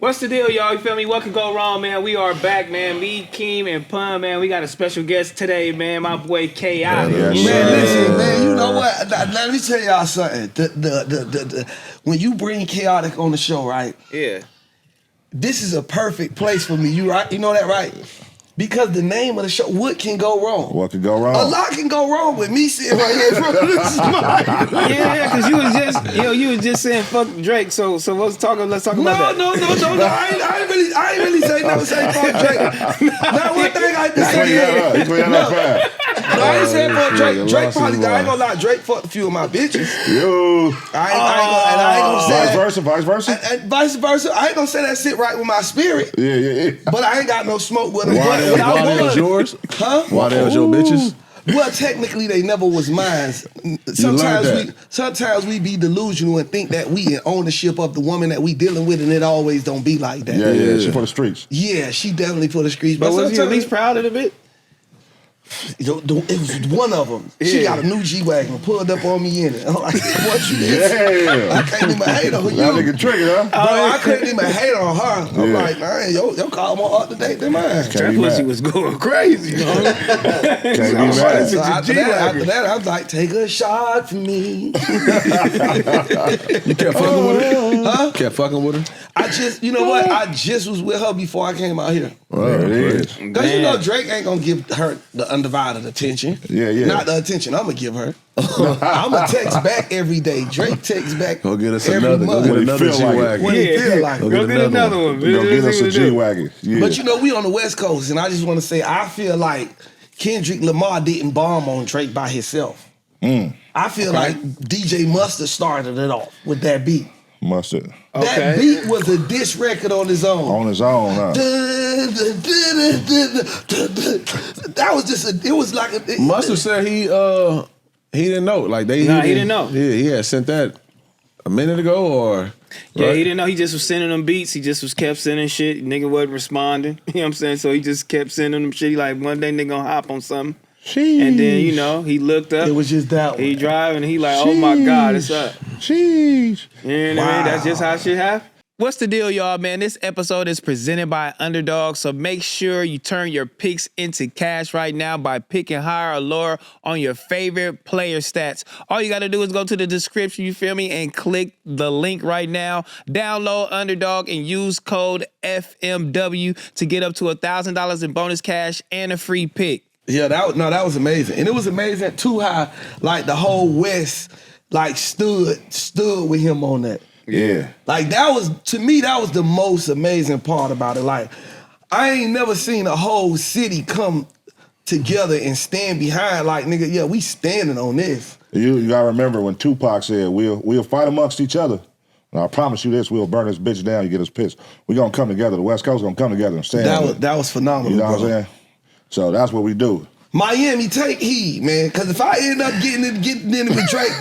What's the deal, y'all? You feel me? What could go wrong, man? We are back, man. Me, Keem, and Pun, man. We got a special guest today, man. My boy Khaotic. Man, listen, man. You know what? Let me tell y'all something. When you bring Khaotic on the show, right? Yeah. This is a perfect place for me. You right? You know that, right? Because the name of the show, what can go wrong? What could go wrong? A lot can go wrong with me sitting right here in front of this mic. Yeah, because you was just saying fuck Drake. So let's talk about that. No. I ain't really never say fuck Drake. Not one thing I just said. No, I ain't saying fuck Drake. Drake probably, I ain't gonna lie, Drake fucked a few of my bitches. Yo. I ain't gonna say Vice versa. And vice versa. I ain't gonna say that sit right with my spirit. Yeah. But I ain't got no smoke with them. Why they was yours? Huh? Why they was your bitches? Well, technically, they never was mine. Sometimes we be delusional and think that we in ownership of the woman that we dealing with, and it always don't be like that. Yeah. She for the streets. Yeah, she definitely for the streets. But was you at least proud of the bit? It was one of them. Yeah. She got a new G-Wagon, pulled up on me in it. I'm like, what you did? Yeah. I can't even hate on you. That nigga trigger, huh? Bro, I couldn't even hate on her. I'm like, man, your car more up to date than mine. That pussy was going crazy, you know? Can't be mad. So after that, I was like, take a shot for me. You kept fucking with her? Huh? Kept fucking with her? I just, you know what? I just was with her before I came out here. There it is. Because you know Drake ain't gonna give her the undivided attention. Yeah. Not the attention I'm gonna give her. I'm gonna text back every day. Drake texts back. Go get us every another. month. Go get another G-Wagon. When he feel like it. Go get another one. Go get us a G-Wagon. Yeah. But you know, we on the West Coast, and I just want to say, I feel like Kendrick Lamar didn't bomb on Drake by himself. I feel like DJ Mustard started it off with that beat. Mustard. That beat was a diss record on his own. On his own, huh? That was just it was like a... Mustard said he didn't know. Like he didn't know. Yeah, he had sent that a minute ago or... Yeah, right? he didn't know. He just was sending them beats. He just kept sending shit. Nigga wasn't responding. You know what I'm saying? So he just kept sending them shit. He like, one day nigga gonna hop on something. Sheesh. And then, you know, he looked up. It was just that one. He driving and he like, oh my God, it's up. Sheesh. You know what I mean? That's just how shit happen. What's the deal, y'all, man? This episode is presented by Underdog, so make sure you turn your picks into cash right now by picking higher or lower on your favorite player stats. All you got to do is go to the description, you feel me, and click the link right now. Download Underdog and use code FMW to get up to $1,000 in bonus cash and a free pick. Yeah, that was amazing. And it was amazing, too, how, like, the whole West, like, stood with him on that. Yeah. Like, that was, to me, that was the most amazing part about it. Like, I ain't never seen a whole city come together and stand behind, like, nigga, yeah, we standing on this. You gotta remember when Tupac said, we'll fight amongst each other. And I promise you this, we'll burn this bitch down, you get us pissed. We gonna come together. The West Coast gonna come together and stand. That was phenomenal, you know bro. what I'm saying? So that's what we do. Miami, take heed, man, because if I end up getting in with Drake,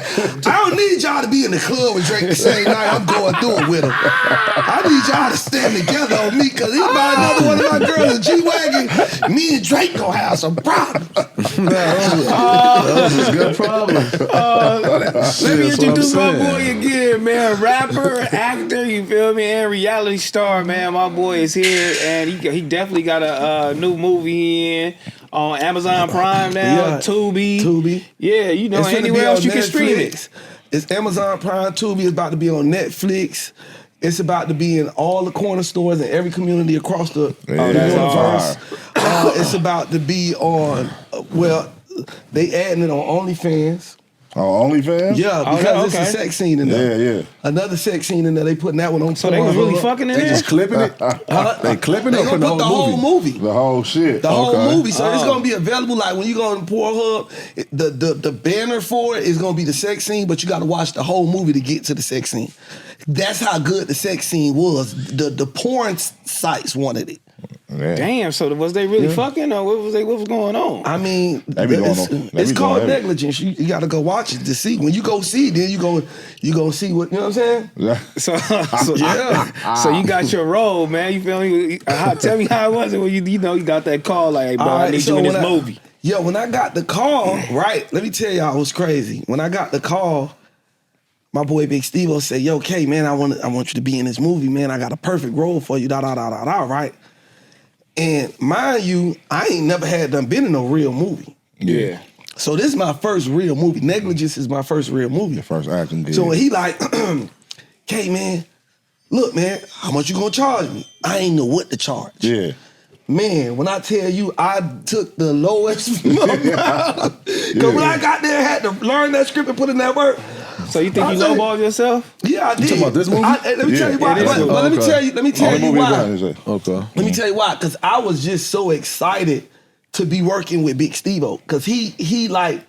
I don't need y'all to be in the club with Drake the same night I'm going through it with him. I need y'all to stand together on me, because he buy another one of my girls a G-Wagon, me and Drake gonna have some problems. That was a good problem. Let me introduce my boy again, man. Rapper, actor, you feel me, and reality star, man. My boy is here, and he definitely got a new movie in. On Amazon Prime now, Tubi. Yeah, you know, anywhere else you can stream it. It's Amazon Prime, Tubi is about to be on Netflix. It's about to be in all the corner stores in every community across the universe. It's about to be on, they adding it on OnlyFans. Oh, OnlyFans? Yeah, because it's a sex scene in there. Yeah. Another sex scene in there. They putting that one on. So they was really fucking in there? They just clipping it? They clipping it or putting the whole movie? The whole shit. The whole movie. So it's going to be available. Like when you go on Pornhub, the banner for it is going to be the sex scene, but you got to watch the whole movie to get to the sex scene. That's how good the sex scene was. The porn sites wanted it. Yeah. Damn, so was they really fucking or what was going on? I mean, it's called Negligence. You got to go watch it to see. When you go see, then you go see what, you know what I'm saying? Yeah. So you got your role, man. You feel me? Tell me how it was when you got that call like, hey, bro, I need you in this movie. When I got the call, right, let me tell y'all it was crazy. When I got the call, my boy Big Steve-O said, yo, K, man, I want you to be in this movie, man. I got a perfect role for you, right? And mind you, I ain't never been in no real movie. Yeah. So this is my first real movie. Negligence is my first real movie. Your first acting gig. So when he like, K, man, look, man, how much you gonna charge me? I ain't know what to charge. Yeah. Man, when I tell you I took the lowest amount, because when I got there, I had to learn that script and put in that work. So you think you lowballed yourself? Yeah, I did. You talking about this movie? Let me tell you why. it is But good. let me tell you why. Okay. Let me tell you why. Because I was just so excited to be working with Big Steve-O. Because he like,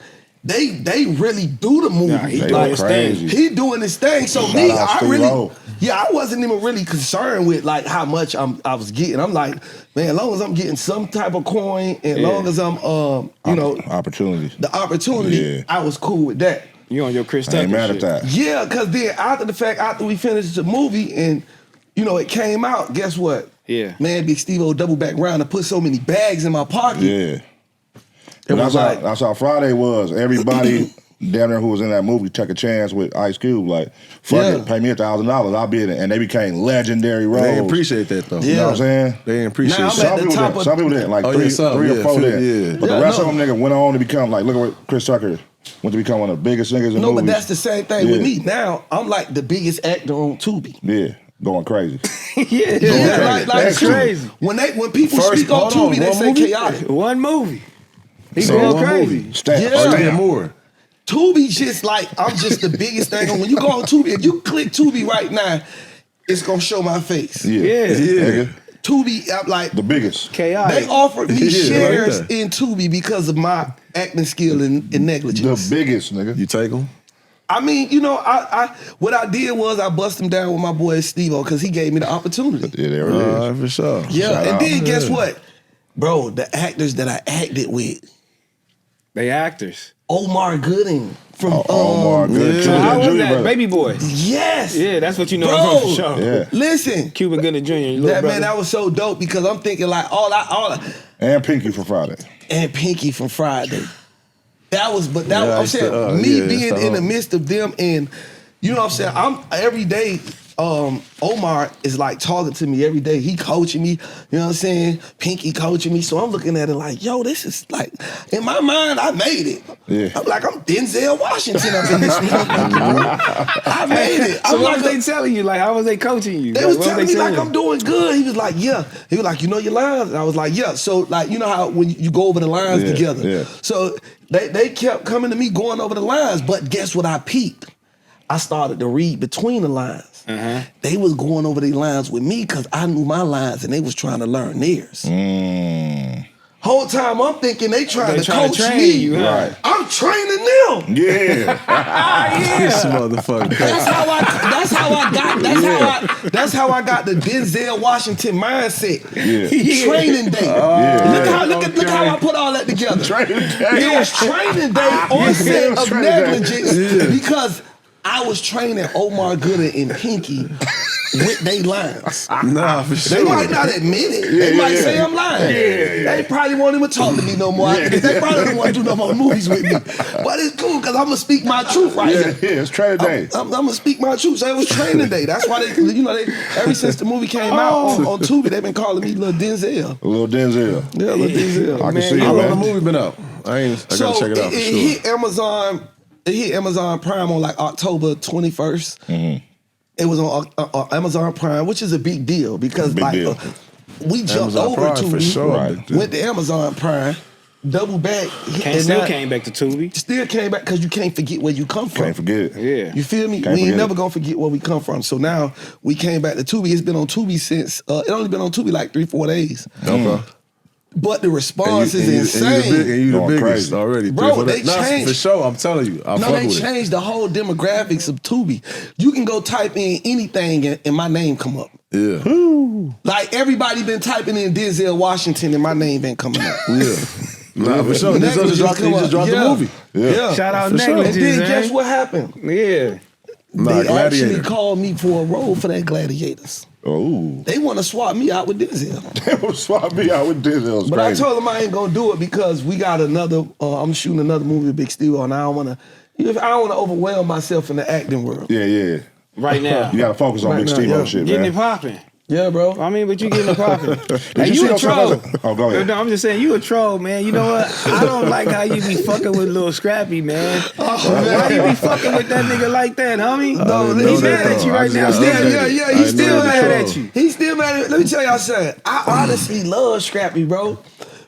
they really do the movie. Nah, he They doing go his crazy. thing. He doing his thing. So Shout me, out I Steve really, O. I wasn't even really concerned with like how much I was getting. I'm like, man, as long as I'm getting some type of coin, and as long as I'm, Opportunity. the opportunity, Yeah. I was cool with that. You on your Chris I Tucker ain't mad at shit. that. Yeah, because then after we finished the movie and, it came out, guess what? Yeah. Man, Big Steve-O double back around and put so many bags in my pocket. Yeah. It was like, That's how Friday was. Everybody down there who was in that movie took a chance with Ice Cube. Like, fuck Yeah. it, pay me $1,000. I'll be in it. And they became legendary roles. They didn't appreciate that though. You know what I'm saying? They didn't appreciate Now, that. I'm at the top of- Some people didn't. Like Oh, three yeah, some, or yeah, four few- didn't. yeah. But Yeah, the rest no. of them niggas went on to become, like, look at what Chris Tucker went to become one of the biggest singers in no, movies. but that's the same thing with Yeah. me. Now, I'm like the biggest actor on Tubi. Yeah, going crazy. Yeah, Yeah, that's Tubi. crazy. When people First, speak on hold on, Tubi, they one say movie? chaotic. One movie. He So going one crazy. movie. Stamp. Yeah. Oh, you Stamp. get more. Tubi just like, I'm just the biggest thing. When you go on Tubi, if you click Tubi right now, it's gonna show my face. Yeah. Yeah. Nigga. Tubi, I'm like, The biggest. Chaotic. they offered me Yeah, shares like that. in Tubi because of my acting skill and The negligence. biggest, nigga. You take them? I mean, what I did was I bust him down with my boy Steve-O because he gave me the opportunity. Yeah, there it is. For sure. Yeah, Shout and out. then guess Yeah. what? Bro, the actors that I acted with, They actors. Omar Gooding from Omar, good. yeah. So Junior, how was Junior that? brother. Baby Boys. Yes. Yeah, that's what you know Bro. him from for sure. Yeah. Listen, Cuban Gooding Jr. your little that brother. man, that was so dope because I'm thinking like And Pinky for Friday. and Pinky from Friday. That was, but Yeah, I'm it's saying the, me yeah, being it's the, in the midst of them, and you know what I'm saying. I'm every day. Omar is like talking to me every day. He coaching me. You know what I'm saying? Pinky coaching me. So I'm looking at it like, yo, this is like in my mind. I made it. Yeah. I'm like, I'm Denzel Washington up in this motherfucker. I made it. So I'm what like was they telling you? Like, how was they coaching you? they Like, was what telling me saying? like I'm doing good. He was like, yeah. He was like, you know your lines? And I was like, yeah. So like, you know how when you go over the lines Yeah, together. yeah. So they kept coming to me going over the lines, but guess what I peeped? I started to read between the lines. They was going over their lines with me because I knew my lines and they was trying to learn theirs. Whole time I'm thinking they trying to coach train me. you, huh? Right. I'm training them. Yeah. This motherfucker. That's how I got the Denzel Washington mindset. Yeah. Training day. Yeah. Look how I put all that together. Training day. It was training day on set of Training day. negligence because I was training Omar Gooding and Pinky with they lines. Nah, for sure. They might not admit it. They might say I'm lying. They probably won't even talk to me no more. They probably don't want to do no more movies with me. But it's cool because I'm gonna speak my truth right Yeah, here. yeah, it's training day. I'm gonna speak my truth. So it was training day. That's why they ever since the movie came out on Tubi, they've been calling me Lil Denzel. Little Denzel. Yeah, Lil Denzel. I can see How it, long the man. movie been out? I gotta check it out for it sure. hit Amazon. It hit Amazon Prime on like October 21st. It was on Amazon Prime, which is a big deal because Big deal. We jumped Amazon over Prime to for sure. Right. went to Amazon Prime, double back, Came back to Tubi. Still came back because you can't forget where you come from. Can't forget it. Yeah. You feel me? Can't We ain't forget never it. gonna forget where we come from. So now we came back to Tubi. It's been on Tubi since it only been on Tubi like 3-4 days. Okay. But the response is insane. And you the Going biggest crazy. already. Bro, Three, four they days. Nah, changed. for sure. I'm telling you. I No, fuck they with it. changed the whole demographics of Tubi. You can go type in anything and my name come up. Yeah. Like everybody been typing in Denzel Washington and my name ain't coming up. Yeah. Nah, for sure. This Negligence just dropped, he come just up. dropped the Yeah. movie. Yeah. Shout out For sure. Negligence, And then eh? guess what happened? Yeah. Nah, They Gladiator. actually called me for a role for that Gladiators. Oh. They want to swap me out with Denzel. They will swap me out with Denzel. But I told them I ain't gonna do it because we got another. I'm shooting another movie with Big Steve, and I don't want to, I don't want to overwhelm myself in the acting world. Yeah. Right now. You gotta focus on Right Big now, Steve-O yeah. shit, Getting it man. popping. Yeah, bro. I mean, but you getting it popping. Hey, you you see a those troll. somebody- Oh, go ahead. No, I'm just saying, you a troll, man. You know what? I don't like how you be fucking with Lil Scrappy, man. Why you be fucking with that nigga like that, homie? No, didn't he's know mad that, at though. you I right just now. got updated. Yeah, I he's didn't know still he was a mad troll. at you. He's still mad at you. Let me tell y'all something. I honestly love Scrappy, bro.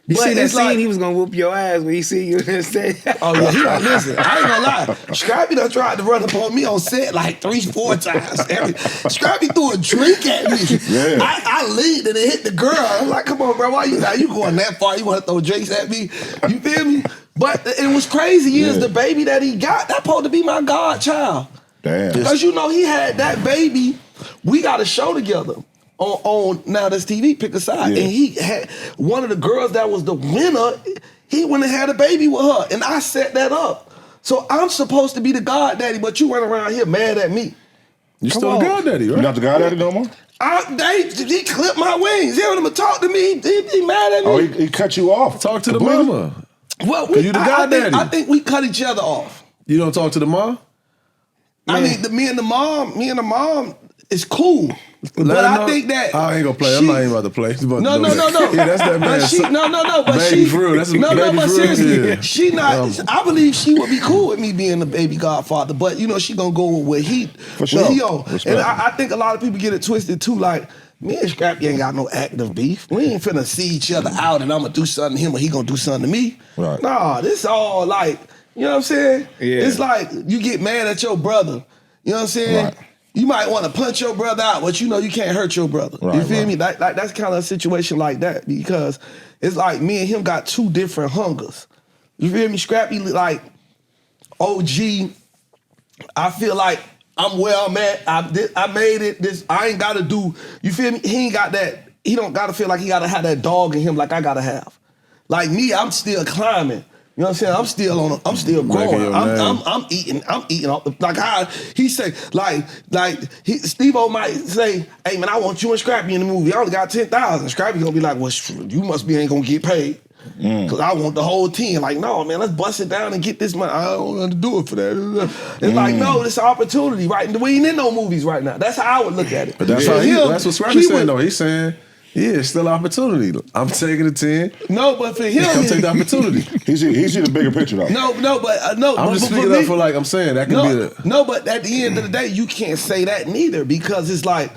You But see that it's scene? like- He was gonna whoop your ass when he see you and say, Oh yeah, he don't listen. I ain't gonna lie. Scrappy done tried to run up on me on set like 3-4 times. Scrappy threw a drink at me. Yeah. I leaned and it hit the girl. I'm like, come on, bro, why you going that far? You want to throw drinks at me? You feel me? But it was crazy is the baby that he got, that supposed to be my godchild. Damn. Because you know he had that baby. We got a show together. On Now That's TV, Pick a Side. Yeah. And he had one of the girls that was the winner, he went and had a baby with her. And I set that up. So I'm supposed to be the goddaddy, but you run around here mad at me. You Come still on. a goddaddy, You right? not the guy daddy no more? He clipped my wings. He don't even talk to me. He mad at me. Oh, he cut you off. Talk to the Completely? mama. Well, you the goddaddy. I think we cut each other off. You don't talk to the mom? I mean, me and the mom is cool. Let But her I know. think that I ain't gonna play. I'm not even about to play. But No. Yeah, that's that man. But she, no. But Baby she, for real. That's a no, baby but for real. seriously, Yeah. she not. I believe she would be cool with me being the baby godfather. But you know, she gonna go with what he, sure. what he on. Respect. And I think a lot of people get it twisted too. Like me and Scrappy ain't got no active beef. We ain't finna see each other out, and I'm gonna do something to him, or he gonna do something to me. Right. Nah, this all like, you know what I'm saying? Yeah. It's like you get mad at your brother. You know what I'm saying? Right. You might want to punch your brother out, but you know you can't hurt your brother. Right, You feel right. me? Like that's kind of a situation like that because it's like me and him got two different hungers. You feel me? Scrappy like OG. I feel like I'm where I'm at. I made it. I ain't got to do. You feel me? He ain't got that. He don't got to feel like he got to have that dog in him like I got to have. Like me, I'm still climbing. You know what I'm saying? I'm still growing. Making your name. I'm eating off the, like how he say, Steve-O might say, hey man, I want you and Scrappy in the movie. I only got 10,000. Scrappy gonna be like, well, you must be ain't gonna get paid. Cause I want the whole team. Like, no, man, let's bust it down and get this money. I don't want to do it for that. It's like, no, it's an opportunity, right? We ain't in no movies right now. That's how I would look at it. But that's For how him, that's what Scrappy's saying would- though. He's saying, yeah, it's still opportunity. I'm taking the 10. No, but for him, Come take the opportunity. He see the bigger picture though. no, I'm but just for speaking me- up for like I'm saying that could be No, the no, but at the end of the day, you can't say that neither because it's like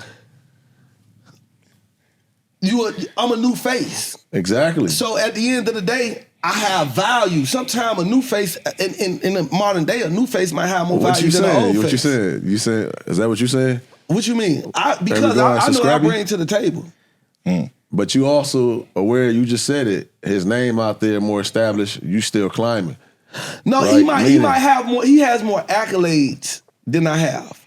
I'm a new face. exactly. So at the end of the day, I have value. Sometimes a new face in the modern day, a new face might have more What value you than an saying? old What face. you saying? You saying is that what you saying? What you mean? Because regards I to know what I Scrappy? bring to the table. But you also aware, you just said it, his name out there more established, you still climbing. No, Right, he meaning- might have more. He has more accolades than I have.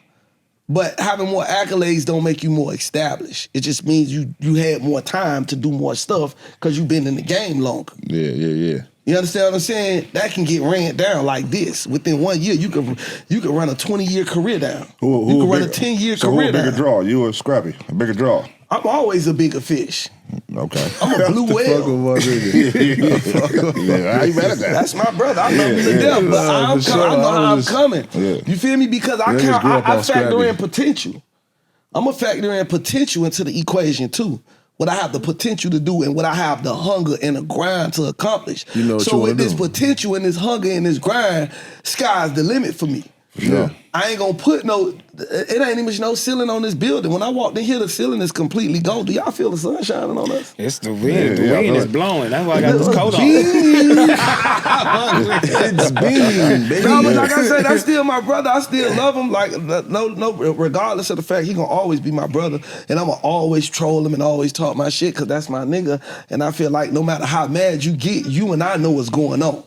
But having more accolades don't make you more established. It just means you had more time to do more stuff because you've been in the game longer. Yeah. You understand what I'm saying? That can get ran down like this. Within 1 year, you can run a 20-year career down. You can run a 10-year So career who a bigger down. draw? You or Scrappy? A bigger draw. I'm always a bigger fish. Okay. I'm a blue Fuck with whale. my nigga. Yeah, how you mad at that? That's my brother. I love him to Yeah. death, but Nah, for sure. I know how I I'm was just- coming. Yeah. You feel me? Because I Niggas grew up on factor Scrappy. in potential. I'm gonna factor in potential into the equation too. What I have the potential to do and what I have the hunger and the grind to accomplish. You know what so you wanna with this do. potential and this hunger and this grind, sky's the limit for me. Yeah. I ain't gonna put it ain't even no ceiling on this building. When I walked in here, the ceiling is completely gone. Do y'all feel the sun shining on us? it's the wind. The Yeah, wind I is know. blowing. That's why I got this coat on. It's beaming, baby. No, but like I said, that's still my brother. I still love him. Like no, regardless of the fact he gonna always be my brother, and I'm gonna always troll him and always talk my shit because that's my nigga. And I feel like no matter how mad you get, you and I know what's going on.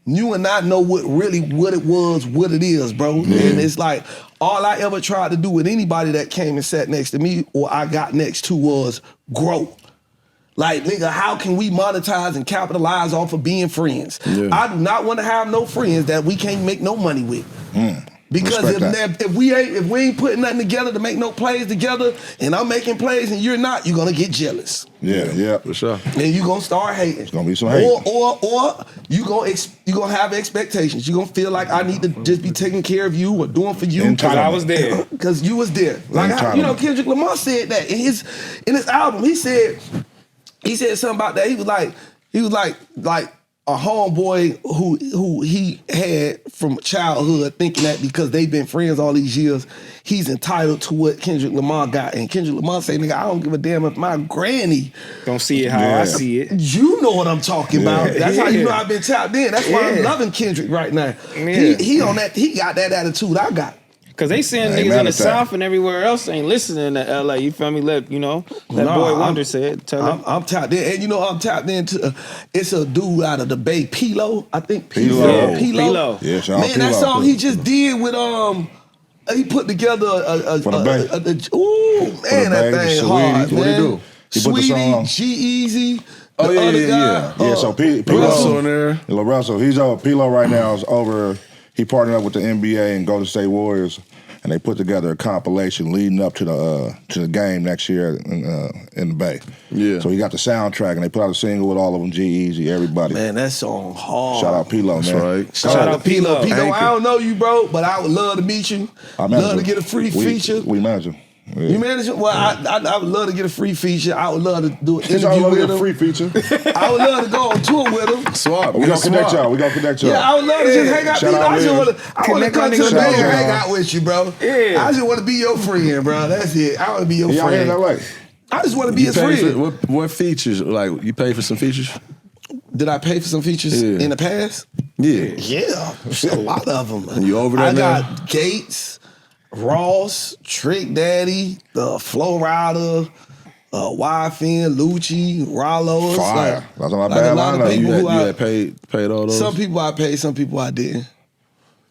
You and I know what it was, what it is, bro. And it's like all I ever tried to do with anybody that came and sat next to me or I got next to was grow. Like, nigga, how can we monetize and capitalize off of being friends? Yeah. I do not want to have no friends that we can't make no money with. Because if we ain't putting nothing together to make no plays together, and I'm making plays and you're not, you're gonna get jealous. Yeah, for sure. And you're gonna start hating. It's gonna be some hate. Or you gonna have expectations. You're gonna feel like I need to just be taking care of you or doing for you because I was there. Because you was there. Like Kendrick Lamar said that in his album. He said something about that. He was like a homeboy who he had from childhood, thinking that because they've been friends all these years, he's entitled to what Kendrick Lamar got. And Kendrick Lamar say, nigga, I don't give a damn if my granny don't see it how I see it. You know what I'm talking about. That's how you know I've been tapped in. That's why I'm loving Kendrick right now. Yeah. He on that. He got that attitude I got. Cause they saying niggas in the South and everywhere else ain't listening to LA. You feel me? Boy Wonder said. I'm tapped in, and I'm tapped into. It's a dude out of the Bay, Pilo. I think Pilo. Pilo. Yeah, shout out man, Pilo. that song he just did with he put together For the Bay. Ooh man, that thing hard. What he do? He put the song. G-Eazy. Oh yeah. So Russell in there. Lil Russell, he's over. Pilo right now is over. He partnered up with the NBA and Golden State Warriors, and they put together a compilation leading up to the game next year in the Bay. Yeah. So he got the soundtrack, and they put out a single with all of them, G-Eazy, everybody. Man, that song hard. Shout out Pilo, That's man. right. Shout out Pilo. Pilo, I don't know you, bro, but I would love to meet you. Love to get a free feature. We manage him. Yeah. You manage it? Well, I would love to get a free feature. I would love to do an Since interview with get a him. free feature. I would love to go on tour with him. Swap. We gonna connect y'all. Yeah, I would love to just hang out. Shout out I just want to come to the Bay and hang out with you, bro. Yeah. I just want to be your friend, bro. That's it. I want to be your Y'all friend. in LA. I just want to be his friend. What features? Like, you pay for some features? Did I pay for some features in the past? Yeah. Yeah, a lot of them. And you over there I now? got Gates, Ross, Trick Daddy, the Flow Rider, YFN, Lucci, Rollo. Fire. That's my a bad lot of lineup. people You who had paid all those? Some people I paid, some people I didn't.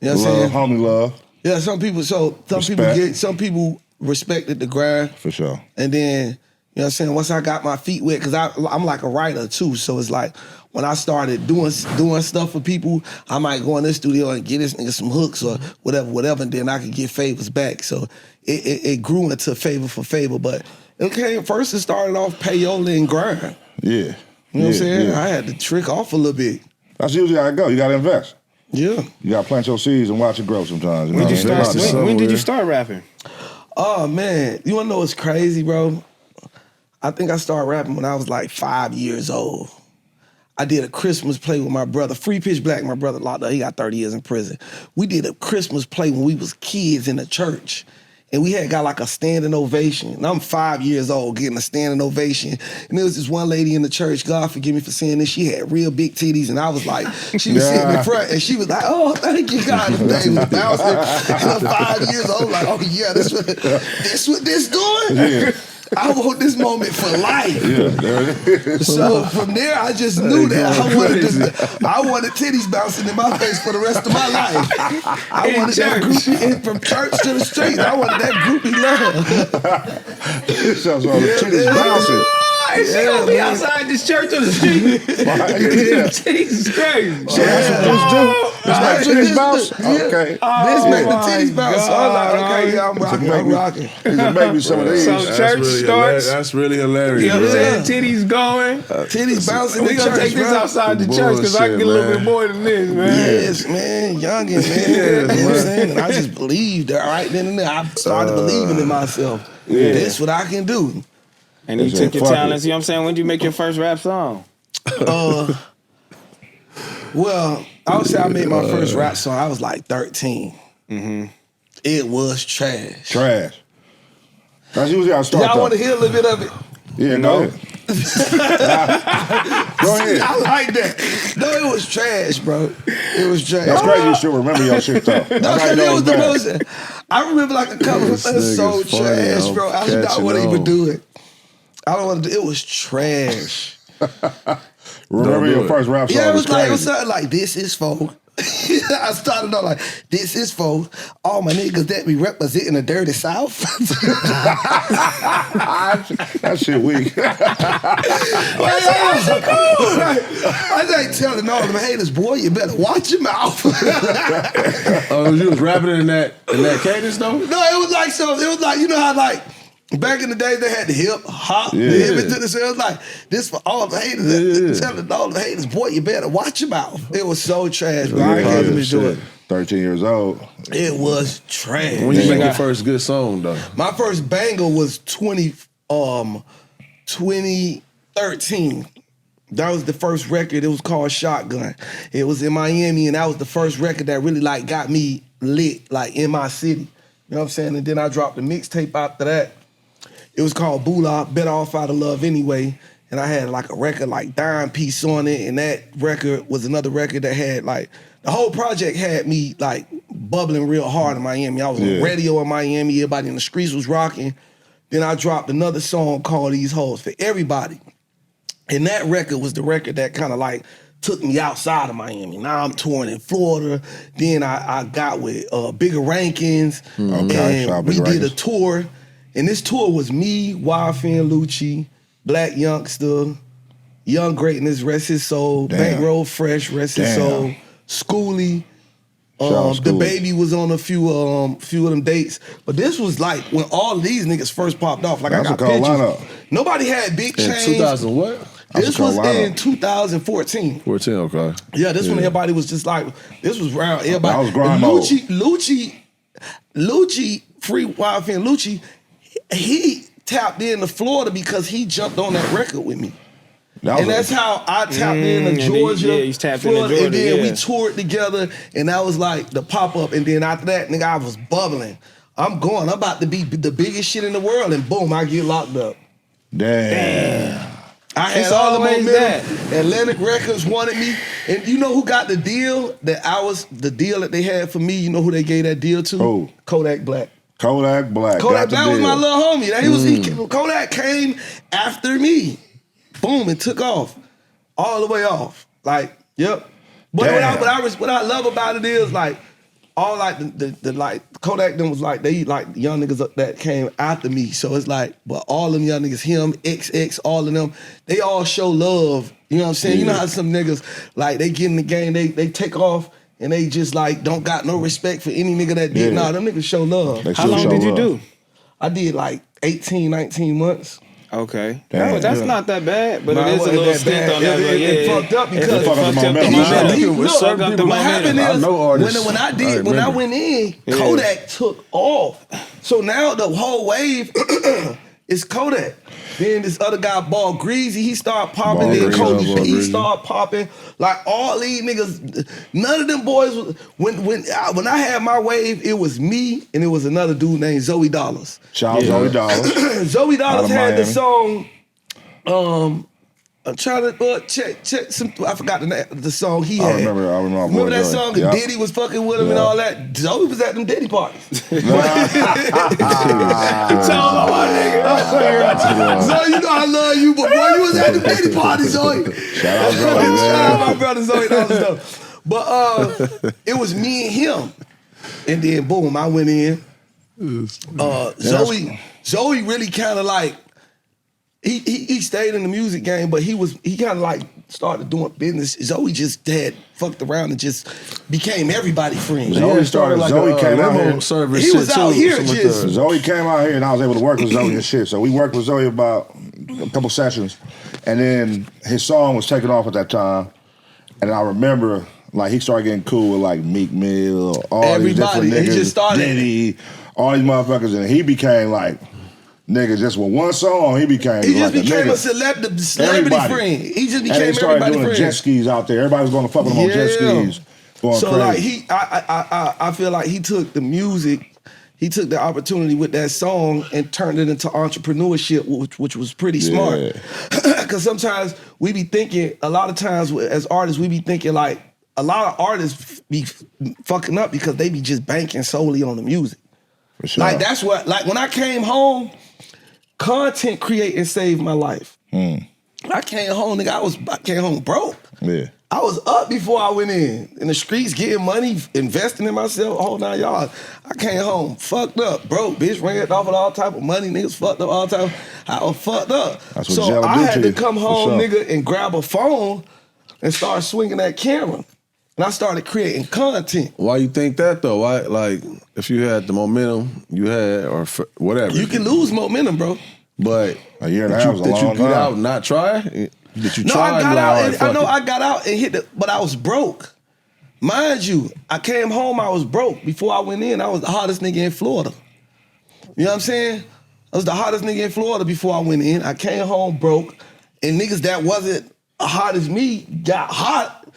You know what I'm saying? Homie love. Yeah, some people respected the grind. For sure. And then, you know what I'm saying, once I got my feet wet, because I'm like a writer too, so it's like, when I started doing stuff for people, I might go in the studio and get this nigga some hooks or whatever, and then I could get favors back. So it grew into favor for favor, but it started off payola and grind. Yeah. You know what I'm saying? Yeah. I had to trick off a little bit. That's usually how it go. You got to invest. Yeah. You got to plant your seeds and watch it grow sometimes. When did you start rapping? Oh, man. You want to know what's crazy, bro? I think I started rapping when I was like 5 years old. I did a Christmas play with my brother. Free Pitch Black, my brother locked up. He got 30 years in prison. We did a Christmas play when we was kids in the church. And we had got like a standing ovation. And I'm 5 years old getting a standing ovation. And there was this one lady in the church, God forgive me for saying this, she had real big titties. And I was like, she was sitting in front and she was like, oh, thank you, God. And they was bouncing. And I'm 5 years old, like, oh yeah, this what this doing? Yeah. I want this moment for life. Yeah, there it is. So from there, I just knew that I wanted titties bouncing in my face for the rest of my life. I wanted that groupie from church to the street. I wanted that groupie love. So the titties bouncing. She gonna be outside this church on the street. Jesus crazy. That's what titties bounce? Okay. This make the titties bounce. So I'm like, okay, yeah, I'm rocking. Maybe some of these. Some church starts. That's really hilarious. You know what I'm saying? Titties going. Titties bouncing. We gonna take this outside the church because I can get a little bit more than this, man. Yes, man. Youngin, man. You know what I'm saying? And I just believed that right then and there. I started believing in myself. This what I can do. And you took your talents, you know what I'm saying? When did you make your first rap song? Well, I would say I made my first rap song. I was like 13. Mm-hmm. It was trash. Trash. That's usually how I start. Y'all want to hear a little bit of it? Yeah, No. go ahead. Go ahead. I like that. No, it was trash, bro. It was trash. That's crazy you should remember your shit though. No, because it was the most. I remember like a couple of things so nigga's funny. trash, I'm bro. I did not catching want to even on. do it. I don't want to do it. It was trash. Remember your first rap song. Yeah, it was crazy. something like, this is for I started out like, this is for all my niggas that be representing the dirty South. That shit weak. I ain't telling all them haters, boy, you better watch your mouth. Oh, you was rapping in that cadence though? No, it was like, you know how like, back in the day, they had the hip hop, the hip into the it was like, this for all the haters. Telling all the haters, boy, you better watch your mouth. It was so trash, bro. I can't even do it. 13 years old. It was trash. When you make your first good song though? My first banger was 2013. That was the first record. It was called Shotgun. It was in Miami, and that was the first record that really like got me lit, like in my city. You know what I'm saying? And then I dropped a mixtape after that. It was called Boolah, Better Off Out of Love Anyway. And I had like a record like Dime Piece on it. And that record was another record that had like, the whole project had me like bubbling real hard in Miami. I was on the radio in Miami. Everybody in the streets was rocking. Then I dropped another song called These Hoes for Everybody. And that record was the record that kind of like took me outside of Miami. Now I'm touring in Florida. Then I got with Bigger Rankings. And we did a tour. And this tour was me, YFN Lucci, Black Youngster, Young Greatness, Rest His Soul, Bankroll Fresh, Rest His Soul, Schoolie. The Baby was on a few of them dates. But this was like when all of these niggas first popped off. Like That's I got pictures. Nobody had big chains. In 2000 what? This was in 2014. 14, okay. Yeah, this when everybody was just like, this was around everybody. That was grind mode. Lucci, Free YFN Lucci, he tapped into Florida because he jumped on that record with me. That's how I tapped into Georgia, you tapped Florida, into Georgia, and then we toured together, and that was like the pop-up, and then after that, nigga, I was bubbling. I'm about to be the biggest shit in the world, and boom, I get locked up. Damn. I had all the momentum. Atlantic Records wanted me, and you know who got the deal? The deal that they had for me, you know who they gave that deal to? Who? Kodak Black. Kodak Black. Kodak Black was my little homie. Kodak came after me. Boom, and took off. All the way off. Like, yep. But what I love about it is like, all like the like Kodak them was like, they like young niggas that came after me. So it's like, but all them young niggas, him, XX, all of them, they all show love. You know what I'm saying? You know how some niggas, like they get in the game, they take off, and they just like don't got no respect for any nigga that did. Nah, them niggas show love. How long did you do? I did like 18, 19 months. Okay. That's not that bad, but it is a little stint on that. It fucked up because it fucked up the momentum. What happened is, when I went in, Kodak took off. So now the whole wave is Kodak. Then this other guy, Ball Greasy, he started popping. Then Kobe P started popping. Like all these niggas, none of them boys. When I had my wave, it was me and it was another dude named Zoe Dollars. Shout out Zoe Dollars. Zoe Dollars had the song. I'm trying to check some. I forgot the song he had. I remember that song? Yep. Diddy was fucking with him and all that. Zoe was at them Diddy parties. Tell my nigga. Zoe, you know I love you, but boy, you was at them Diddy parties, Zoe. Shout out Zoe, man. Shout out my brother Zoe Dollars. But it was me and him, and then boom, I went in. Zoe really kind of like. He stayed in the music game, but he kind of like started doing business. Zoe just had fucked around and just became everybody friend. Zoe started like Zoe came out here. Service he was out here just. Zoe came out here and I was able to work with Zoe and shit. So we worked with Zoe about a couple sessions, and then his song was taking off at that time, and I remember like he started getting cool with like Meek Mill, all these different niggas, he just started. Diddy, all these motherfuckers, and he became like. Nigga, just with one song, he became He just like became a celebrity friend. He just became and they started everybody doing friend. Jet skis out there. Everybody was going to fuck with him on jet skis. Going so crazy. like I feel like he took the music, he took the opportunity with that song and turned it into entrepreneurship, which was pretty smart. Because sometimes we be thinking, a lot of times as artists, we be thinking like, a lot of artists be fucking up because they be just banking solely on the music. For sure. Like that's what, like when I came home, content creating saved my life. I came home, nigga. I came home broke. Yeah. I was up before I went in the streets, getting money, investing in myself, whole 9 yards. I came home fucked up, broke, bitch, ran off with all type of money, niggas fucked up all time. I was fucked up. That's what so jail I do had to to you, come for home, sure. nigga, and grab a phone and start swinging that camera. And I started creating content. Why you think that though? Why, like, if you had the momentum you had, or whatever, You can lose momentum, bro. But A year and a half was a did long you get time. out and not try? Did you No, try? I and got be like, out. all right, And I fuck know it? I got out and but I was broke. Mind you, I came home, I was broke. Before I went in, I was the hottest nigga in Florida. You know what I'm saying? I was the hottest nigga in Florida before I went in. I came home broke, and niggas that wasn't hot as me got hot,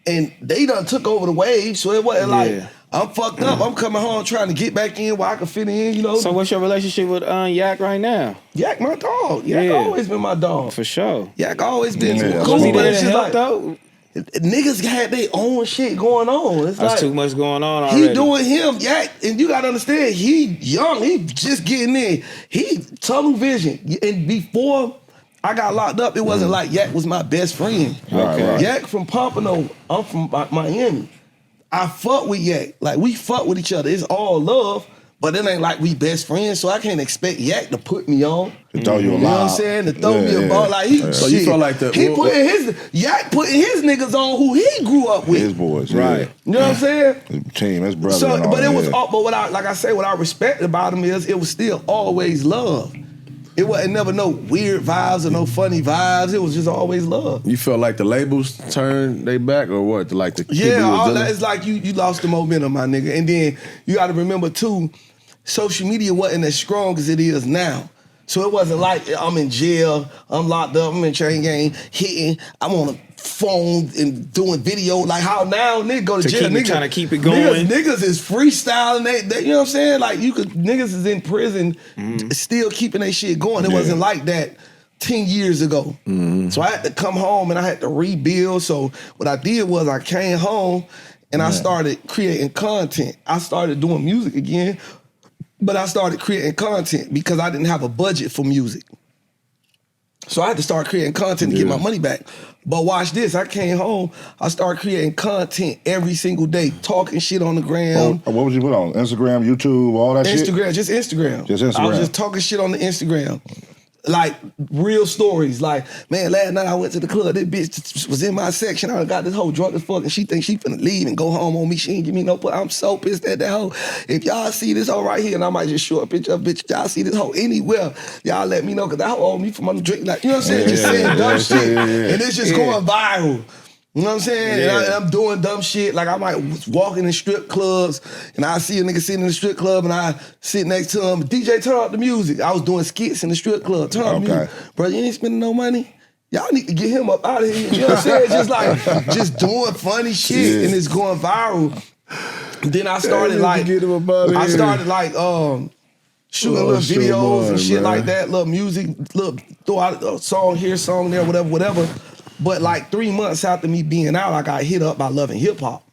and they done took over the wave, so it wasn't like, I'm fucked up. I'm coming home trying to get back in where I can fit in, you know? So what's your relationship with Yak right now? Yak my dog. Yak Yeah. always been my dog. For sure. Yak always been Yeah, cool. Was he but there it's to just help like, though? niggas had their own shit going on. It's That's like, too much going on already. he doing him, Yak, and you gotta understand, he young, he just getting in. He tunnel vision. And before I got locked up, it wasn't like Yak was my best friend. Right. Yak from Pompano, I'm from Miami. I fuck with Yak. Like, we fuck with each other. It's all love, but it ain't like we best friends, so I can't expect Yak to put me on. To throw you a You know what I'm lob. saying? To throw me Yeah, a ball. Like, he, yeah. So you felt like the- he putting Yak putting his niggas on who he grew up with. His boys, Right. You know what I'm saying? His team, his brother. So, and all but it that, was, yeah. but what I, like I say, what I respect about him is it was still always love. It wasn't never no weird vibes or no funny vibes. It was just always love. You felt like the labels turned they back, or what? Like the people Yeah, you was all dealing- that is like you lost the momentum, my nigga. And then you got to remember too, social media wasn't as strong as it is now. So it wasn't like I'm in jail, I'm locked up, I'm in chain gang, hitting, I'm on a phone and doing video. Like how now niggas go to jail. Trying to keep it going. Niggas is freestyling. They, you know what I'm saying? Like niggas is in prison still keeping their shit going. It wasn't like that 10 years ago. So I had to come home and I had to rebuild. So what I did was I came home and I started creating content. I started doing music again. But I started creating content because I didn't have a budget for music. So I had to start creating content to get my money back. But watch this, I came home, I started creating content every single day, talking shit on the gram. What would you put on? Instagram, YouTube, all that shit? Instagram, just Instagram. Just Instagram. I was just talking shit on the Instagram. Like real stories. Like, man, last night I went to the club. This bitch was in my section. I got this hoe drunk as fuck, and she thinks she finna leave and go home on me. She ain't give me no put. I'm so pissed at that hoe. If y'all see this hoe right here, and I might just show a picture of bitch. Y'all see this hoe anywhere, y'all let me know, cause that hoe owe me for my drink. Like, you know what I'm saying? Just saying dumb shit, and it's just going viral. You know what I'm saying? Yeah. And I'm doing dumb shit. Like I might walk in the strip clubs and I see a nigga sitting in the strip club and I sit next to him. DJ, turn up the music. I was doing skits in the strip club. Turn up the music. Bro, you ain't spending no money? Y'all need to get him up out of here. You know what I'm saying? Just like, just doing funny shit and it's going viral. Then I started like, get him up out of I here. started like, shooting little sure videos and was, shit man. like that, little music, little throw out a song here, song there, whatever. But like 3 months after me being out, I got hit up by Love and Hip Hop.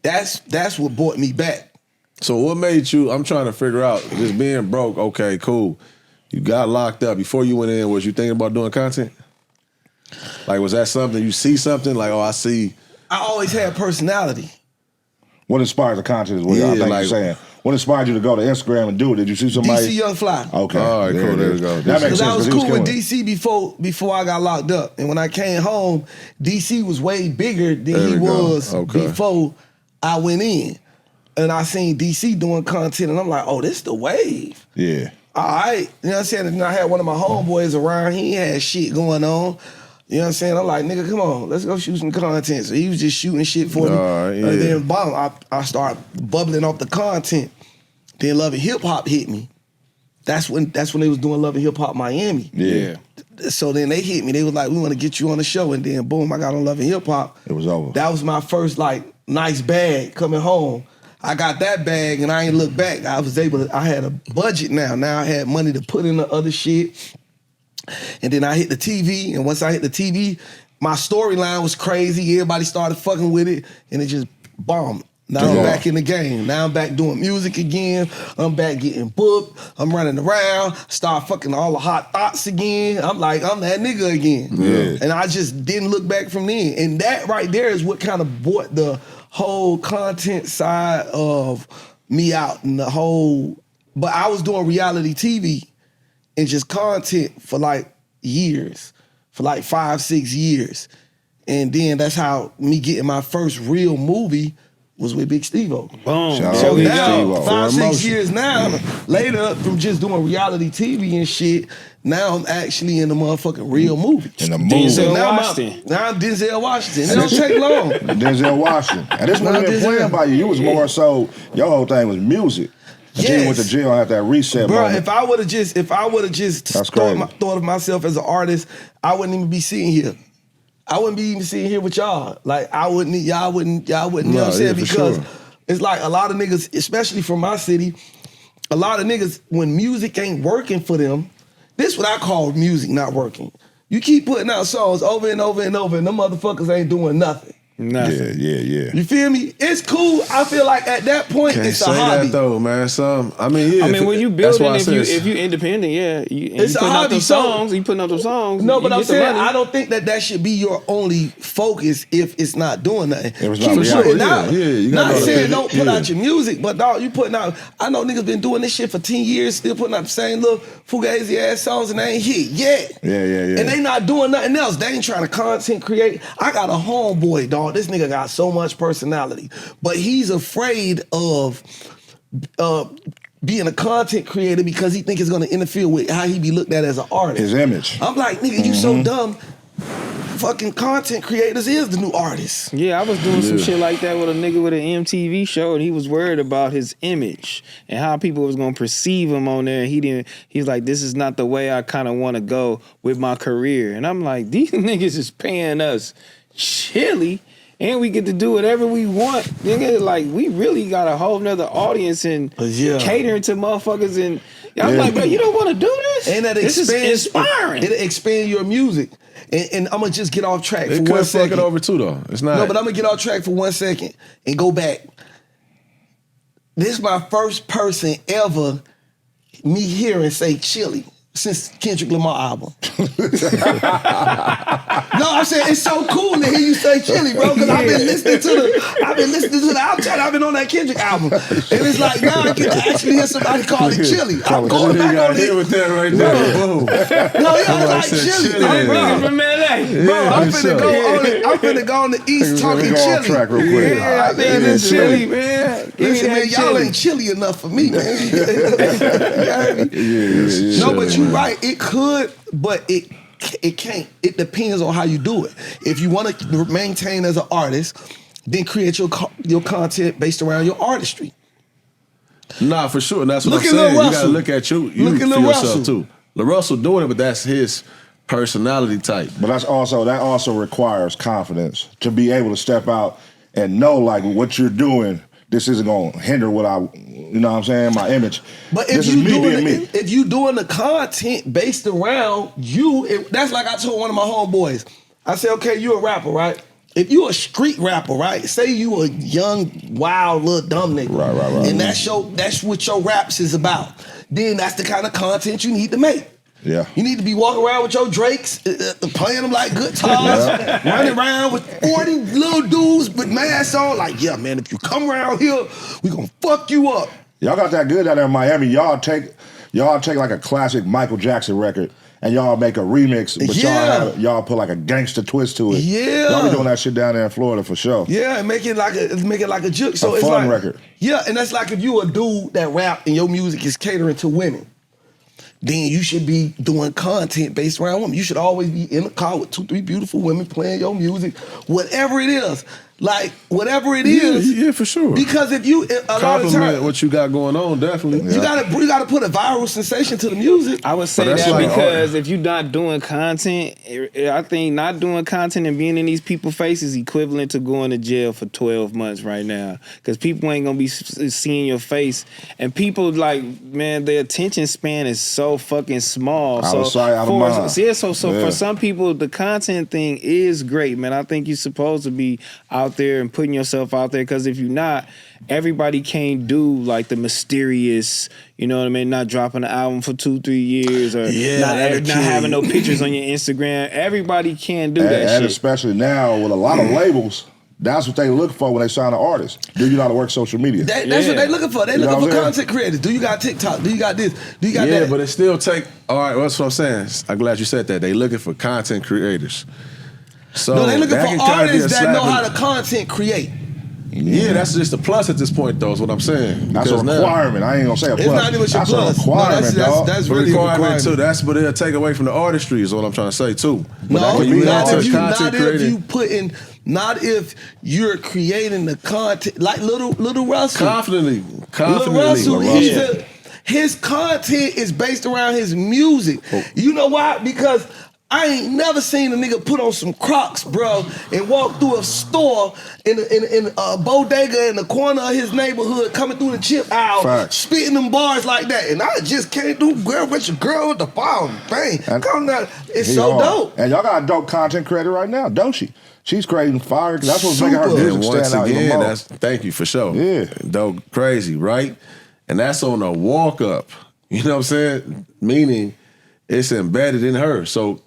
That's what brought me back. So what made you, I'm trying to figure out, just being broke, okay, cool. You got locked up. Before you went in, was you thinking about doing content? Like, was that something, you see something, like, oh, I see. I always had personality. What inspired the content is what I Yeah, think like- you're saying. What inspired you to go to Instagram and do it? Did you see somebody? DC Young Fly. Okay. All right, cool, it there is. we go. That makes Because sense. I was 'cause he cool with killing it. DC before I got locked up. And when I came home, DC was way bigger than There he we go. was Okay. before I went in. And I seen DC doing content and I'm like, oh, this the wave. Yeah. All right. You know what I'm saying? And I had one of my homeboys around. He had shit going on. You know what I'm saying? I'm like, nigga, come on, let's go shoot some content. So he was just shooting shit for me. Yeah. And then bomb, I started bubbling off the content. Then Love and Hip Hop hit me. That's when they was doing Love and Hip Hop Miami. Yeah. So then they hit me. They was like, we want to get you on the show. And then boom, I got on Love and Hip Hop. It was over. That was my first like nice bag coming home. I got that bag and I ain't look back. I had a budget now. Now I had money to put in the other shit. And then I hit the TV. And once I hit the TV, my storyline was crazy. Everybody started fucking with it. And it just bombed. Now I'm back in the game. Now I'm back doing music again. I'm back getting booked. I'm running around. Start fucking all the hot thoughts again. I'm like, I'm that nigga again. Yeah. And I just didn't look back from then. And that right there is what kind of brought the whole content side of me out and the whole. But I was doing reality TV and just content for like years, for like 5-6 years. And then that's how me getting my first real movie was with Big Steve-O. Boom. So Big now, Steve-O. 5-6 years now, later, from just doing reality TV and shit, now I'm actually in the motherfucking real movie. In the movie. Denzel now Washington. Now I'm Denzel Washington. It don't take long. Denzel Washington. And this wasn't even Denzel. playing by you. You was more so, your whole thing was music. Until you went to jail and had that reset Bro, moment. if I would have just That's thought of myself as an artist, I wouldn't even be sitting here. I wouldn't be even sitting here with y'all. Like y'all wouldn't, you know what I'm saying? Because it's like a lot of niggas, especially from my city, a lot of niggas, when music ain't working for them, this what I call music not working. You keep putting out songs over and over and over, and them motherfuckers ain't doing nothing. Nothing. Yeah. You feel me? It's cool. I feel like at that point, Can't it's a say hobby. that though, man. I mean, when you building, if you independent, yeah, It's a putting out hobby, them so- songs, you putting out them songs. No, you but I'm get the saying money. I don't think that should be your only focus if it's not doing nothing. If it's Keep not putting reality. out. Yeah, you gotta Not know the saying pivot. don't put out your music, but dog, you putting out. I know niggas been doing this shit for 10 years, still putting out the same little fugazi ass songs, and they ain't hit yet. Yeah. And they not doing nothing else. They ain't trying to content create. I got a homeboy, dog. This nigga got so much personality, but he's afraid of being a content creator because he think it's gonna interfere with how he be looked at as an artist. His image. I'm like, nigga, you so dumb. Fucking content creators is the new artists. Yeah, I was doing some shit like that with a nigga with an MTV show, and he was worried about his image and how people was gonna perceive him on there. He's like, this is not the way I kind of want to go with my career. And I'm like, these niggas is paying us chili, and we get to do whatever we want. Nigga, like, we really got a whole nother audience and catering to motherfuckers. And I'm like, bro, you don't want to do this? And that this is inspiring. It'll expand your music. And I'm gonna just get off track for it 1 could second. fuck it over too, though. It's not. No, but I'm gonna get off track for 1 second and go back. This is my first person ever me hearing say chili since Kendrick Lamar album. No, I'm saying it's so cool to hear you say chili, bro, because I've been listening to the outside. I've been on that Kendrick album. And it's like, now I get to actually hear somebody call it chili. I'm going back on hit it. with that right there. Boom. No, yeah, it's like said chili. chili. I'm Niggas from LA. Bro, I'm for finna sure. go on the East Let talking me go off chili. track real quick. Yeah, man, Man, it's chili, man. Give me Listen, that man, y'all chili. ain't chilly enough for me, man. You heard me? No, but you're right. It could, but it can't. It depends on how you do it. If you want to maintain as an artist, then create your content based around your artistry. Nah, for sure. And that's what Look I'm at Lil saying. You gotta Russell. look at you Look at for Lil yourself Russell. too. Lil Russell doing it, but that's his personality type. But that also requires confidence to be able to step out and know like what you're doing. This isn't gonna hinder what you know what I'm saying, my image. But if this is you me doing being me. if you doing the content based around you, that's like I told one of my homeboys. I said, okay, you a rapper, right? If you a street rapper, right? Say you a young, wild, little dumb nigga. Right. And that's what your raps is about. Then that's the kind of content you need to make. Yeah. You need to be walking around with your Drakes, playing them like guitars, running around with 40 little dudes with masks on. Like, yeah, man, if you come around here, we gonna fuck you up. Y'all got that good out there in Miami. Y'all take like a classic Michael Jackson record and y'all make a remix, but y'all put like a gangster twist to it. Yeah. Y'all be doing that shit down there in Florida for sure. Yeah, and make it like a juke. So it's fun like record. Yeah, and that's like if you a dude that rap and your music is catering to women, then you should be doing content based around women. You should always be in a car with 2-3 beautiful women playing your music, whatever it is. Like, whatever it is. Yeah, for sure. Because if you, a lot of Compliment times, what you got going on, definitely. you gotta put a viral sensation to the music. I would say But that's that like because if you're not doing content, I think not doing content and being in these people's faces is equivalent to going to jail for 12 months right now. Because people ain't gonna be seeing your face, and people like, man, their attention span is so fucking small. Out of sight, out of mind. So for some people, the content thing is great, man. I think you're supposed to be out out there and putting yourself out there. Because if you're not, everybody can't do like the mysterious, you know what I mean, not dropping an album for 2-3 years or not having no pictures on your Instagram. Everybody can't do that shit. And especially now with a lot of labels, that's what they look for when they sign an artist. Do you know how to work social media? That's what they looking for. They looking for content creators. Do you got TikTok? Do you got this? Do you got that? Yeah, but it still take. All right, that's what I'm saying. I'm glad you said that. They looking for content creators. So no, they looking that for artists that know how to content create. Yeah, that's just a plus at this point, though. Is what I'm saying. That's a requirement. I ain't gonna say a plus. It's not even your that's plus. A requirement, no, that's really a requirement too. That's but it'll take away from the artistry. Is what I'm trying to say too. No, not if you're creating the content like Little Russell. Confidently. Little Russell, his content is based around his music. Oh. You know why? Because I ain't never seen a nigga put on some Crocs, bro, and walk through a store in a bodega in the corner of his neighborhood, coming through the chip aisle, spitting them bars like that. And I just can't do girl with your girl with the ball thing. Come on, it's so dope. And y'all got a dope content creator right now, don't she? She's creating fire. That's what's making her music stand out even more. Thank you for sure. Yeah. Dope, crazy, right? And that's on a walk up. You know what I'm saying? Meaning it's embedded in her. So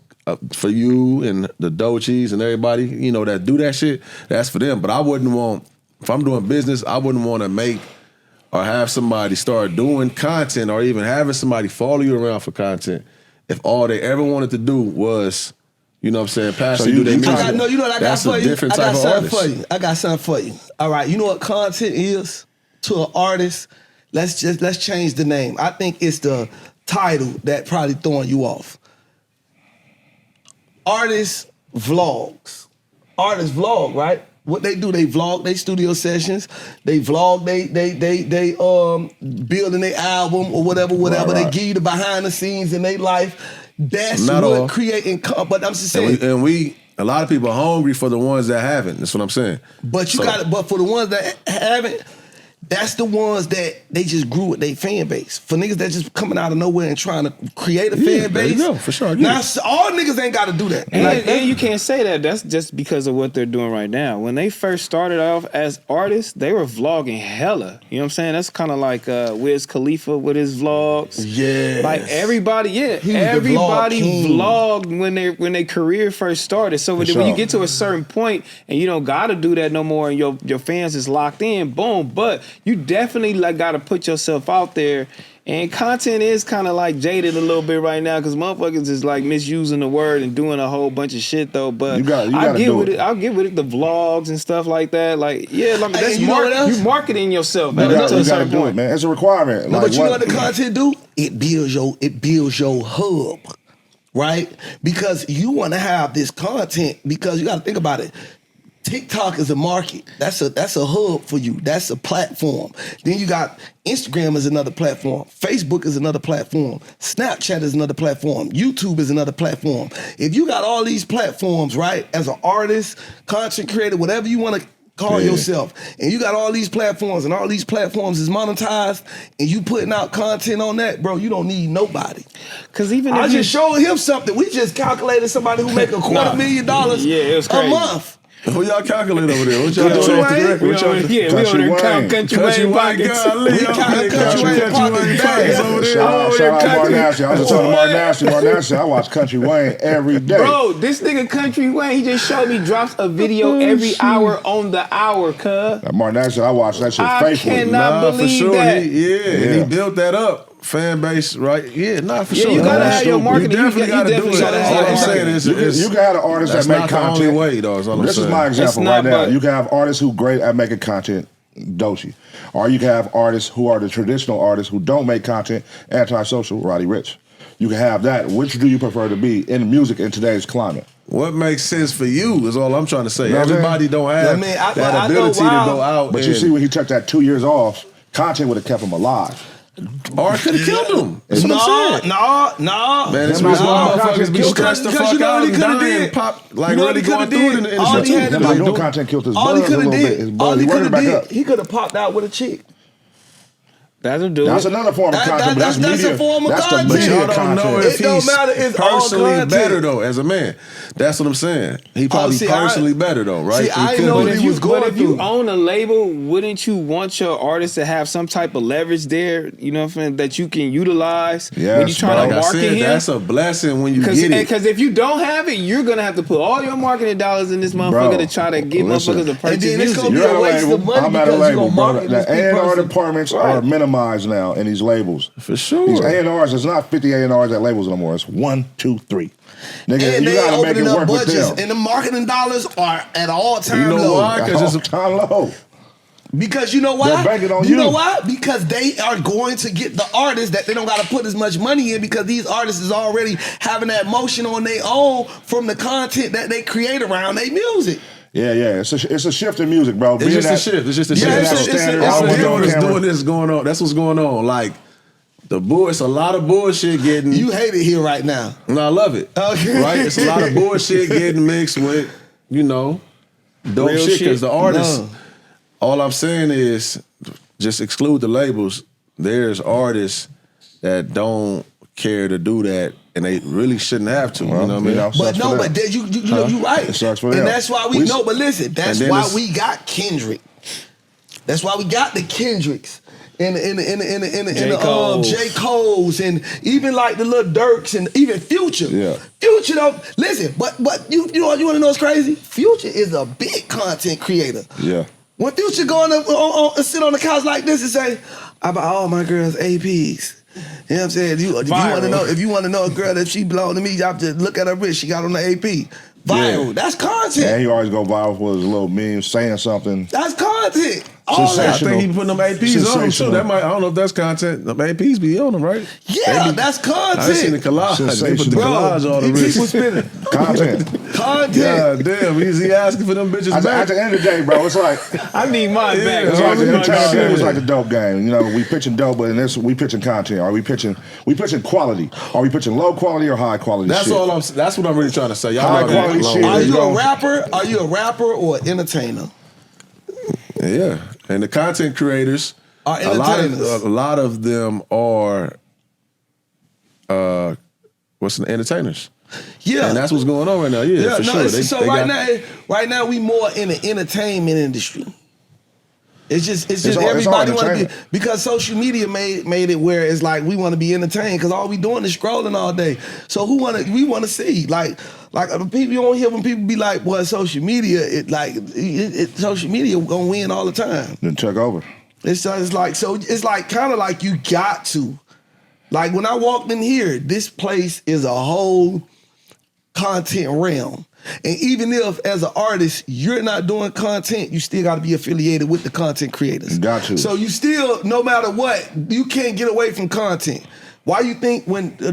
for you and the Dochies and everybody, you know, that do that shit, that's for them. But I wouldn't want, if I'm doing business, I wouldn't want to make or have somebody start doing content or even having somebody follow you around for content if all they ever wanted to do was, you know what I'm saying, passionately do their music. I got something for you. I got something for you. All right, you know what content is to an artist? Let's change the name. I think it's the title that probably throwing you off. Artists vlogs. Artists vlog, right? What they do, they vlog they studio sessions. They vlog they building their album or whatever. Right. They give you the behind the scenes in their life. That's not what creating. But I'm just saying. And we a lot of people are hungry for the ones that haven't. That's what I'm saying. But but for the ones that haven't, that's the ones that they just grew with their fan base. For niggas that just coming out of nowhere and trying to create a fan base. There you go, for sure. Now, all niggas ain't got to do that. And you can't say that. That's just because of what they're doing right now. When they first started off as artists, they were vlogging hella. You know what I'm saying? That's kind of like Wiz Khalifa with his vlogs. Yeah. Like everybody vlogged when their career first started. So when you get to a certain point and you don't got to do that no more and your fans is locked in, boom. But you definitely got to put yourself out there, and content is kind of like jaded a little bit right now because motherfuckers is like misusing the word and doing a whole bunch of shit though. But I'll get with it, the vlogs and stuff like that. That's you marketing yourself. You got to do it, man. It's a requirement. But you know what the content do? It builds your hub, right? Because you want to have this content because you got to think about it. TikTok is a market. That's a hub for you. That's a platform. Then you got Instagram is another platform. Facebook is another platform. Snapchat is another platform. YouTube is another platform. If you got all these platforms, right, as an artist, content creator, whatever you want to call yourself, and you got all these platforms, and all these platforms is monetized, and you putting out content on that, bro, you don't need nobody. Because even I just showed him something. We just calculated somebody who make $250,000 a month. Who y'all calculate over there? What y'all doing off the direct? We over there count Country Wayne pockets. We count Country Wayne pockets over there. Shout out Martin Ashley. I was just talking to Martin Ashley. I watch Country Wayne every day. Bro, this nigga Country Wayne, he just showed me drops a video every hour on the hour, cuz. Martin Ashley, I watch that shit faithfully. I cannot believe that. And he built that up. Fan base, right? Yeah, for sure. You gotta have your marketing. You definitely gotta do it. All I'm saying is, you can have an artist that make content. The only way, though. Is all I'm this saying. Is my example right now. You can have artists who great at making content, Dochi, or you can have artists who are the traditional artists who don't make content, antisocial, Roddy Ricch. You can have that. Which do you prefer to be in music in today's climate? What makes sense for you is all I'm trying to say. You know everybody don't have that ability to go out. But you see, when he took that 2 years off, content would have kept him alive. Or it could have killed him. That's what I'm saying. No. Man, it's why motherfuckers be stressed the fuck out and dying and pop, like really going through it in the industry. Doing content killed his buzz a little bit. He could have popped out with a chick. That'll do That's it. another form of content, but that's media. a form of That's the content. But media y'all don't content. know if It don't he's matter, it's all personally content. better though as a man. That's what I'm saying. He probably see, personally better though, right? see, So he I could know be- that he was going But if you through. own a label, wouldn't you want your artist to have some type of leverage there? You know what I'm saying? That you can utilize when you Yes, try bro. to like I market said, him. that's a blessing when you get it. Because if you don't have it, you're gonna have to put all your marketing dollars in this motherfucker Bro, to try to get listen. motherfuckers to purchase And then it's music. gonna be You're at a a waste label. of money I'm at a because you label, gonna bro. market The this big A&R person. departments Right. are minimized now in these labels. For sure. These A&Rs, it's not 50 A&Rs at labels no more. It's 1, 2, 3. Nigga, And you they gotta make opening it up work with budgets, them. and the marketing dollars are at all time You know low. why? Because it's Time low. Because you know why? They're banking on you you. know why? Because they are going to get the artists that they don't got to put as much money in because these artists is already having that motion on their own from the content that they create around their music. Yeah. It's a shift in music, bro. It's just a shift. It's just a shift. being it's that a- it's a- standard, it's a- always on It's camera. doing this going on. That's what's going on. Like it's a lot of bullshit getting. You hate it here right now. And I love it. Okay. Right? It's a lot of bullshit getting mixed with, dope Real shit. shit. Because the artists, No. all I'm saying is just exclude the labels. There's artists that don't care to do that and they really shouldn't have to. Well, you know what I mean? yeah. But Sucks no, for but them. you know, you right. It sucks for and them. that's why we We- know. But listen, that's then why it's- we got Kendrick. That's why we got the Kendricks and the Coles. J. Cole's and even like the little Dirks and even Future. Yeah. Future though, listen, but you want to know what's crazy? Future is a big content creator. Yeah. When Future go on sit on the couch like this and say, I buy all my girls APs. You know what I'm saying? If you want to know a girl that she belong to me, you have to look at her wrist. She got on the AP. Viral. Yeah. That's content. And he always go viral for his little meme saying something. That's content. All I that. think he putting them APs on him too. Sensational. That might, I don't know if that's content. The APs be on them, right? Yeah, They be- that's I seen the content. collage. They put the Sensational. collage on the These people wrist. spinning. Content. Content. God damn, he asking for them bitches At back. the end of the day, bro, it's like I need mine back. it's bro. like the Oh my entertainment God. game is like the dope game. You know, we pitching dope, but in this we pitching content. Are we pitching quality? Are we pitching low quality or high quality? That's shit? all I'm. That's what I'm really trying to say. Y'all High know quality that. shit. Are you Bro. a rapper? Are you a rapper or an entertainer? Yeah, and the content creators, Are a entertainers. lot of them are, entertainers, Yeah. and that's what's going on right now. Yeah, for sure. So They right got- now, we more in the entertainment industry. It's just all everybody want to be entertainment. because social media made it where it's like we want to be entertained because all we doing is scrolling all day. So we want to see like people you don't hear when people be like, "Boy, social media social media gonna win all the time." Then took over. It's like kind of like you got to. Like when I walked in here, this place is a whole content realm. And even if as an artist you're not doing content, you still got to be affiliated with the content creators. Got to. So you still, no matter what, you can't get away from content. Why you think when the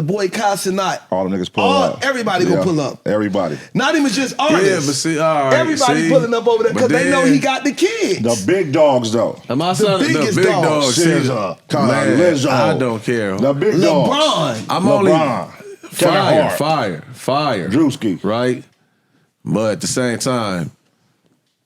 boy Khaotic, All the niggas pull up. everybody gonna pull up. Everybody. Not even just artists. Yeah, but see, all right, everybody see? pulling up over there because But they know then- he got the kids. The big dogs though. Am I The saying biggest big dog. dogs? See, SZA, Cardi, man, Lizzo. I don't care. The big LeBron. dogs. I'm only LeBron. Kevin Hart. fire, Drewski. right? But at the same time,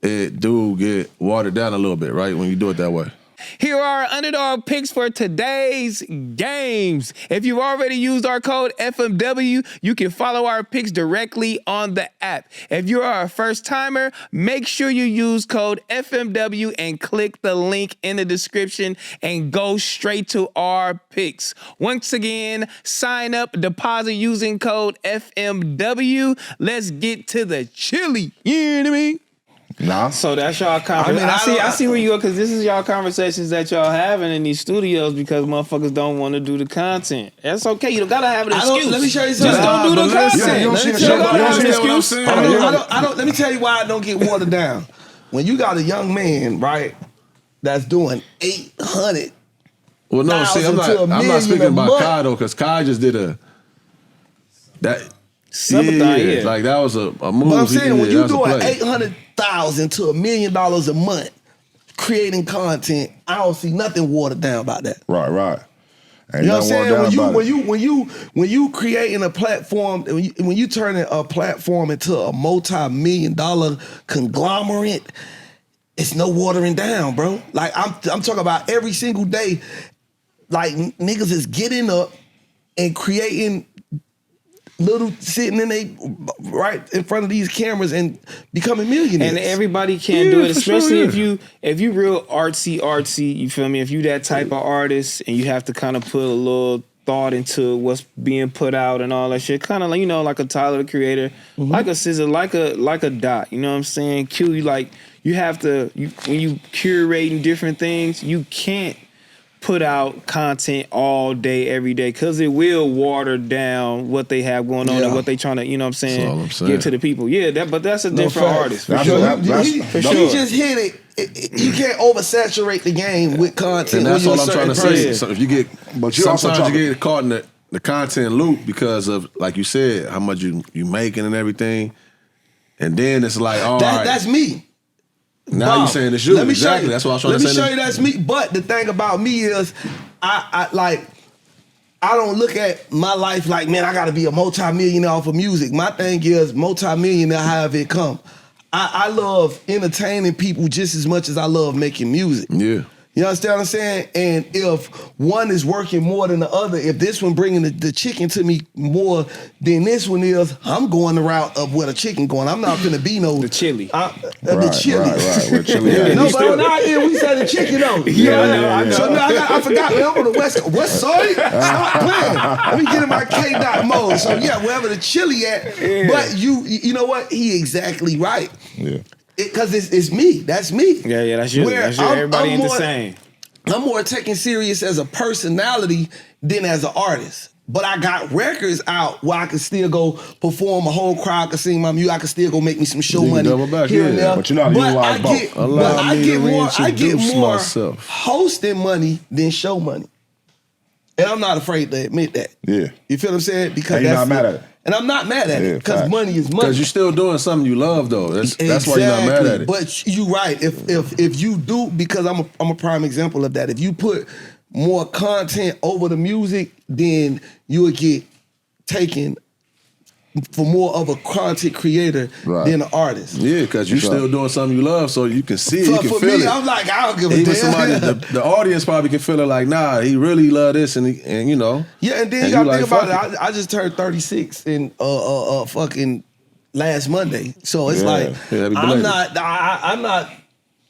it do get watered down a little bit, right? When you do it that way. Here are our underdog picks for today's games. If you've already used our code FMW, you can follow our picks directly on the app. If you are a first timer, make sure you use code FMW and click the link in the description and go straight to our picks. Once again, sign up, deposit using code FMW. Let's get to the chili. You know what I mean? Nah. So that's y'all conversation. I see where you go because this is y'all conversations that y'all having in these studios because motherfuckers don't want to do the content. That's okay. You don't gotta have an excuse. Let me show you Just something. don't do the But listen, content. you don't see the You show. don't gotta You don't have an see what I'm excuse. saying. I don't. Let me tell you why I don't get watered down. When you got a young man, right, that's doing 800. Well, no, see, I'm 1,000 to a not million speaking a about month. Kai though, because Kai just did Sympathize, yeah. like that was a move. But I'm he saying did. when That you was a doing play. 800,000 to $1 million a month creating content, I don't see nothing watered down about that. Right. Ain't You know what I'm nothing watered saying? down about it. When you creating a platform, when you turning a platform into a multi-million-dollar conglomerate, it's no watering down, bro. Like I'm talking about every single day. Like niggas is getting up and creating little sitting in right in front of these cameras and becoming millionaires. And everybody can't do it, especially if you real artsy, you feel me? If you that type of artist and you have to kind of put a little thought into what's being put out and all that shit, kind of like, you know, like a Tyler the Creator, like a SZA, like a Dot, you know what I'm saying? Q, you have to, when you curating different things, you can't put out content all day, every day, because it will water down what they have going on and what they trying to, you know what I'm saying, give to the people. Yeah, but that's a different artist. For sure. He just hit it. You can't oversaturate the game with content. And that's all I'm trying to say. So if you get, sometimes you get caught in the content loop because of, like you said, how much you making and everything. And then it's like, all right. That's me. Now you're saying it's you. Exactly. That's what I was trying to say. Let me show you that's me. But the thing about me is, I don't look at my life like, man, I got to be a multi-millionaire off of music. My thing is multi-millionaire however it come. I love entertaining people just as much as I love making music. Yeah. You understand what I'm saying? And if one is working more than the other, if this one bringing the chicken to me more than this one is, I'm going the route of where the chicken going. I'm not gonna be no the chili. The chili. Right. Where chili at. No, but when I did, we said the chicken though. Yeah. So no, I forgot. Man, I'm on the West Side. Stop playing. Let me get in my K-Dot mode. So yeah, wherever the chili at. Yeah. But you know what? He exactly right. Yeah. Because it's me. That's me. Yeah, that's you. That's you. Everybody ain't the same. I'm more taken serious as a personality than as an artist. But I got records out where I can still go perform, a whole crowd can sing my music, I can still go make me some show money here and there. But you know, I get more hosting money than show money. And I'm not afraid to admit that. Yeah. You feel what I'm saying? Because you're not mad at it. And I'm not mad at it because money is money. Because you're still doing something you love, though. That's why you're not mad at it. But you're right. If you do, because I'm a prime example of that. If you put more content over the music, then you would get taken for more of a content creator than an artist. Yeah, because you're still doing something you love, so you can see it, you can feel it. For me, I'm like, I don't give a damn. Somebody, the audience probably can feel it like, nah, he really love this, and you know. Yeah, and then you gotta think about it. I just turned 36 in fucking last Monday, so it's I'm not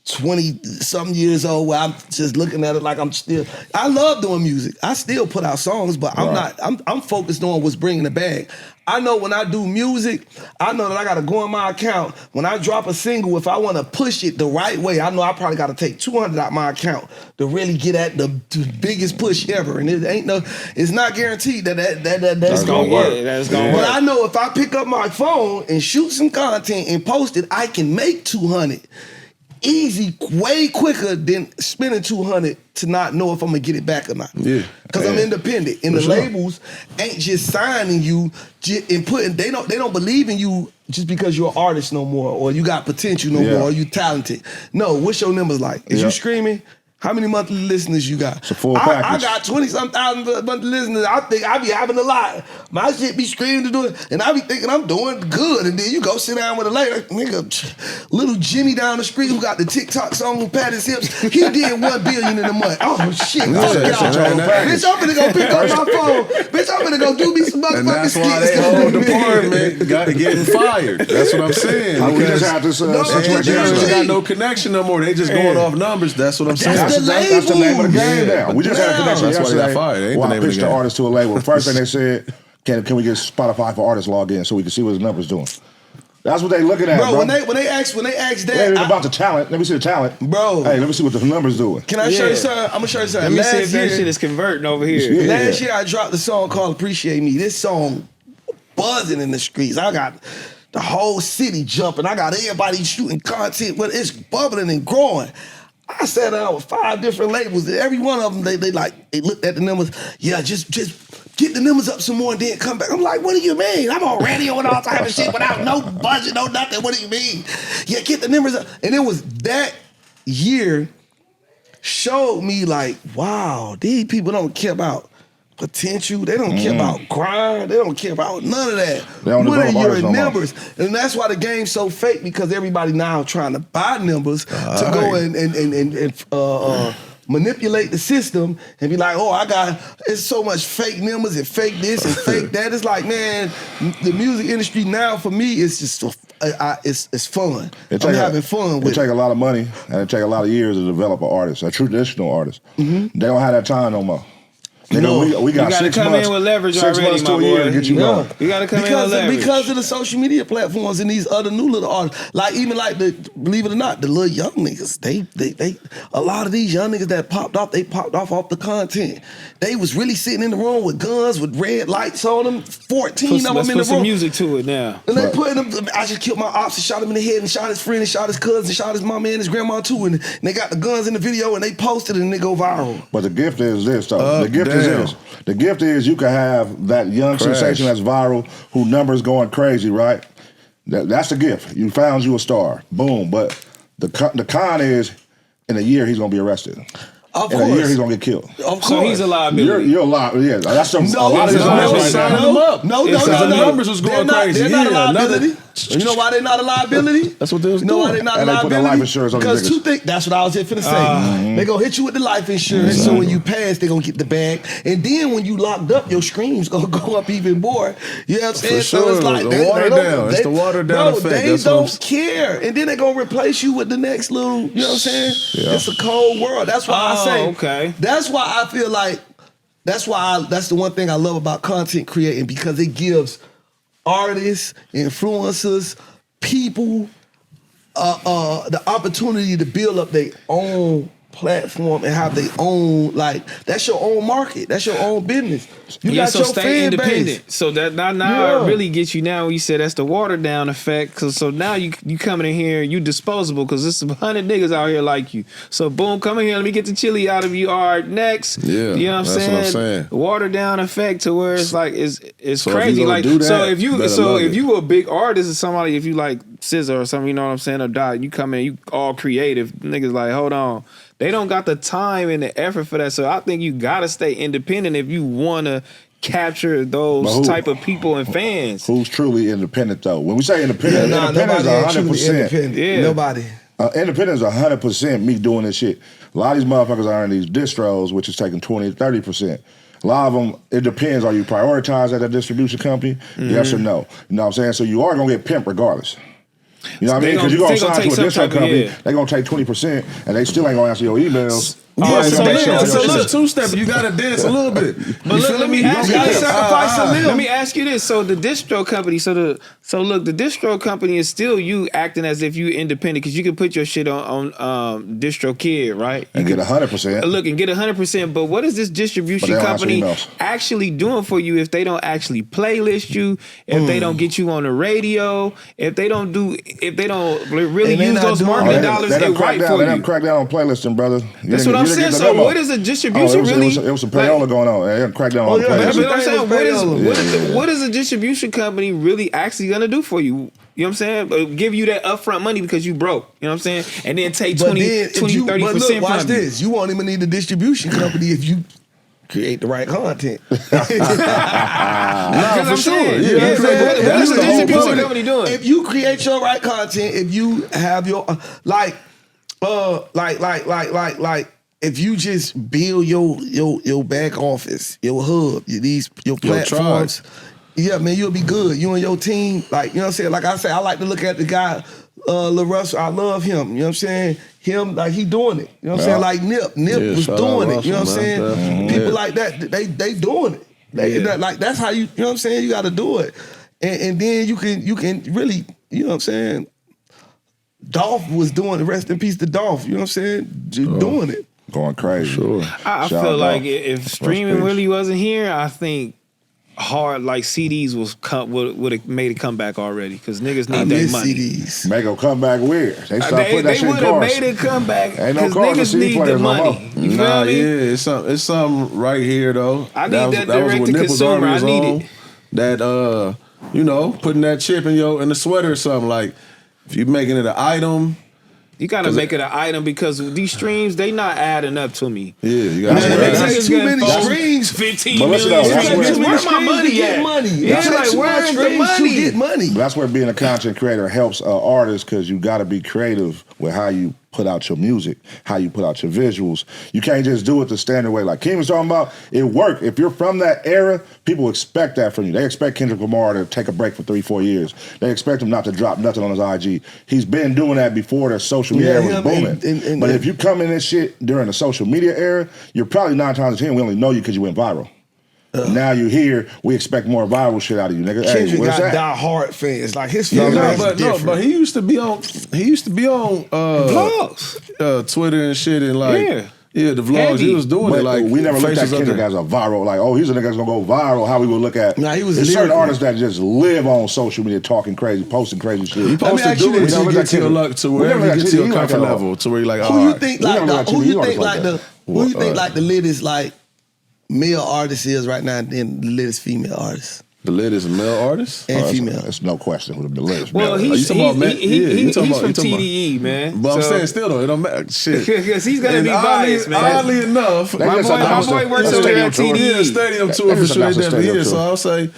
20-something years old where I'm just looking at it like I love doing music. I still put out songs, but I'm focused on what's bringing the bag. I know when I do music, I know that I gotta go in my account. When I drop a single, if I wanna push it the right way, I know I probably gotta take $200 out my account to really get at the biggest push ever. And it's not guaranteed that's gonna work. That's gonna work. But I know if I pick up my phone and shoot some content and post it, I can make $200. Easy, way quicker than spending $200 to not know if I'm gonna get it back or not. Yeah, because I'm independent, and the labels ain't just signing you and putting. They don't believe in you just because you're an artist no more, or you got potential no more, or you talented. No, what's your numbers like? Is you screaming? How many monthly listeners you got? It's a full package. I got 20-some thousand monthly listeners. I think I be having a lot. My shit be screaming to do it, and I be thinking I'm doing good. And then you go sit down with a lady, nigga, little Jimmy down the street who got the TikTok song who pat his hips. He did $1 billion in a month. Oh shit! Bitch, I'm finna go pick up my phone. Bitch, I'm finna go do me some motherfucking skits. And that's why they whole department got getting fired. That's what I'm saying. We just have this situation. They got no connection no more. They just going off numbers. That's what I'm saying. That's the name of the game now. We just had a connection yesterday. That's why they got fired. Well, I pitched the artist to a label. First thing they said, can we get Spotify for artists logged in so we can see what his numbers doing? That's what they looking at, bro. When they ask that, it ain't about the talent. Let me see the talent, bro. Hey, let me see what the numbers doing. Can I show you something? I'm gonna show you something. Let me see if that shit is converting over here. Last year I dropped a song called "Appreciate Me." This song buzzing in the streets. I got the whole city jumping. I got everybody shooting content, but it's bubbling and growing. I sat down with 5 different labels. And every one of them, they looked at the numbers. Yeah, just get the numbers up some more and then come back. I'm like, what do you mean? I'm on radio and all type of shit without no budget, no nothing. What do you mean? Yeah, get the numbers up. And it was that year showed me like, wow, these people don't care about potential. They don't care about grind. They don't care about none of that. They don't What are develop your artists no more. numbers? And that's why the game's so fake, because everybody now trying to buy numbers to go and manipulate the system and be like, oh, it's so much fake numbers and fake this and fake that. It's like, man, the music industry now for me is just it's fun. I'm having fun with it. It take a lot of money and it take a lot of years to develop an artist, a traditional artist. They don't have that time no more. We got gotta 6 come months, in with leverage 6 already, months to my a year boy. to get you going. You gotta come in with leverage. Because of the social media platforms and these other new little artists, like even like believe it or not, the little young niggas, they a lot of these young niggas that popped off the content. They was really sitting in the room with guns with red lights on them, 14 of them Let's in the put some room. music to it now. And they put them, I just killed my ops and shot him in the head and shot his friend and shot his cousin and shot his mama and his grandma too. And they got the guns in the video and they posted it and they go viral. But the gift is this, though. The gift is this. The gift is you can have that young sensation that's viral, who numbers going crazy, right? That's the gift. You found you a star. Boom. But the con is, in a year, he's going to be arrested. Of in course. a year, he's going to get killed. Of course. So he's a liability. You're a liability. Yeah, that's some, No, a lot of it's these not. guys No, right sign now. them up. No. The numbers was going crazy. They're not a Yeah, liability. You know why they're not a liability? That's what they was You know why doing. they're not a And they put liability? the life insurance on these Because niggas. two things. That's what I was just finna say. They gonna hit you with the life insurance, so when you pass, they gonna get the bag. And then when you locked up, your screams gonna go up even more. You know what I'm saying? For So sure. it's like The they water don't- down. It's the water down bro, effect. They That's what don't care, and then they gonna replace you with the next little. You know what I'm saying? Yeah. It's a cold world. That's why I say. Okay. That's why I feel like. That's the one thing I love about content creating, because it gives artists, influencers, people the opportunity to build up their own platform and have their own, like, that's your own market, that's your own business. You got so your stay fan independent. base. So that now Yeah. it really gets you now. When you said that's the water down effect. Cause so now you coming in here, you disposable, because there's some 100 niggas out here like you. So boom, come in here, let me get the chili out of you. All right, next. Yeah, you know what I'm that's saying? what I'm saying. Water down effect to where it's like it's So if you crazy. gonna Like do that, so if you better love it. you a big artist or somebody, if you like Scissor or something, you know what I'm saying, or Dot, you come in, you all creative. Niggas like, hold on. They don't got the time and the effort for that. So I think you gotta stay independent if you wanna capture those type of people and fans. Who's truly independent, though? When we say independent, independent is nobody ain't truly 100%. independent. Yeah. Nobody. Independent is 100% me doing this shit. A lot of these motherfuckers are in these distros, which is taking 20 to 30%. A lot of them, it depends. Are you prioritized at a distribution company? Yes or no? You know what I'm saying? So you are going to get pimped regardless. You know what I mean? Because you're going to sign to a distro company, they're going to take 20%, and they still ain't going to answer your emails. Yeah, So so it's a look, little two-step. You got to dance a little bit. But look, let me ask you gotta this. sacrifice a little. Let me ask you this. So the distro company, so look, the distro company is still you acting as if you independent, because you can put your shit on Distro Kid, right? And get 100%. Look and get 100%. But what is this distribution But they don't answer company emails. actually doing for you if they don't actually playlist you, if they don't get you on the radio, if they don't really And they use not those doing marketing it. dollars They and done cracked right down. for They done you? cracked down on playlisting, brother. That's what I'm saying. So what is a distribution really? It was some payola going on. They done cracked down on yeah, But playlisting. I'm saying, Payola. what is a distribution company really actually gonna do for you? You know what I'm saying? Give you that upfront money because you broke. You know what I'm saying? And then take 20, 30% but look, watch from you. this. You won't even need a distribution company if you create the right content. Nah, for sure. Yeah, You know what I'm saying? what is a If you- distribution company doing? If you create your right content, if you have your if you just build your back office, your hub, your platforms, yeah, man, you'll be good. You and your team, like, you know what I'm saying? Like I say, I like to look at the guy, Lil Russell. I love him. You know what I'm saying? Him, like, he doing it. You know what I'm saying? Like Nip was shout doing out it. You know what I'm Russell, saying? man. Definitely. People like that, they doing it. Like that's how you know what I'm saying? You got to do it, and then you can really, you know what I'm saying? Dolph was doing it. Rest in peace to Dolph. You know what I'm saying? Just doing it. Going crazy. Sure. I Shout feel out like Dolph. if streaming peace. really wasn't here, I think hard like CDs would have made a comeback already, because niggas I need their miss money. CDs. Make a comeback weird. They start putting that They shit in would have cars. made a comeback Ain't no because cars to niggas CD need the players no more. money. You feel Nah, me? yeah, it's something right here though. I need that was direct when to Nip was consumer. on I his need own. it. That putting that chip in the sweater or something, like if you making it an item, You gotta make it an item because these streams, they not adding up to me. Yeah, you got That's too many streams. 15 But listen, million. that's Streams. where- Where's my money at? Yeah, like where's the money? Get money. But that's where being a content creator helps artists because you got to be creative with how you put out your music, how you put out your visuals. You can't just do it the standard way. Like Kim was talking about, it worked. If you're from that era, people expect that from you. They expect Kendrick Lamar to take a break for 3-4 years. They expect him not to drop nothing on his IG. He's been doing that before the social media era was booming. But if you come in this shit during the social media era, you're probably 9 times out of 10, we only know you because you went viral. Now you here, we expect more viral shit out of you, nigga. Kendrick What's got that? die-hard fans. Like his fans but he used to be on vlogs, Twitter and shit, and like the vlogs. Heavy. He was doing But it like we never looked at faces up Kendrick there. as a viral, like, oh, he's a nigga that's gonna go viral. How we would look at Nah, he was there's certain lyrical. artists that just live on social media talking crazy, posting crazy shit. You supposed to ask do you it this. till you get to your luck, to wherever you get to your comfort like level, to where you're like, Who you think We like don't the, let who TV you artists think like like that. the who you think like the latest like male artist is right now, and then the latest female artist the latest male artist? and female. That's no question who the latest. Well, man. he's you talking about, man? Yeah, you he's talking from about- you talking about- TDE, man. But I'm So- saying still though, it don't matter. Shit. Because he's gonna And be biased, man. Oddly enough, They My just boy announced works the over there at stadium tour. TDE. yeah, stadium tour They for just sure. They announced the definitely stadium is. tour. So I'll say,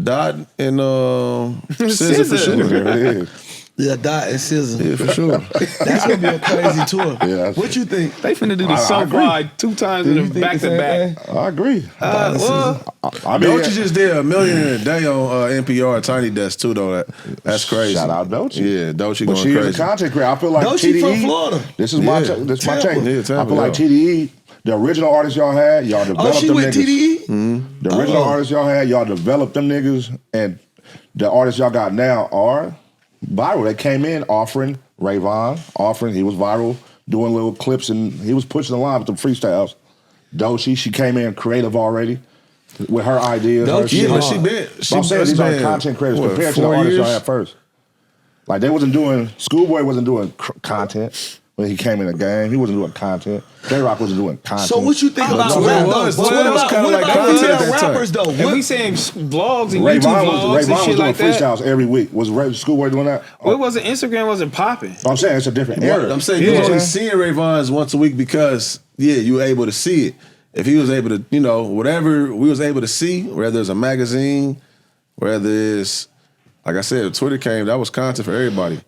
Dot and SZA for SZA. sure. There it is. Yeah, Dot and SZA. Yeah, for sure. That's gonna be a crazy tour. Yeah, What you think? They finna do the I so agree. far 2 times Do you in think back the to same back. thing? I agree. Well, I mean, Doechii just did $1 million a day on NPR Tiny Desk too, though. That's crazy. Shout out Doechii. Yeah, Doechii But going she is crazy. a content creator. I feel like Doechii TDE. from Florida. This is my Yeah. this is my Tampa. take. Yeah, I Tampa, feel like yeah. TDE, the original artists y'all had, y'all developed she them with niggas. TDE? The original artists y'all had, y'all developed them niggas, and the artists y'all got now are viral. They came in offering Rayvon, he was viral, doing little clips, and he was pushing the line with the freestyles. Doechii, she came in creative already with her ideas. her Doechii, shit. yeah, she been. But I'm saying these are content creators compared to the artists y'all had first. Like they wasn't doing, Schoolboy wasn't doing content when he came in the game. He wasn't doing content. J-Rock wasn't doing content. So what you think about no, rap it though? was. But It was kinda like content at that time. rappers though? if we saying vlogs and Rayvon YouTube vlogs was and shit doing like that, freestyles every week. Was Schoolboy doing that? well, it wasn't Instagram wasn't popping. I'm saying it's a different era. I'm saying you was only seeing Rayvon's once a week because you were able to see it. If he was able to, whatever we was able to see, whether it's a magazine, whether it's like I said, Twitter came, that was content for everybody.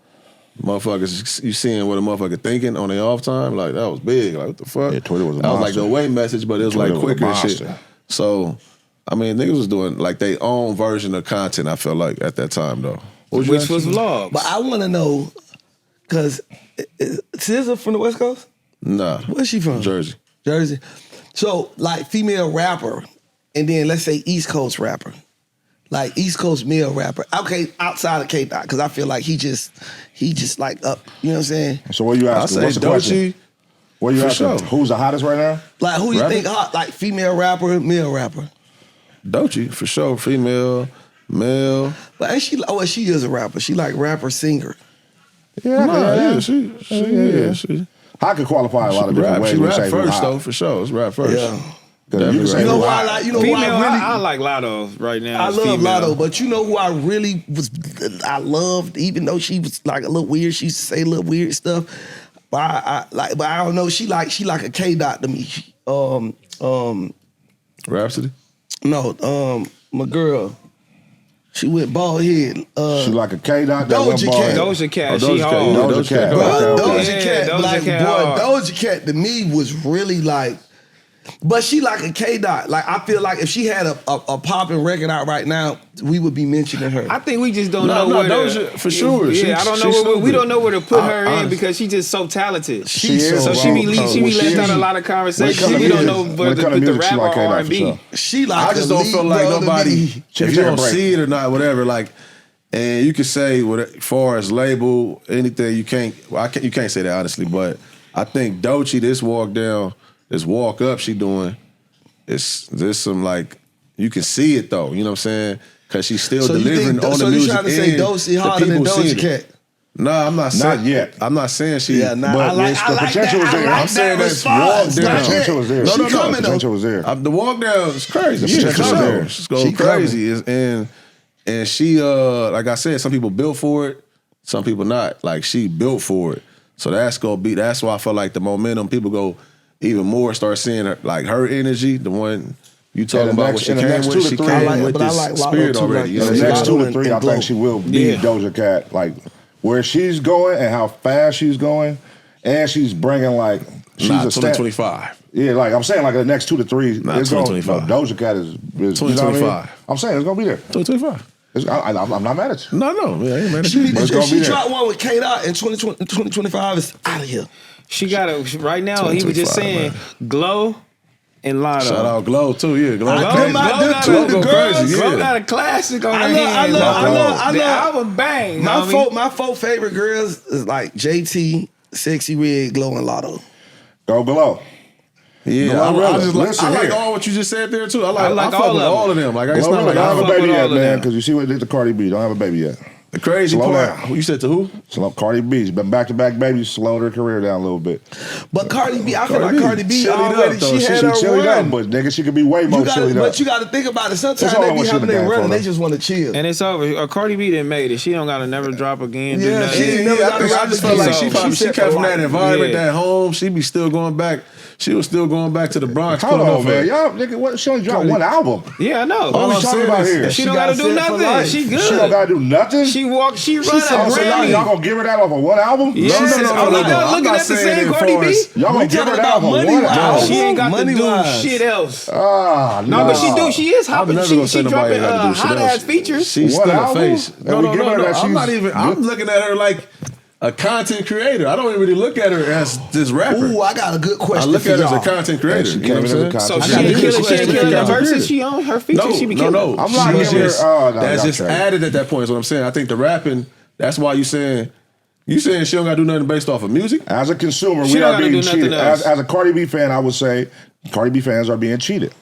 Motherfuckers, you seeing what a motherfucker thinking on their off time, like that was big. Like what the fuck? Yeah, Twitter was a that was like monster. the away message, but it was Twitter like was a quicker and shit. monster. So, I mean, niggas was doing like their own version of content. I felt like at that time though. Which was vlogs. But I want to know, because SZA from the West Coast? Nah, Where's she from? Jersey. Jersey. So, like, female rapper, and then let's say East Coast rapper. Like, East Coast male rapper. Okay, outside of K-Dot, because I feel like he just like up, you know what I'm saying? So what you I asking? say What's the question? Doechii. What you for asking? sure. Who's the hottest right now? Like, who you Rapper? think hot? Like, female rapper, male rapper? Doechii for sure. Female, male. But ain't she, well, she is a rapper. She like rapper, singer. Yeah, She. I could qualify a lot of different Rap. ways. She when you rap say who first hot. though, for sure. It's rap first. Yeah. 'Cause you can say You know who who I hot. like? You know Female, who I really... I like Lotto right now. I as love female. Lotto, but you know who I really was, I loved, even though she was like a little weird, she used to say a little weird stuff. But but I don't know, she like a K-Dot to me. Rhapsody. No, my girl, she went bald head. She like a K-Dot that went Doja bald. Cat. Doja Cat, Oh, she Doja Cat, hard. yeah, Doja Cat. Bro, Okay, okay. Doja Cat, Doja like, Cat boy, hard. Doja Cat to me was really like, but she like a K-Dot. Like, I feel like if she had a popping record out right now, we would be mentioning her. I think we just don't No, know no, where Doja, to, for sure. Yeah, She- I don't she's know where we stupid. don't know where to put her in honestly. because she's just so talented. She is, so she be bro. she be She left out is. a lot of When it conversations. come to We don't music- know when whether it to come to put the music, she rap like or K-Dot for R&B. sure. She like I just the don't lead feel like brother to nobody, me. She if can you take a don't break. see it or not, whatever, like, and you can say, as far as label, anything, you can't say that honestly, but I think Doechii, this walk up she doing, there's some like, you can see it though, you know what I'm saying? Because she's still So you delivering think, on so the you music. trying to say and Doechii the harder than people seeing Doja it. Cat? No, I'm not saying. Not yet. I'm not saying she. Yeah, nah, But I like, it's I the like potential that. is there. I like I'm saying that that's response. walk down. Not The yet. potential is there. No, She no, no. coming The potential is there. The walk down is crazy. The Yeah, potential for is sure. there. She's going She crazy, and she like I said, some people built for it. Some people not. Like she built for it. So that's why I feel like the momentum, people go even more, start seeing her, like her energy, the one you talking about what she came with. She came with this spirit already. In the next 2 to 3, I think she will be Doja Cat. Like where she's going and how fast she's going, and she's bringing like she's a 2025. Yeah, like I'm saying, like the next 2 to 3, not 2025. Doja Cat is 2025. You know what I mean? I'm saying it's gonna be there. 2025. I'm not mad at you. No, yeah, I ain't mad at you. She dropped one with Kodak in 2025. It's out of here. She got a right now. He was just saying, man. Glow and Lotto. Shout out Glow too, yeah. Glow got a classic on her hands. I love the album bang. My four favorite girls is like JT, Sexy Red, Glow, and Lotto. Go Glow. Yeah, no, I like all what you just said there too. I like all of them. Like it's not like I don't have a baby yet, man, because them. you see what they did to Cardi B. Don't have a baby yet. The crazy part. You said to who? Slow Cardi B. She's been back-to-back babies, slowed her career down a little bit. But Cardi B, I feel like Cardi B already, she had her run. But nigga, she could be way more chillied up. But you got to think about it. Sometimes they be having their run and they just want to chill. And it's over. Cardi B done made it. She don't got to never drop again. Yeah, I just felt like she came from that environment, that home. She be still going back. She was still going back to the Bronx. Hold on, man. Y'all, nigga, what? She only dropped one album. Yeah, I know. What are we talking about here? She don't got to do nothing. She good. She don't got to do nothing? She run a Grammy. Y'all gonna give her that off of one album? Yeah. No. Looking at the same Cardi B. Y'all gonna give her that off of one album? She ain't got to do shit else. No, but she do. She is hopping. She dropping hot ass features. She's still a face. No. I'm not even. I'm looking at her like a content creator. I don't even really look at her as this rapper. Ooh, I got a good question. I look at her as a content creator. You know what I'm saying? So she ain't killing the verses she on her features. She be killing. No. I'm not giving her. That's just added at that point. Is what I'm saying. I think the rapping. That's why you saying she don't gotta do nothing based off of music. As a consumer, we are being cheated. As a Cardi B fan, I would say Cardi B fans are being cheated.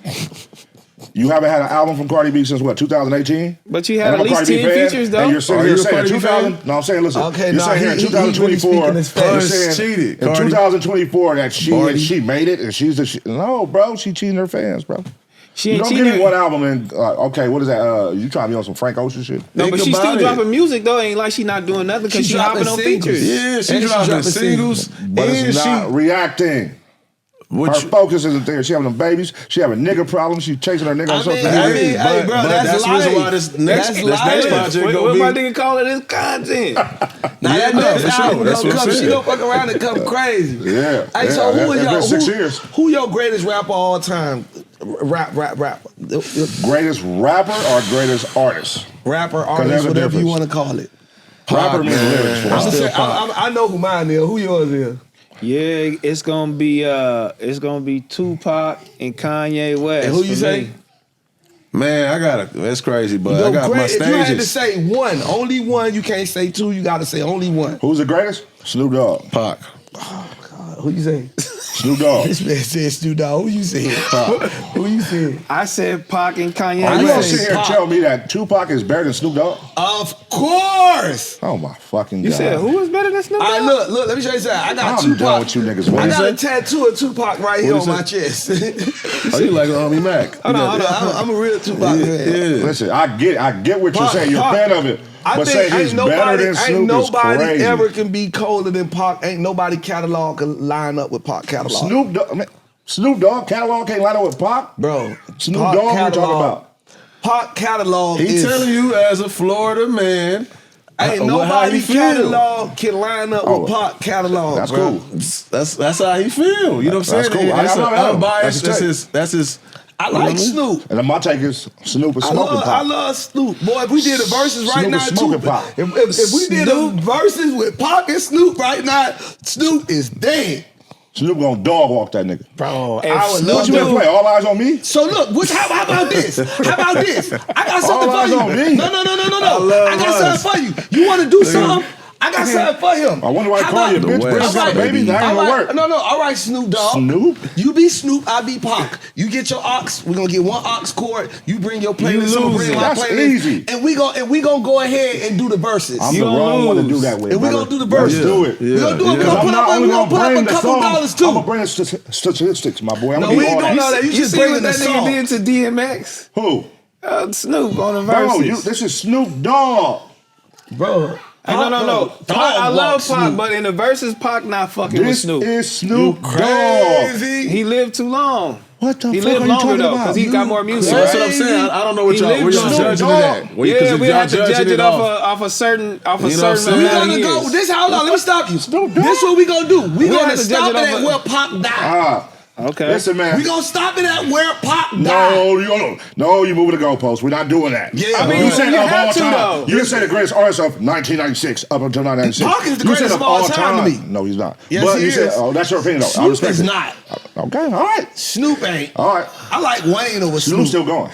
You haven't had an album from Cardi B since what, 2018? But you had at least 10 features though. And you're sitting here saying 2000. No, I'm saying listen. Okay, you're saying here in 2024. You're saying cheated. In 2024 that she made it and she's the no, bro. She cheating her fans, bro. She ain't don't give me one album and okay, what is that? You trying to be on some Frank Ocean shit? No, but she's still dropping music though. Ain't like she not doing nothing because she hopping on features. Yeah, she's dropping singles, but it's not reacting. Her focus isn't there. She having them babies. She having nigga problems. She chasing her nigga on social media. Hey, bro, that's the reason why this next project what my nigga call it is content. Now that next album gonna come. She gonna fuck around and come crazy. Yeah. Hey, so who is y'all? 6 years. Who your greatest rapper all time? Rapper. Greatest rapper or greatest artist? Rapper, artist, whatever you want to call it. Rapper means lyrics. I know who mine is. Who yours is? Yeah, it's gonna be Tupac and Kanye West. And who you say? Man, that's crazy, but I got my stages. If you had to say one, only one, you can't say two, you gotta say only one. Who's the greatest? Snoop Dogg. Pac. Oh, God. Who you say? Snoop Dogg. This man said Snoop Dogg. Who you say? Who you say? I said Pac and Kanye Are you gonna West. sit here and tell me that Tupac is better than Snoop Dogg? Of course. Oh my fucking God. You said who is better than Snoop Dogg? All right, look, let me show you something. I got I'm Tupac. done with you niggas. I got a tattoo of Tupac right here on my chest. Oh, you like Homie Mac? Hold on. I'm a real Tupac fan. Listen, I get what you're saying. You're a fan of it. I but think say he's better than Snoop ain't nobody is crazy. ever can be colder than Pac. Ain't nobody catalog can line up with Pac catalog. Snoop Dogg catalog can't line up with Pac? Bro, Snoop Dogg, what you talking about? Pac catalog He telling you as a Florida man, ain't nobody catalog can line up with Pac catalog. That's bro. cool. That's how he feel. You know what I'm saying? That's cool. That's unbiased. That's his. I like Snoop. And my take is Snoop is smoking Pac. I love Snoop. Boy, if we did the verses right Snoop now, is smoking Pac. If we did the verses with Pac and Snoop right now, Snoop is dead. Snoop gonna dog walk that nigga. Bro, I would love what you gonna play? All eyes on me? So look, how about this? How about this? I got something All eyes for you. on me? No. I got something for you. You want to do something? I got something for him. I wonder why I call you a bitch. Brings got a baby. That ain't gonna work. No. All right, Snoop Dogg. Snoop? You be Snoop, I be Pac. You get your ox. We're gonna get one ox cord. You bring your playlist. I'm bring my That's playlist. easy. And we gonna go ahead and do the verses. I'm the wrong one to do that with. And we gonna do the verses. Let's do it. We gonna do it. We I'm not only gonna put up a the couple song, dollars too. I'm gonna bring statistics, my boy. No, we ain't doing all that. You just see what bringing the that nigga song. did to DMX? Who? Snoop on the Bro, verses. this is Snoop Dogg. Bro, No. Pac, I love Pac, but in the verses, Pac not fucking with Snoop. This is Snoop Dogg. Crazy. He lived too long. What the He fuck lived are you longer talking though, about? because he got more music. That's Right? what I'm saying. I don't know what He y'all lived judging long. it at. Yeah, we have to judge it off a certain You know what I'm saying? We amount of gonna years. go. This hold on. Let me stop you. This what we gonna do. We have gonna to stop judge it it at off where Pac died. Okay. Listen, man. We gonna stop it at where Pac died. No, you moving the goalposts. We're not doing that. Yeah, I mean, you said you of have all to, time. though. You said the greatest artist of 1996 up until 1996. Pac is the You said greatest of all time to me. No, he's not. Yes, but he you said, is. oh, that's your opinion, though. I Snoop respect is it. not. Okay, all right. Snoop ain't. All right. I like Wayne over Snoop's Snoop. still going.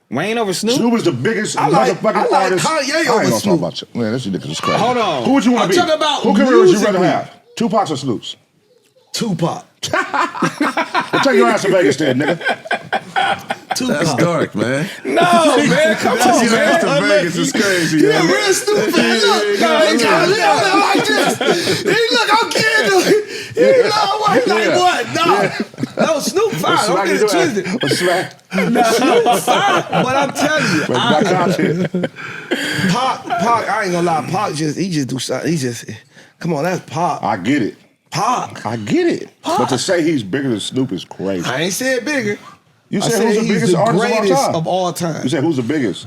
Wayne over Snoop? Snoop is the biggest I like artist. Kanye I ain't over gonna talk Snoop. about you. Man, this ridiculous crazy. Hold on. Who would you want I'm to be? talking about Who career would you rather musically. have? Tupac's or Snoop's? Tupac. Well, take your ass to Vegas then, nigga. That's dark, man. No, man, come on, Your ass to man. Vegas is crazy. Yeah, man. real stupid. Look, like this. Look, I'm kidding. He like what? No, Snoop fine. Don't get it twisted. Smack. Snoop fine. But I'm telling you, Back out here. Pac, I ain't gonna lie. Pac he just do something. Come on, that's Pac. I get it. Pac. I get it. But to say he's bigger than Snoop is crazy. I ain't said bigger. You I said who's the he's biggest artist greatest of all time? You said who's the biggest?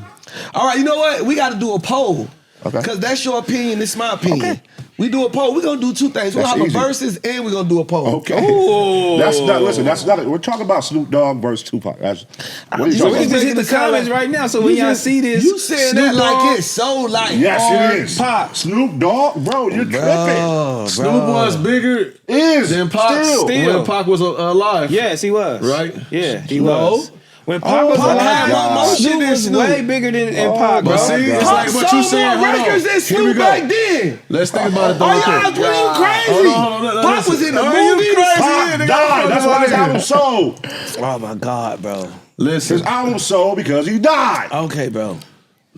All right, you know what? We got to do a poll. Okay. Because that's your opinion, it's my opinion. Okay. We do a poll. We're going to do two things. We'll That's have easy. a versus and we're going to do a poll. Okay. Ooh. That's not, listen, that's not, we're talking about Snoop Dogg versus Tupac. That's, what are you So talking we about? just hit the comments right now. So when y'all see this, You saying Snoop that like Dogg- it's so like Yes, it is. Pac. Snoop Dogg, bro, you're tripping. Snoop was bigger than Pac Still. when Pac was alive. Yes, he was. Right? Yeah, he No. was. When Pac was Pac alive, had more motion Snoop than was Snoop. way bigger than Pac, bro. But see, it's Pac like what you sold saying. more Hold on. records than Here we Snoop go. back then. Let's think about it though. Oh, real y'all quick. you crazy. Hold on, Pac was in the Are you movies. crazy? Pac Nigga, died. That's why his album sold. Oh my God, bro. Listen. His album sold because he died. Okay, bro.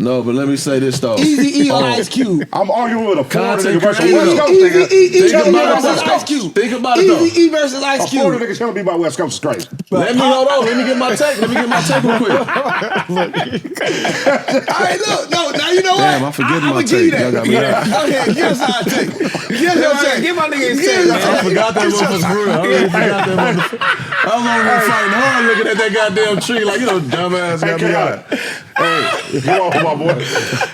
No, but let me say this though. Easy E or Ice Cube. I'm arguing with a Florida Content nigga versus a creator. West Coast Easy nigga. E Tell me about versus West Ice Coast. Cube. Think about it though. Easy E versus Ice A Florida Cube. nigga telling me about West Coast straight. Let me hold on. Let me get my take. Let me get my take real quick. All right, look, no, now you know what? Damn, I'm forgetting my I'ma give you take. Y'all that. got me Yeah. out. Go ahead, give us our take. Give us our take. Give my nigga his Give take, us man. our I forgot that motherfucker's for real. I really forgot that motherfucker. I'm over here fighting hard looking at that goddamn tree like, you know, dumbass got me out. Hey, come on, my boy.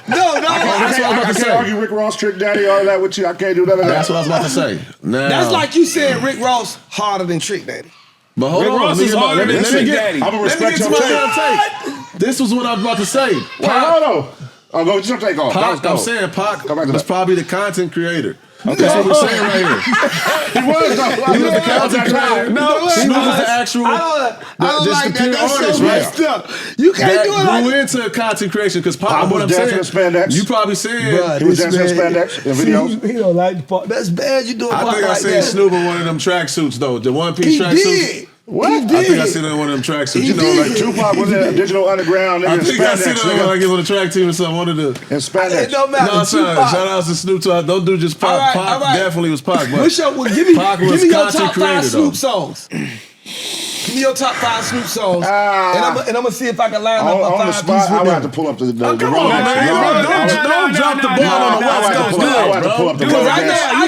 No, That's what I was about I to can't say. argue Rick Ross, Trick Daddy, all that with you. I can't do none of that. That's what I was about to say. Now, That's like you said Rick Ross harder than Trick Daddy. but hold Rick on. Ross let me is get my- harder let me- than let me Trick get- Daddy. I'm gonna Let me respect get to your my take. damn take. This was what I was about to say. Wait, hold on. Oh, go get your take off. That was Pac, I'm dope. saying Pac Come back to was that. probably the content creator. That's what we're saying right here. He was though. He was the content creator. No, Snoop was the actual. I don't just like the that. pure That's artist, so right? messed up. You can't That do it like grew that. into content creation because Pac, Pac what I'm was saying, dancing in spandex. you probably saying. He was dancing in spandex in videos. He don't like the part. That's bad. You do a I part think I like seen that. Snoop in one of them tracksuits though, the one piece He tracksuits. did. What? He I think I did. seen it in one of them tracksuits. He You know, did. like Tupac was in Digital Underground, I nigga, in think I seen spandex, it when I nigga. get on the track team or something. One of the. In spandex. It don't matter. No, son, Tupac. shout out to Snoop Dogg. Don't do just Pac. All right, Pac all right. definitely was Pac, but What's your, give me Pac was your content top creator, 5 Snoop though. songs. Give me your top 5 Snoop songs. And I'm gonna see if I can line up a On the 5 spot, piece I with would have them. to pull up the Come Rolex. on, man. Don't drop the ball on the I West would have Coast. to pull up the Because Rolex.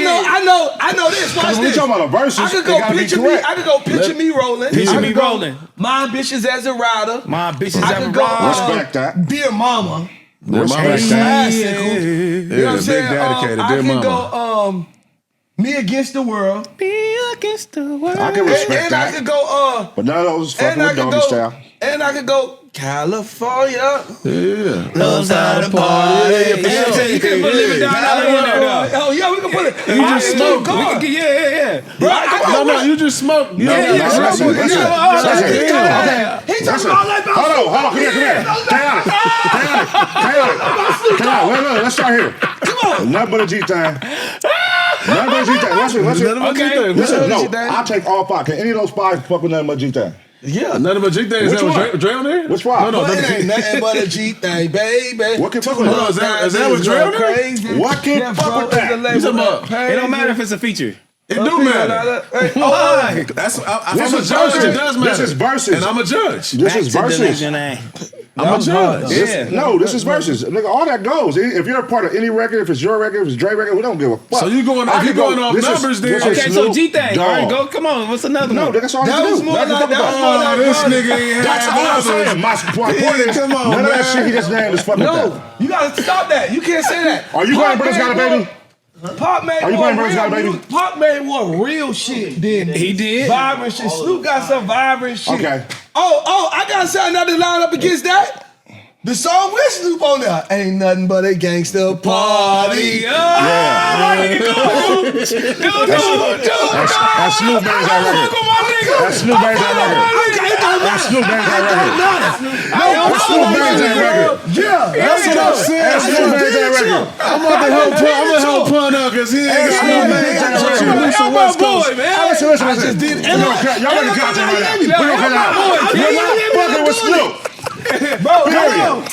I know this. Watch When we this. talking about a versus, I could it go gotta be picture me. correct. I could go picture me rolling. Picture I could me go rolling. My bitches as a rider. My bitches I ever could go ride. Respect that. Dear Mama. Respect that. Classical. You know what I'm big saying? dedicated, I Dear could Mama. go Me Against the World. Be against the world. I can respect And I that. could go But none of those fucking and I with could doggy style. go and I could go California. Yeah. Knows how to party. Yeah, you can put Live It Down Alley in there, though. Oh yeah, we can put it. You just smoked. Yeah. No, you just smoked. Listen. He talking about like Hold on. Come here. Chaotic. Wait. Let's start here. Come on. Nothing but a G thing. Nothing but a G thing. Listen. No, I'll take all 5. Can any of those 5 fuck with nothing but G thing? Yeah. Nothing but G thing. Is Which that one? Dre on there? Which one? No, It ain't nothing but a G thing, baby. What can fuck with Hold on, that? is that what Dre on there? Crazy. What can fuck with that? You talking about- It don't matter if it's a feature. It do matter. Why? That's I'm This a is judge. versus. It does matter. This is versus. And I'm a judge. This is versus. I'm a judge. This is versus. Nigga, all that goes. If you're a part of any record, if it's your record, if it's Dre record, we don't give a fuck. So you going? If you going off numbers, then Okay, so G-Thing. All right, go. Come on. What's another one? No, that's all That I was do. more like that. This nigga ain't That's all I'm saying. My point is, come on, none of that man. shit he just named is fucking with No, that. you gotta stop that. You can't say that. Are you playing Brother's Got a Baby? Pop made Are you more playing Brother's Got a real Baby? Pop made more real shit than He did. vibrant shit. Snoop got some vibrant shit. Okay. Oh, I got something to line up against that. The song with Snoop on there. Ain't nothing but a gangster party. That's Snoop made that record. That's Snoop made that record. That's Snoop made that record. That's Snoop made that record. Yeah, That's what I'm saying. That's Snoop made that record. I'm gonna help Pun out because he ain't got Snoop no made that man. record. Some West Coast. Listen. Y'all better cut right now. We gonna cut out. You're not fucking with Snoop. Bro,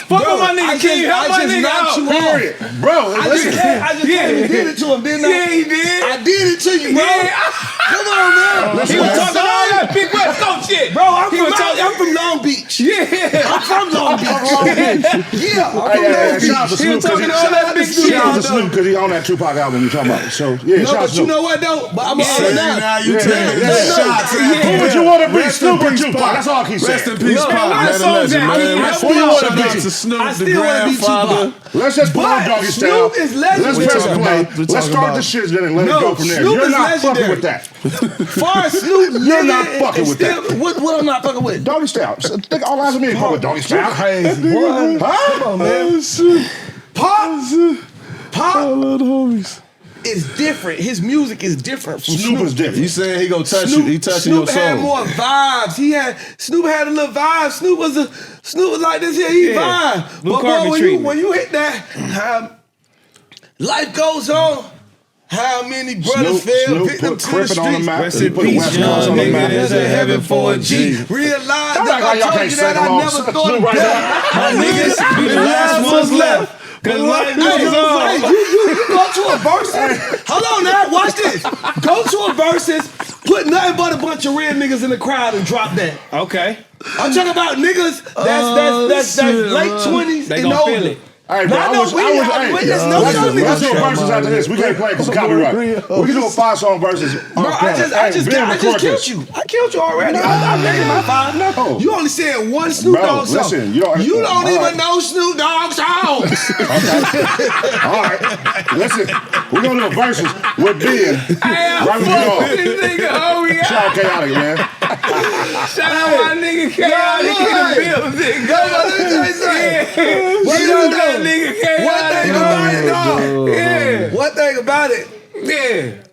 Fuck with my nigga. Can you help my nigga out? Period. Bro, listen. I just did it to him, didn't I? Yeah, he did. I did it to you, bro. Come on, man. He was talking all that big West Coast shit. Bro, I'm was from Long Beach. Yeah. I'm from Long Beach. Yeah, I'm from Long Beach. Shout out to He was Snoop. talking all that big shit. Shout out to Snoop because he on that Tupac album you talking about. So, yeah, No, shout out but to you Snoop. know what, though? But I'm Now you Yeah, taking yeah. shots. Who would you want to be, Snoop or Tupac? That's all I keep Rest in saying. peace, Man, Pop. why Man, the songs legend, that man. he- Who you want to Shout out be? to Snoop, I the still wanna be grandfather. Tupac. Let's just put on doggy style. Snoop is legendary. Let's press talking play. about- we Let's talking start about- the shit then and let No, it go from there. Snoop You're is not fucking legendary. with that. Far as Snoop, You're not fucking with that. What I'm not fucking with? Doggy style. Think all eyes on me. Fuck with doggy style. Crazy, boy. Huh? Come on, man. Pop love the homies. is different. His music is different from Snoop is different. You saying he gonna touch you? He touching your Snoop had soul. more vibes. Snoop had a little vibe. Snoop was like this here. He vibe. Blue But Carbon boy, treatment. when you hit that, life goes on. How many brothers fell Snoop victim put to the Crippin' on the streets? map. Rest He in put the peace, West young Coast on the nigga. map. There's a heaven for a G. Realize Don't that act like I y'all told can't you sing that I along. never Snoop thought right about. My niggas be the last ones left. Cause life goes on. You go to a versus. Hold on now, watch this. Go to a versus, put nothing but a bunch of real niggas in the crowd and drop that. Okay. I'm talking about niggas that's late 20s They and gonna older. feel it. Hey, bro, Let's do a verses after this. We can't play because copyright. We can do a 5-song verses. Bro, I just killed you. I killed you already. I made my 5. No. You only said one Snoop Bro, Dogg song. listen, you don't even right. know Snoop Dogg songs. All right, listen, we're gonna do a verses with Ben. Right with you all. Shout out Chaotic, man. Shout out my nigga Chaotic in the building. One thing about it, Yeah.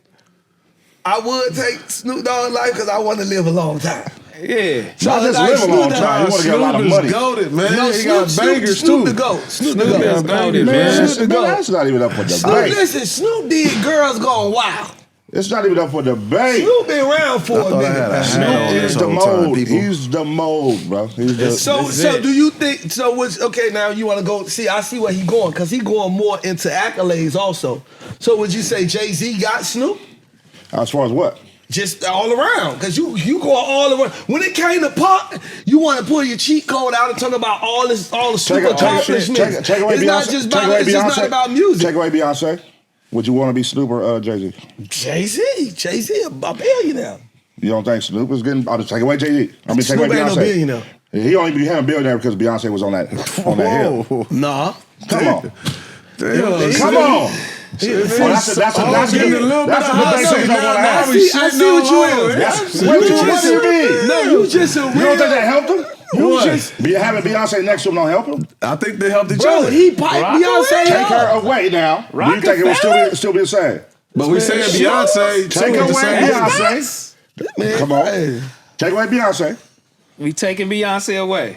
I would take Snoop Dogg's life because I want to live a long time. Yeah. Not just live a long time. You want to get a lot of money. Goated, man. No, He got bangers Snoop too. the GOAT. Snoop the Snoop GOAT. is goated, Man, man. Snoop the GOAT. that's not even up for Snoop, debate. listen, Snoop did Girls Gone Wild. It's not even up for debate. Snoop been around for a thought I minute. had a man. hat on He's this the whole time, mold. people. He's the mold, bro. He's the. So do you think? So what's okay? Now you want to go see? I see where he going because he going more into accolades also. So would you say Jay-Z got Snoop? As far as what? Just all around, because you go all around. When it came to pop, you want to pull your cheat code out and talk about all the super accomplishments. Take away It's Beyonce. not just Take away about. It's just not about music. Take away Beyonce. Would you want to be Snoop or Jay-Z? Jay-Z, a billionaire. You don't think Snoop is getting? I'll just take away Jay-Z. I mean, take Snoop away ain't no Beyonce. billionaire. He only became a billionaire because Beyonce was on that hill. Nah. Come on. Damn, Come on. That's a debate you don't want to have. I see what you is. What do you mean? No, you just a real. You don't think that helped him? What? Having Beyonce next to him don't help him? I think they helped each Bro, other. he piped Beyonce Take up. her away now. Do you think it would still be the same? But we saying Beyonce. Take too, at the away same time. Beyonce. Come on. Take away Beyonce. We taking Beyonce away.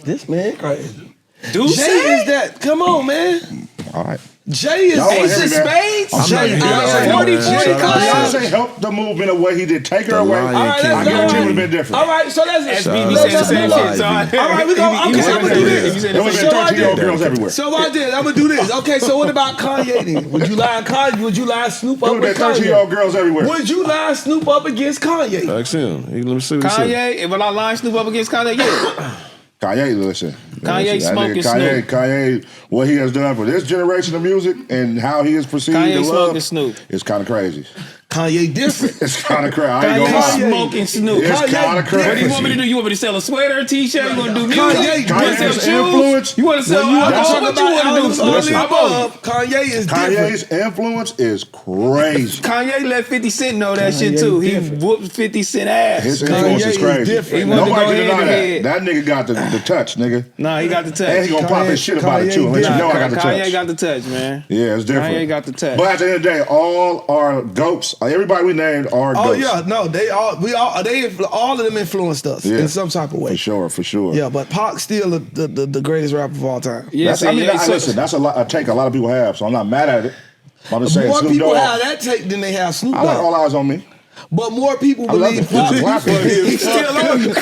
This man crazy. Do Jay is that? Come on, man. All right. Jay is Y'all Ace want of every man. Spades. I'm Jay, not- 40 Beyonce helped the movement away. He did take her away. Lion I let's guarantee go. it would have been different. All right, so let's SB be let's- saying the same let's- shit, son. All right, we go. He be Okay, saying I'm the gonna same do shit. this. He be saying There the would have same been shit. 13-year-old girls everywhere. So I did. I'm gonna do this. Okay, so what about Kanye then? Would you line Kanye? Would you line Snoop There up would have with been 13-year-old Kanye? girls everywhere. Would you line Snoop up against Kanye? Ask him. Let me see what he said. Kanye, when I line Snoop up against Kanye, yeah. Kanye, listen. Kanye Listen, that smoking nigga, Snoop. Kanye, what he has done for this generation of music and how he is perceived Kanye and smoking loved, Snoop. it's kind of crazy. Kanye different. It's kind of crazy. I ain't gonna Kanye lie. smoking Snoop. It's Kanye kind of different. crazy. What do you want me to do? You want me to sell a sweater, a t-shirt? You want to do music? Kanye- You want to sell Kanye's shoes? influence- You want to sell When you alcohol? talk What you about want to do? all Listen. the above, Kanye is different. Kanye's influence is crazy. Kanye let 50 Cent know that shit Kanye too. He different. whooped 50 Cent ass. His Kanye influence is is crazy. different. He wanted to Nobody go can deny head to that. head. That nigga got the touch, nigga. Nah, he got the touch. And he gonna pop his shit about it too and let you Kanye know I got the touch. Kanye got the touch, man. Yeah, it's different. Kanye got the touch. But at the end of the day, all our goats, everybody we named are Oh goats. yeah, no, all of them influenced us Yeah. in some type of way. For sure. Yeah, but Pac still the greatest rapper of all time. Yeah, That's, I mean, listen, that's a take a lot of people have, so I'm not mad at it. I'm just saying, More Snoop people Dogg, have that take than they have Snoop I like Dogg. All Eyes on Me. But more people I love believe it. It's Pac. rapping. He's still on you.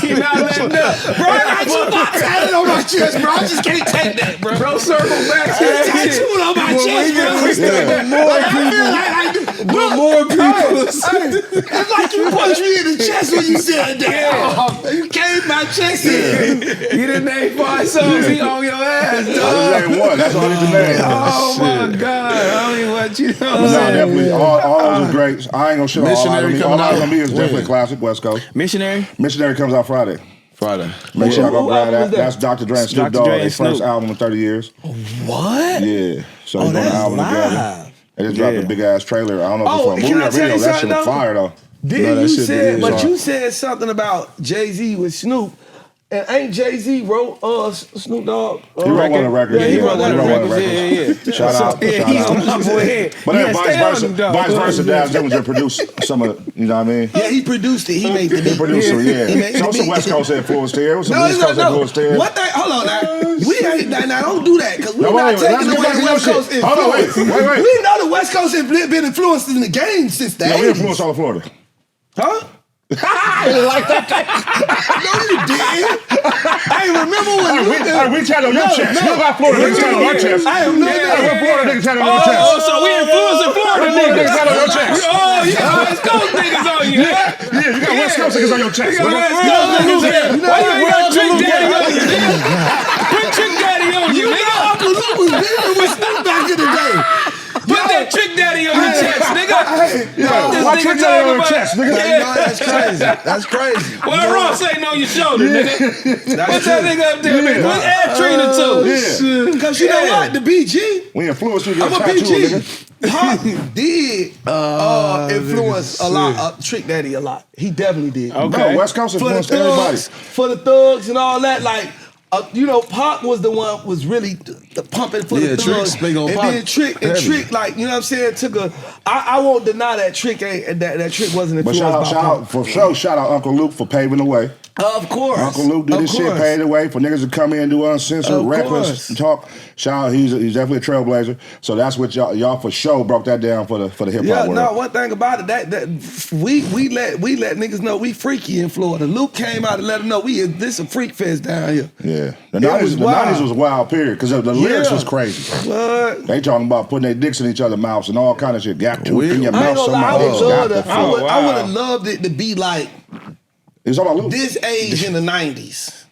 He not letting up. Bro, I just not tatted on my chest, bro. I just can't take that, bro. Bro, circle back to that shit. Tattooed on my chest, bro. Yeah. More people. It's like you punched me in the chest when you said that. You came my chest in. You done named 5 songs, he on your ass, I dog. just named one. That's all I need to name. Oh my God. I don't even want you to know. But no, definitely, all those are great. I ain't gonna shit on All Eyes Missionary on Me. coming All Eyes out on Me is definitely when? a classic West Coast. Missionary? Missionary comes out Friday. Friday. Make sure y'all go Who grab album is that. that? That's Dr. Dre and Snoop Dr. Dre Dogg, and their first Snoop. album in 30 years. What? Yeah. So Oh, they doing an that's album together. live. They just dropped a big ass trailer. I don't know if Oh, it's for a can movie I or tell video. you That shit something, was though? fire though. Then No, that you shit said, is. but you said something about Jay-Z with Snoop. And ain't Jay-Z wrote Snoop Dogg? He wrote one of the records. Yeah, he wrote one of the records. Yeah. Shout out. Yeah, Shout he's out. on my boy head. But then Yeah, vice stay on versa, him, dog. vice versa, Daz Jones just produced some of the, you know what I mean? Yeah, he produced it. He made the He beat. produced it, He yeah. made So the some beat. West Coast influence there, some No, East Coast influence there. What the? Hold on now. We ain't now. Don't do that because we're No, not wait, taking let's get away back to the your West shit. Coast Hold on, influence. wait. We know the West Coast has been influenced in the game since the Yeah, we 80s. influenced all of Florida. Huh? I didn't like that. No, you didn't. I remember when We chatted on your chest. You got Florida niggas chatted on our chest. I am not. What Florida niggas chatted on your chest? Oh, so we influencing Florida What Florida niggas niggas. chatted on your chest? Oh, you got West Coast niggas on you, huh? Yeah, you got West Coast niggas on your chest. You got West Coast niggas on you. Why you ain't got Trick Daddy on you, nigga? Put Trick Daddy on you, nigga. Uncle Luke was dealing with Snoop back in the day. Put that Trick Daddy on your chest, nigga. Why This Trick nigga Daddy on talking your about- chest, nigga? No, that's crazy. That's crazy. Why Ross ain't on your shoulder, nigga? Put that nigga up there, nigga. Put add Trina too. Yeah. Because you know what? The BG. We influenced you to I'm get a tattooed, BG. nigga. Pac did influence a lot, Trick Daddy a lot. He definitely did. No, West Coast For the influenced everybody. thugs, for the thugs and all that, like. You know, Pac was the one was really the pumping for Yeah, the Trick thugs, speak on and Pac then Trick heavy. like you know what I'm saying. Took a, I won't deny that Trick ain't that Trick wasn't But influenced shout by out, for sure, shout out Uncle Luke for paving the way. Of course, Uncle Luke did of this shit, course. paved the way for niggas to come in and do uncensored, Of reckless course. talk. Shout out, he's definitely a trailblazer. So that's what y'all for sure broke that down for the hip Yeah, hop world. no. One thing about it, that we let niggas know we freaky in Florida. Luke came out and let them know this a freak fest down here. Yeah, the It was 90s wild. was a wild period because the lyrics Yeah. was crazy. What? They talking about putting their dicks in each other's mouths and all kind of shit. Got to Weird. in your I ain't mouth, gonna lie, I somebody would else love got the to. flow. I would have loved it to be like It's all about Luke. this age in the '90s.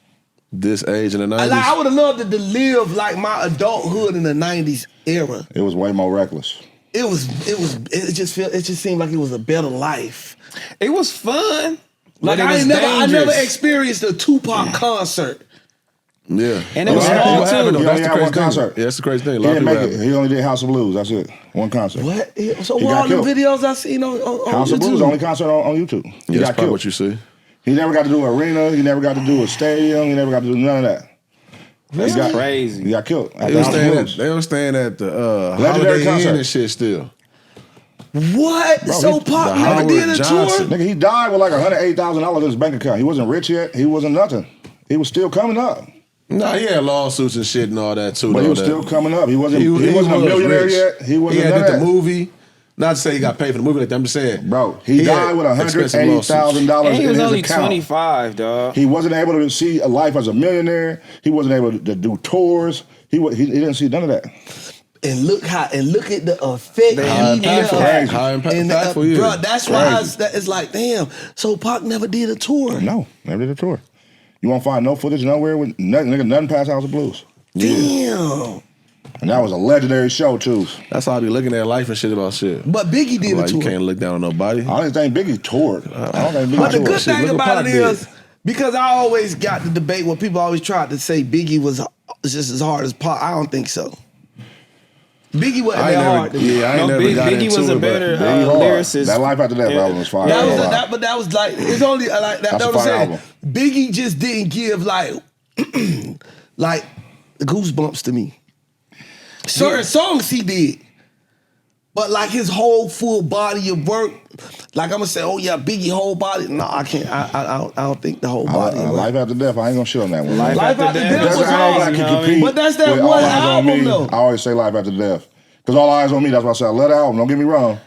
This age in the 90s. Like, I would have loved it to live like my adulthood in the '90s era. It was way more reckless. It just seemed like it was a better life. It was fun. Like but it I was ain't never dangerous. experienced a Tupac concert. Yeah. And it was Oh, yeah. small People too. He That's only the had crazy one thing. concert. Yeah, that's the crazy thing. A He lot of didn't people make have it. He only did House of Blues. That's it. One concert. What? So He what got all the killed. videos I seen on House of YouTube? Blues, the only concert on YouTube. He Yeah, got that's probably killed. what you see. He never got to do an arena. He never got to do a stadium. He never got to do none of that. That's He got, crazy. He got killed. At They the was House of staying Blues. at, they was staying at the Legendary Holiday concert. Inn and shit still. What? Bro, So he- Pac the never Howard did a Johnson. tour? Nigga, he died with like $108,000 in his bank account. He wasn't rich yet. He wasn't nothing. He was still coming up. Nah, he had lawsuits and shit and all that too. But he was that. still coming up. He wasn't a millionaire rich. yet. He wasn't He none had of the that. movie. Not to say he got paid for the movie like that. I'm just saying, Bro, he died with $180,000 And he in was his only account. 25, dog. He wasn't able to see a life as a millionaire. He wasn't able to do tours. He didn't see none of that. And look at the effect How he impactful. left. How And impactful, yeah. bro, that's why it's like, damn. So Pac never did a tour. No, never did a tour. You won't find no footage nowhere with nothing past House of Blues. Damn. And that was a legendary show too. that's how I be looking at life and shit about shit. But Biggie did I'm a like, tour. you can't look down on nobody. I don't think Biggie toured. I don't think Biggie But the toured. good thing Look what about Pac it did. is, because I always got the debate where people always tried to say Biggie was just as hard as Pac. I don't think so. Biggie wasn't I ain't that never- hard to me. yeah, I ain't No, never got Biggie into was a it, but better Biggie hard. lyricist. That Life After Death album was fire. That was Wow. but that was like it's only like that. That's That's a what I'm fire saying. album. Biggie just didn't give like like goosebumps to me. Certain songs he did, but like his whole full body of work, like I'm gonna say, oh yeah, Biggie whole body. No, I can't. I don't think the whole body. of work. Life After Death, I ain't gonna shit on that one. Life Life After Death That's was an album hard. that can compete But that's that with one All Eyes on album, Me. though. I always say Life After Death. Because All Eyes on Me, that's why I said I love that album. Don't get me wrong.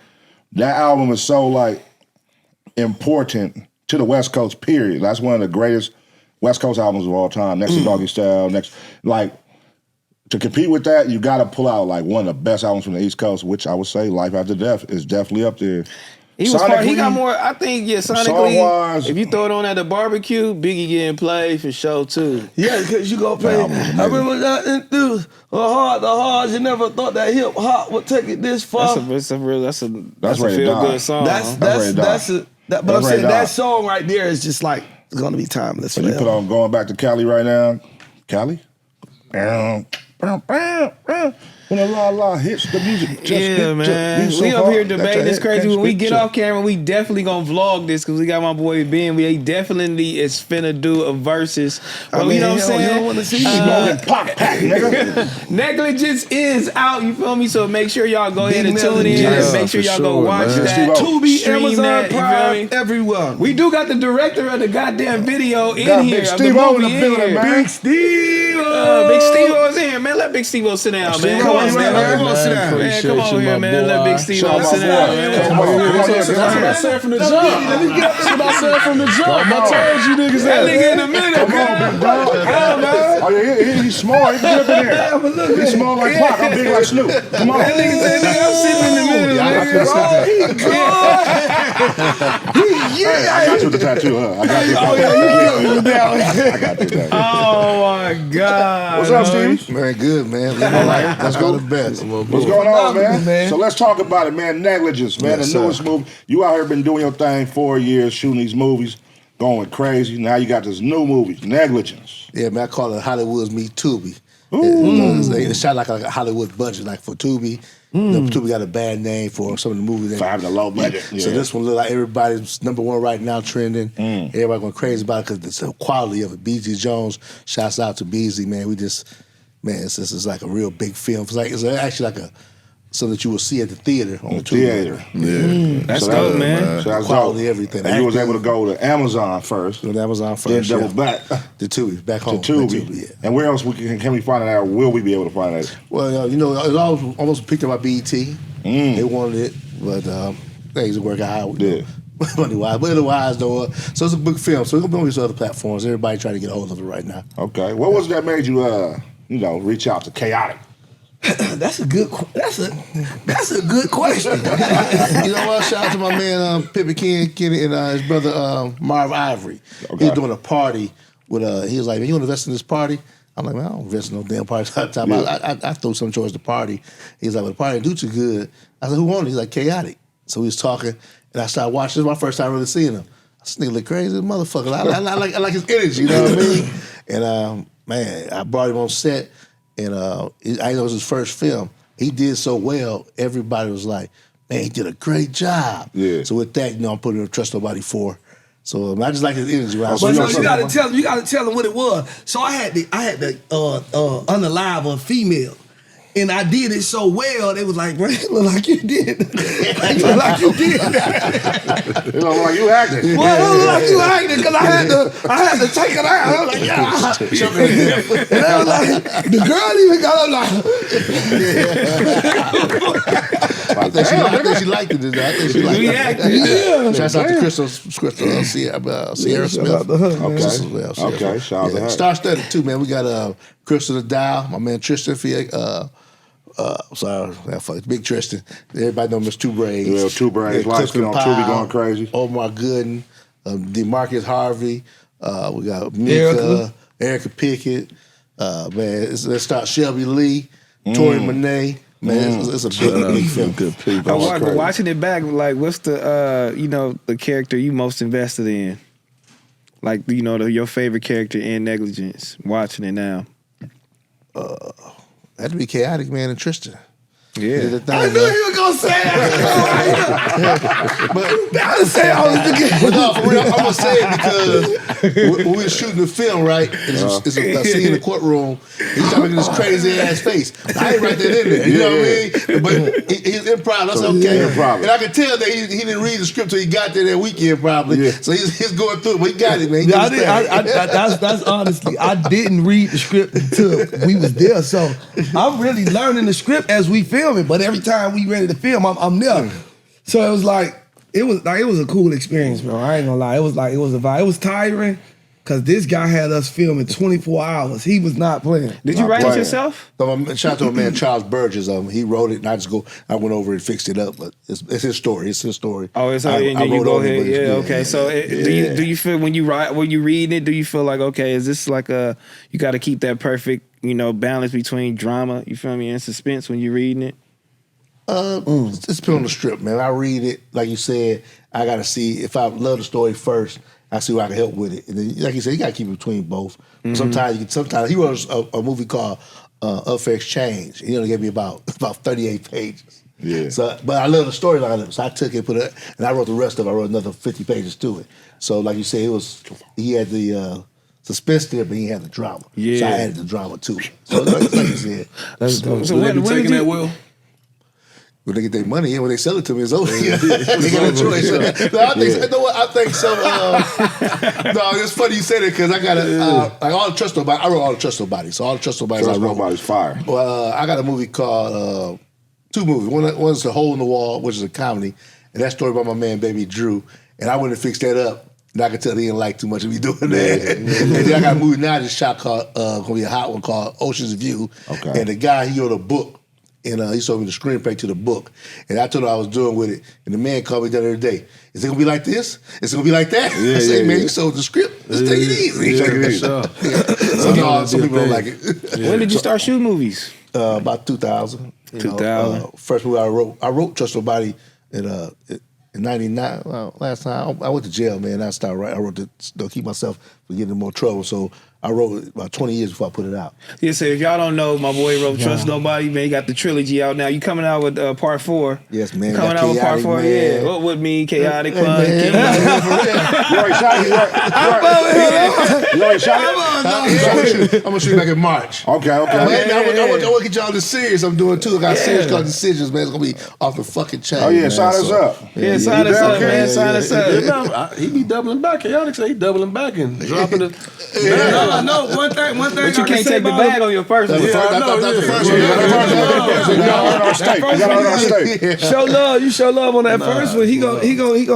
That album is so like important to the West Coast, period. That's one of the greatest West Coast albums of all time. Next to Doggy Style, to compete with that, you gotta pull out like one of the best albums from the East Coast, which I would say Life After Death is definitely up there. He got more, I think, sonically, song-wise, if you throw it on at the barbecue, Biggie getting played for show too. Yeah, because you go play. That album was amazing. I remember that enthused. The hard. You never thought that hip hop would take it this far. That's a Ready to feel Die. good song. That's Ready to Die. but I'm That's saying Ready to Die. that song right there is just like it's gonna be timeless. So you put on Going Back to Cali right now. Cali? When the la hits the music. Man. We up here debating. It's crazy. When we get off camera, we definitely gonna vlog this because we got my boy Ben. We definitely is finna do a versus. But you know what I'm saying? You don't want to see me Smoking pop pack, nigga. Negligence is out, you feel me? So make sure y'all go ahead and Big tune in. Negligence. Make sure for y'all go sure, watch man. that. Steve-O. Tubi, Stream Amazon that, you feel Prime, me? everywhere. We do got the director of the goddamn video in Got here. Big of the Steve-O in movie the building, here. man. Big Steve. Big Steve-O's in here, man. Let Big Steve-O sit down, man. Steve-O, Come on, you man. right, come on, sit down. Man, come Appreciate on you, here, my man. boy. Let Big Shout Steve-O out sit my down, boy. man. Come Come on, on. come on, That's what I said from the jump. That's what I said from the jump. I told you niggas That nigga in the middle. Come on, big dog. Oh, yeah, he's small. He's good in there. He's small like Pac. I'm big like Snoop. Come on. That nigga said, nigga, I'm sitting in the middle, I man. got you with the tattoo, huh? I got you. I got you. Oh, my God. What's up, Steve? Man, good, man. Live my life. Let's go the best. What's going on, man? man. So let's talk about it, man. Negligence, man. Yes, The newest movie. You out here been doing your thing 4 years, shooting these movies, going crazy. Now you got this new movie, Negligence. Yeah, man, I call it Hollywood's Meet Tubi. It's shot like a Hollywood budget, like for Tubi. Tubi got a bad name for some of the movies. For having a low budget. So Yeah. this one look like everybody's #1 right now trending. Everybody going crazy about it because the quality of it. BG Jones, shouts out to BZ, man. This is like a real big film. It's actually like something that you will see at the theater on The Tubi. theater. That's So dope, man. So that's Quality, dope. everything. And you was able to go to Amazon first, On Amazon then first. double yeah. back To Tubi, back to home. Tubi. Yeah. And where else can we find it out? Will we be able to find it? Well, it was almost picked up by BET. They wanted it, but things didn't work out how Yeah. money-wise. But otherwise, though, so it's a big film. So it's going to be on these other platforms. Everybody trying to get a hold of it right now. Okay. What was it that made you, reach out to Khaotic? That's a good question. You know what? Shout out to my man Pippin Kenny and his brother Marv Ivory. Okay. He was doing a party with he was like, man, you want to invest in this party? I'm like, man, I don't invest in no damn party. I throw some towards the party. He's like, well, the party didn't do too good. I said, who won it? He's like, Khaotic. So we was talking, and I started watching. This was my first time really seeing him. This nigga look crazy, motherfucker. I like his energy, you know what I mean? And man, I brought him on set, and I know it was his first film. He did so well, everybody was like, man, he did a great job. Yeah. So with that, I'm putting Trust Nobody 4. So I just like his energy. Right? But no, you gotta tell them what it was. So I had the unalive a female, And I did it so well, they was like, bro, it look like you did. It look like you did. It look like you acted. Well, it look like you acted because I had to take it out. I was like, yeah. And I was like, the girl even got up I think she liked it. I think she liked it. Yeah. Shouts out to Crystal Sierra Smith. Okay, shout out to her. Star studded too, man. We got Crystal the Dow, my man Tristan sorry, Big Tristan. Everybody know Miss Two Braids. Yeah, Two Braids. Light skin on Tubi going crazy. Omar Gooden, DeMarcus Harvey. We got Mika, Erica Pickett. Man, let's start Shelby Lee, Tori Monet. Man, it's a big film. Good people. Watching it back, like, what's the the character you most invested in? Like, your favorite character in Negligence. Watching it now. Had to be Khaotic, man, and Tristan. Yeah. I knew you were going to say that. But you gotta say all this again. But no, for real, I'm going to say it because when we were shooting the film, right, it's a scene in the courtroom, he's making this crazy ass face. I ain't write that in there, you know what I mean? But he's improv, that's okay. Improv. And I could tell that he didn't read the script till he got there that weekend probably. Yeah. So he's going through it, but he got it, man. That's honestly, I didn't read the script until we was there. So I'm really learning the script as we film it, but every time we ready to film, I'm there. So it was a cool experience, bro. I ain't gonna lie. It was a vibe. It was tiring because this guy had us filming 24 hours. He was not playing. Did you write it yourself? So shout out to my man Charles Burgess. He wrote it, and I went over and fixed it up. But it's his story. It's his story. Oh, it's and then you go ahead. Yeah, okay. So do you feel when you read it? Do you feel like, okay, is this like you got to keep that perfect balance between drama? You feel me, and suspense when you're reading it? It's put on the strip, man. I read it, like you said, I got to see, if I love the story first, I see where I can help with it. And then, like you said, you got to keep it between both. Mm-hmm. Sometimes he wrote a movie called Up for Exchange. He only gave me about 38 pages. Yeah. So, but I love the storyline of it. So I took it, and I wrote the rest of it. I wrote another 50 pages to it. So like you said, he had the suspense there, but he had the drama. Yeah. So I added the drama too. So like you said. So when you taking that, Will? When they get their money in, when they sell it to me, it's over. They got a choice. I think so. No, it's funny you say that because I got like all the Trust Nobody. I wrote all the Trust Nobody. So all the Trust Nobody. Trust Nobody's fire. Well, I got a movie called two movies. One's The Hole in the Wall, which is a comedy, and that story about my man Baby Drew. And I went and fixed that up. And I could tell he didn't like too much of me doing that. And then I got a movie now just shot called gonna be a hot one called Ocean's View. Okay. And the guy, he wrote a book. And he showed me the screenplay to the book. And I told him I was doing with it. And the man called me the other day. Is it going to be like this? Is it going to be like that? I say, man, you sold the script. Let's take it easy. Take it easy. Some people don't like it. When did you start shooting movies? About 2000. 2000. First movie I wrote Trust Nobody in 99. Well, last time I went to jail, man. I started writing. I wrote to keep myself from getting in more trouble. So I wrote it about 20 years before I put it out. Yeah, so if y'all don't know, my boy wrote Trust Nobody, man. He got the trilogy out now. You coming out with part 4. Yes, man. You coming out with part 4, man. Yeah. What would me, Khaotic, fun? You already shot it? You already shot it? I'm going to shoot back in March. Okay. I want to get y'all this series I'm doing too. I got a series called Decisions, man. It's going to be off the fucking chain. Oh, yeah, sign us up. Yeah, sign us up, man. Sign us up. He be doubling back. Khaotic say he doubling back and dropping the... No, one thing. But you can't take the bag on your first one. That's the first one. You gotta earn our stake. Show love. You show love on that first one. He gonna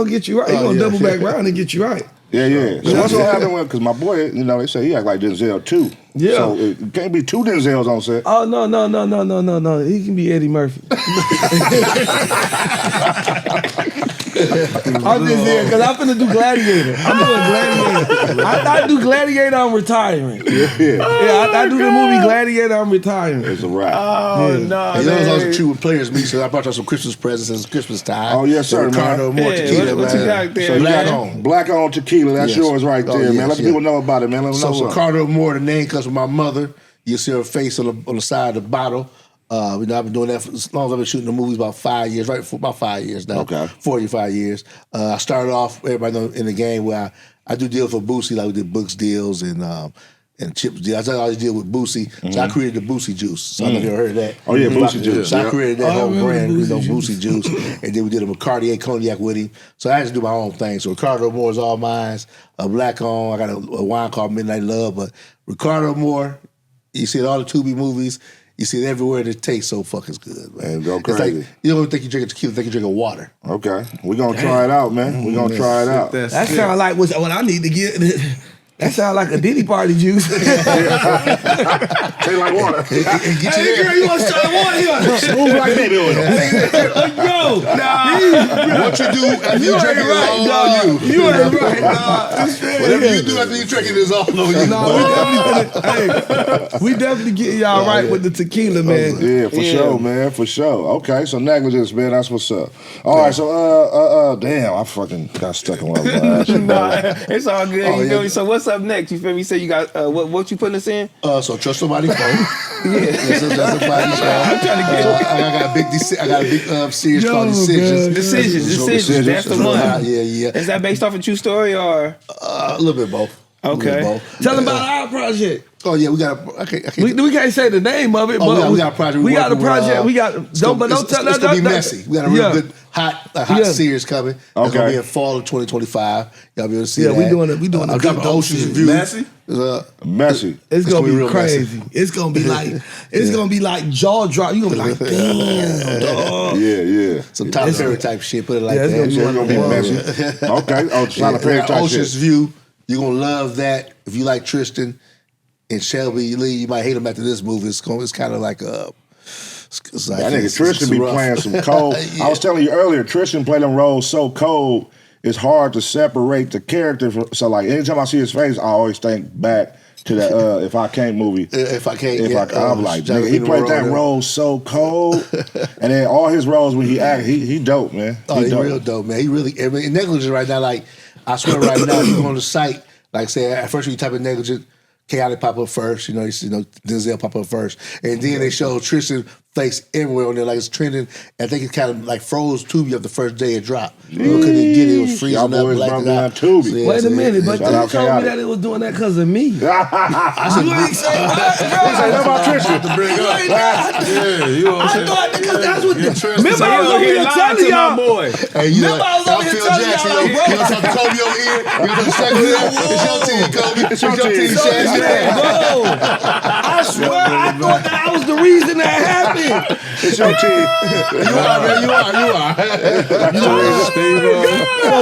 get you right. He gonna double back around and get you right. Yeah. So what's gonna happen because my boy, they say he act like Denzel too. Yeah. So it can't be 2 Denzels on set. Oh no. He can be Eddie Murphy. I'm just here because I'm finna do Gladiator. I'm doing Gladiator. I do Gladiator, I'm retiring. Yeah, I do the movie Gladiator, I'm retiring. It's a wrap. Oh, no. You know, it's also true with players meet, so I brought y'all some Christmas presents. It's Christmas time. Oh, yes, sir, Ricardo, man. more tequila, what you got there, So man? Black on tequila. That's yours right there, man. Let the people know about it, man. Let them know So something. Ricardo Moore, the name comes from my mother. You see her face on the side of the bottle. I've been doing that for as long as I've been shooting the movies, about 5 years, right? For about 5 years now. Okay. 45 years. I started off, everybody know in the game where I do deals for Boosie, like we did books deals and and chips deal. I always deal with Boosie, so I created the Boosie juice. So I don't know if you ever heard of that. Oh yeah, Boosie juice. So I created that whole brand, Boosie Boosie juice, and then we did a Cardi cognac with him. So I had to do my own thing. So Ricardo Moore is all mine. A black on. I got a wine called Midnight Love, but Ricardo Moore, you see it all the Tubi movies. You see it everywhere, and it tastes so fucking good, man. Go It's crazy. like, you don't even think you're drinking tequila, you think you're drinking water. Okay, we're gonna try it out, man. We're gonna try it out. That sounds like what I need to get. That sounds like a Diddy party juice. Taste like water. And get Hey, you girl, you want to start water here? Smooth like baby oil. Yo, nah. what you do after you drink it right, is all on you. You ain't right, nah. Whatever you do after you drink it is all on you. Nah, we definitely getting y'all right with the tequila, man. Yeah, for sure, man, for sure. Okay, so negligence, man, that's what's up. All right, so damn, I fucking got stuck in one of my Nah, it's all good. Oh, You feel yeah. me? So what's up next? You feel me? You say you got what you putting us in? So trust somebody phone. That's somebody phone. I'm trying to get. I got a big series called Decisions. Decisions. That's the one. Yeah. Is that based off a true story or? A little bit both. Okay. Tell them about our project. Oh yeah, we got a. Okay. We can't say the name of it, Oh, but we got a project. We got a working with, project. We got. Don't tell. It's gonna be messy. We got a real good hot series coming. It's Okay. gonna be in fall of 2025. Y'all be able to see that. we doing it. We doing I'm a dropping good Ocean's shit. View. Messy? messy. It's gonna be real crazy. messy. It's gonna be like gonna be like jaw drop. You gonna be like, damn, dog. Yeah. Some Tyler Perry type shit. Put it like Yeah, that. it's So it's gonna be messy. Okay. Oh, Tyler Perry type Ocean's shit. View. You're gonna love that. If you like Tristan and Shelby Lee, you might hate him after this movie. It's kind of like a. It's like That nigga it's Tristan be rough. playing some cold. Yeah. I was telling you earlier, Tristan played them roles so cold, it's hard to separate the character. So like anytime I see his face, I always think back to that If I Can't movie. If I can't, I'm like, nigga, he played that role so cold, and then all his roles when he act, he dope, man. Oh, he dope. real dope, man. He really, I mean, Negligence right now, like, I swear right now, you go on the site, like, say, at first when you type in Negligence, Khaotic pop up first, you know, Denzel pop up first. And then they show Tristan face everywhere on there, like it's trending. I think it kind of like froze Tubi up the first day it dropped. You know, couldn't get it, it was freezing Y'all up, boys blacked bumping out. that Tubi. So, yeah, Wait a minute, but Shout you out told Khaotic. me that it was doing that because of me. I said, You ain't say what, Say bro? that about Tristan. To bring up. Yeah, You know what I'm I saying? thought because that's what. Tristan. Remember, I was over here telling y'all. boy. Hey, you know, Remember I was over I'm here Phil telling Jackson, y'all, yo. bro. You gonna talk to Kobe over here? You gonna talk to Shakur? It's your team, Kobe. It's your team, So, Shaq. yeah, bro. I swear, I thought that I was the reason that happened. It's your team. You are, man. You are. So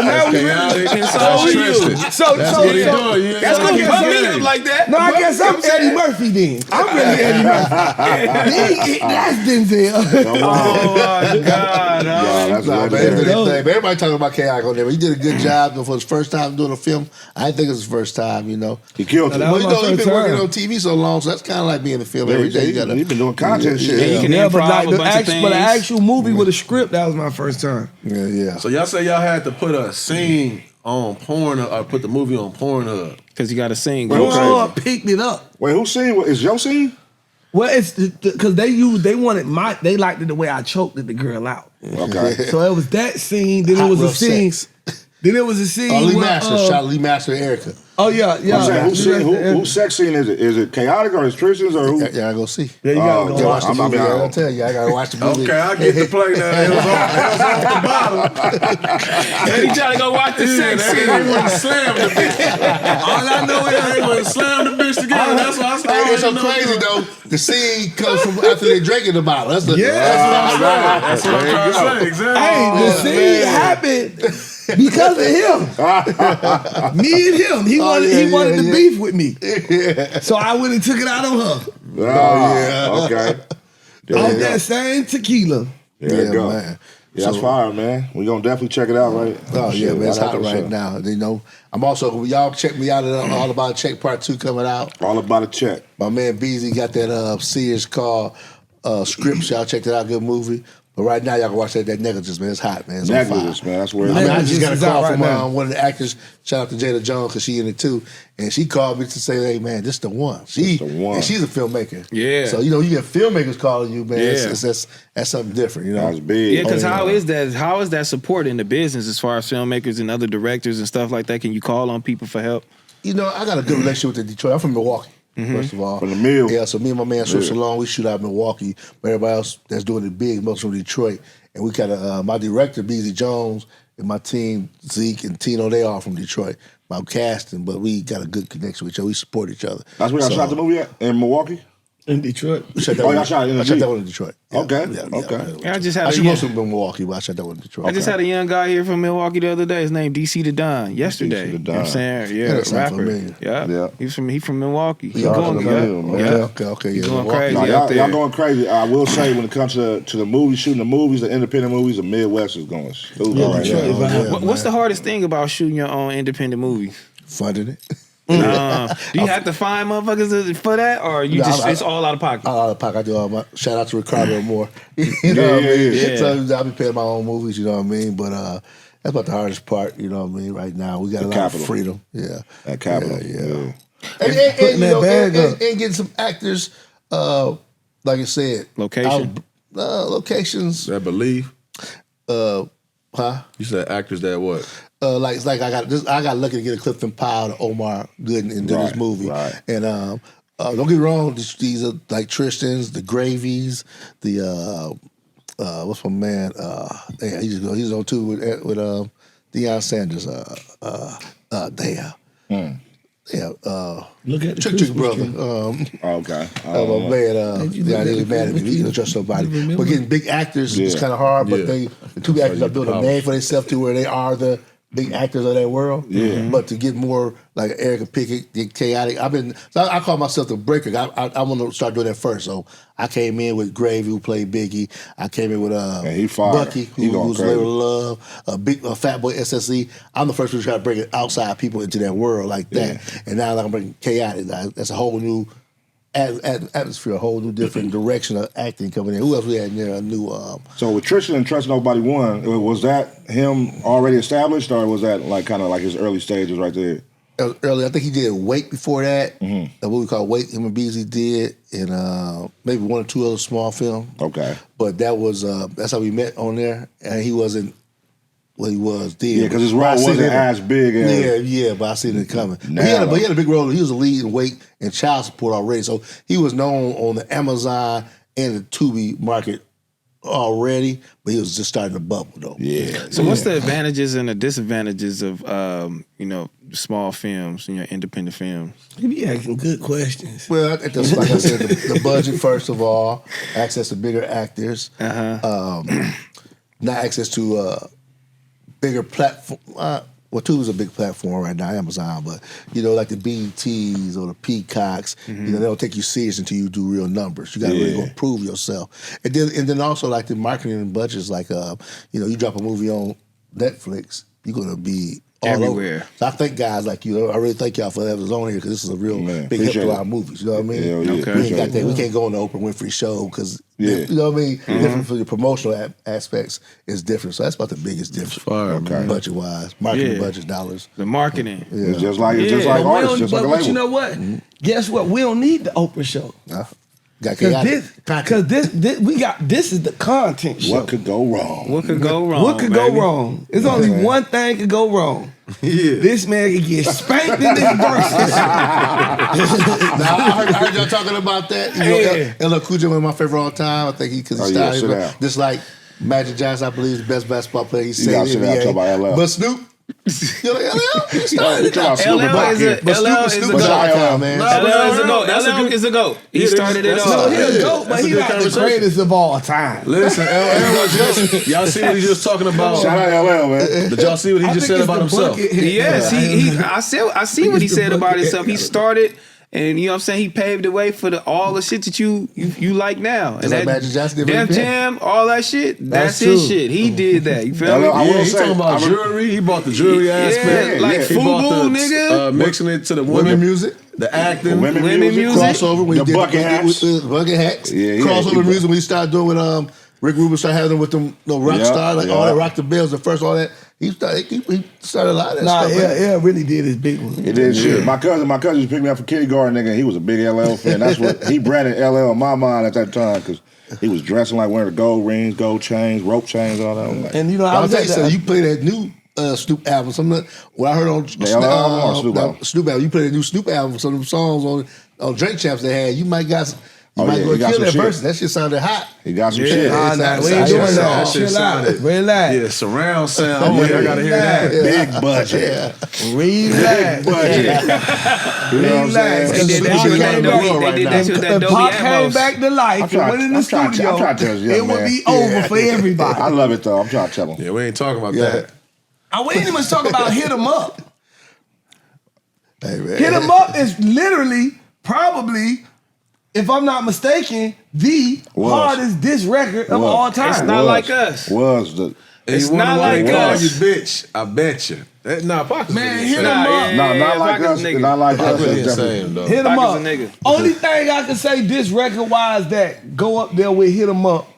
now we Chaotic. really. That's Tristan. So That's what he doing. You That's gonna ain't pump gotta me get up it. like that. No, I guess I'm Eddie Murphy then. I'm really Eddie Murphy. That's Denzel. Oh my God. Yeah, that's Nah, man, legendary. but everybody talking about Khaotic on there. But he did a good job for his first time doing a film. I didn't think it was his first time, you know. He killed it. That was But you my know, he's first been working time. on TV so long, so that's kind of like being in the film every day. You gotta, He been doing content shit. Yeah, you can Yeah, but improv like a bunch of but the things. actual movie with a script, that was my first time. yeah. So y'all say y'all had to put a scene on Pornhub, or put the movie on Pornhub. Because you got to sing. Well, okay. Pornhub picked it up. Wait, whose scene? Is your scene? Well, it's because they wanted they liked it the way I choked the girl out. Okay. So it was that scene. Then Hot it was a rough scene. sex. Then it was a scene. Lee where, Master, shout Lee Master and Erica. Oh yeah. I'm saying, whose sex scene is it? Is it Khaotic or is Tristan's or who? Yeah, I go see. Yeah, you gotta Oh, go watch Watch the the I'm- movie. I'm- I'll tell you, I gotta watch the movie. Okay, I get the play now. It was off the bottom. And he trying to go watch the sex They scene. wouldn't slam the bitch. All I know is they wouldn't slam the bitch together. That's what I Hey, started. it's so crazy though. The scene comes from after they drinking the bottle. That's the That's what I'm trying to say. Exactly. Hey, the scene happened because of him. Me and him. He wanted to beef with me. So I went and took it out on her. Oh, okay. There Off you go. that same tequila. There you go. man. Yeah, that's fire, man. We gonna definitely check it out, right? Oh yeah, man, it's Right hot after the right show. now. You know, I'm also y'all check me out at All About Check Part 2 coming out. All about a check. My man Beezy got that series called Scripts. Y'all check that out, good movie. But right now, y'all can watch that Negligence, man. It's hot, man. It's on Negligence, fire. man. That's where I mean, I Negligence just got a is out call right from now. one of the actors. Shout out to Jada Jones because she in it too, and she called me to say, "Hey, man, this the one." She the one. and she's a filmmaker. Yeah. So you know, you get filmmakers calling you, man. Yeah. That's something different, you know. That's big. Yeah, because Oh, yeah. how is that support in the business as far as filmmakers and other directors and stuff like that? Can you call on people for help? You know, I got a good relationship with the Detroit. I'm from Milwaukee. First of all, From the mill. Yeah, so me and my man Swift Salon, we shoot out in Milwaukee, but everybody else that's doing it big, most from Detroit. And we got my director, Beezy Jones, and my team, Zeke and Tino, they all from Detroit. I'm casting, but we got a good connection with each other. We support each other. That's where y'all shot the movie at? In Milwaukee? In Detroit. We shot that Y'all shot it in I the shot G? that one in Detroit. Yeah, Okay, yeah, okay. Yeah, I just had I a should young, most of them in Milwaukee, but I shot that one in Detroit. I just had a young guy here from Milwaukee the other day. His name DC the Don. Yesterday, DC the you know what I'm Don. saying? Yeah, Yeah, that sound rapper. familiar. Yeah, Yeah. He from Milwaukee. He Shout out going, to the mill, man. yeah. Okay, He yeah. going Milwaukee. crazy No, out y'all there. going crazy. I will say when it comes to the movies, shooting the movies, the independent movies, the Midwest is going stupid right Detroit now. is What's man. the hardest thing about shooting your own independent movie? Funding it. Do you have to find motherfuckers for that, or you No, just I- it's all out of pocket? Out of pocket, I do all my shout out to Ricardo Moore. You know what I mean? yeah. So I be paying my own movies, you know what I mean? But that's about the hardest part, you know what I mean? Right now, we got a lot capital. of freedom. Yeah. At Capitol. Yeah. Yeah. And putting you that know, bag up. and getting some actors, like I said, Location. locations. That believe. Huh? You said actors that what? Like I got this. I got lucky to get a Clifton Powell to Omar Gooden into this Right, movie. right. And don't get me wrong, these are like Tristan's, the Gravies, the what's my man? Yeah, he's on too with Deion Sanders. Yeah. Look at the Trick Christmas brother. tree. Okay. My man, you yeah, look he at was mad at me. the He didn't trust nobody. remember? But getting big actors is Yeah. kind of hard. But Yeah. the two actors are building a name for themselves to where they are the big actors of that world. Yeah. But to get more like Erica Pickett, the Chaotic, I call myself the breaker. I want to start doing that first. So I came in with Gravy, who played Biggie. I came in with he fire. Bucky, He going who's crazy. Labor Love, a Fat Boy SSE. I'm the first one to try to bring outside people into that world like that. And now I'm bringing Chaotic. That's a whole new atmosphere, a whole new different direction of acting coming in. Who else we had in there? A new So with Tristan and Trust Nobody One, was that him already established, or was that like kind of like his early stages right there? earlier. I think he did Wait before that. What we call Wait, him and Beasley did, and maybe one or two other small films. Okay. But that was that's how we met on there, and he wasn't what he was then. Yeah, because his But role I seen wasn't it- as big as Yeah, but I seen it coming. But Now, he had though. a big role. He was a lead in Wait and Child Support already, so he was known on the Amazon and the Tubi market already, but he was just starting to bubble though. Yeah. So what's the advantages and the disadvantages of small films and your independent films? You be asking good questions. Well, that's like I said, the budget first of all, access to bigger actors, not access to bigger platform. Well, Tubi's a big platform right now, Amazon, but like the BETs or the Peacocks, they don't take you serious until you do real numbers. You got to really go prove yourself, and then also like the marketing and budgets, like you drop a movie on Netflix, you're gonna be all Everywhere. over. So I thank guys like you. I really thank y'all for having us on here because this is a real Man, big help appreciate to it. our movies. You know what I mean? Hell yeah, Okay. We ain't appreciate got that. it. We can't go on the Oprah Winfrey show because Yeah. you know what I mean. Different for the promotional aspects is different. So that's about the biggest difference. fire, man. Budget wise, marketing Yeah. budget dollars. The marketing. It's just like Yeah. artists, But just like a but label. you know what? Guess what? We don't need the Oprah show. Got Cause chaotic. this is the content show. What could go wrong? What could go wrong? What could baby? go wrong? There's only one thing could go wrong. Yeah. This man could get spanked in this verses. Now I heard y'all talking about that. Yeah. LL Cool J, one of my favorite all time. I think because he Oh, yeah, started sit down. just like Magic Johnson, I believe, is the best basketball player he's gotta seen in sit the down and talk NBA. about LL. But Snoop, you know, LL, he started it. talking about Snoop and LL Pac is here. a But LL Snoop is a was goat. all time, man. Nah, LL is a goat. That's a LL good- is a goat. He Yeah, started it that's- all. So he a Yeah. goat, but That's a he good not the conversation. greatest of all time. Listen, LL was just, y'all see what he just talking about? Shout out LL, man. Did y'all see what he I just think said it's about the himself? bucket. Yes, I see what he it's the said about bucket. himself. He started, and you know what I'm saying, he paved the way for all the shit that you like now. And Just like Magic Johnson did with Def the Jam, all that shit, that's true. his shit. He did that. You feel me? I Yeah, will he say, talking about I re- jewelry. He bought the jewelry Yeah, aspect. like he FUBU, bought the nigga. mixing it to the Women women, music. the acting. Women Women music. Crossover when The he did bucket hats. with bucket hats. Yeah, Crossover he- music when he started doing with Rick Rubin started having them with them rock Yeah, stars, like all yeah. that Rock the Bells, the first all that. He started a lot of that Nah, stuff. man. yeah, really did his big one. It did shit. My cousin just picked me up from kindergarten, nigga. He was a big LL fan. That's what he branded LL in my mind at that time because he was dressing like wearing the gold rings, gold chains, rope chains, all that. I'm like, And you know, I I'll was tell at you something. the, You play that new Snoop album. What I heard on LL or Snoop album? Snoop album. You play the new Snoop album. Some of them songs on Drink Champs they had, you might go he got kill some that shit. verse. That shit sounded hot. He got some Yeah. shit. Nah, we ain't doing that. Chill out. Relax. Yeah, surround sound. Oh, I gotta hear that. Big budget. Relax. Budget. You know what I'm saying? Relax. They did that shit with that Dolby. They did that shit with that If Dolby Pop came Atmos. back to life and went in the I'm trying studio, to tell this young it would man. be over for everybody. I love it though. I'm trying to tell him. Yeah, we ain't talking about that. We ain't even talking about Hit 'Em Up. Hey, man. Hit 'Em Up is literally, probably, if I'm not mistaken, the hardest diss record of all time. It's not like us. It's You not wonder why like they call us. you bitch. I bet you. Nah, Pac is Man, really hit 'em insane. up. No, not like Pac is us. a nigga. Not like Pac us. really That's definitely- insane, though. Hit 'em Pac up. is a nigga. Only thing I can say this record wise that go up there with Hit 'Em Up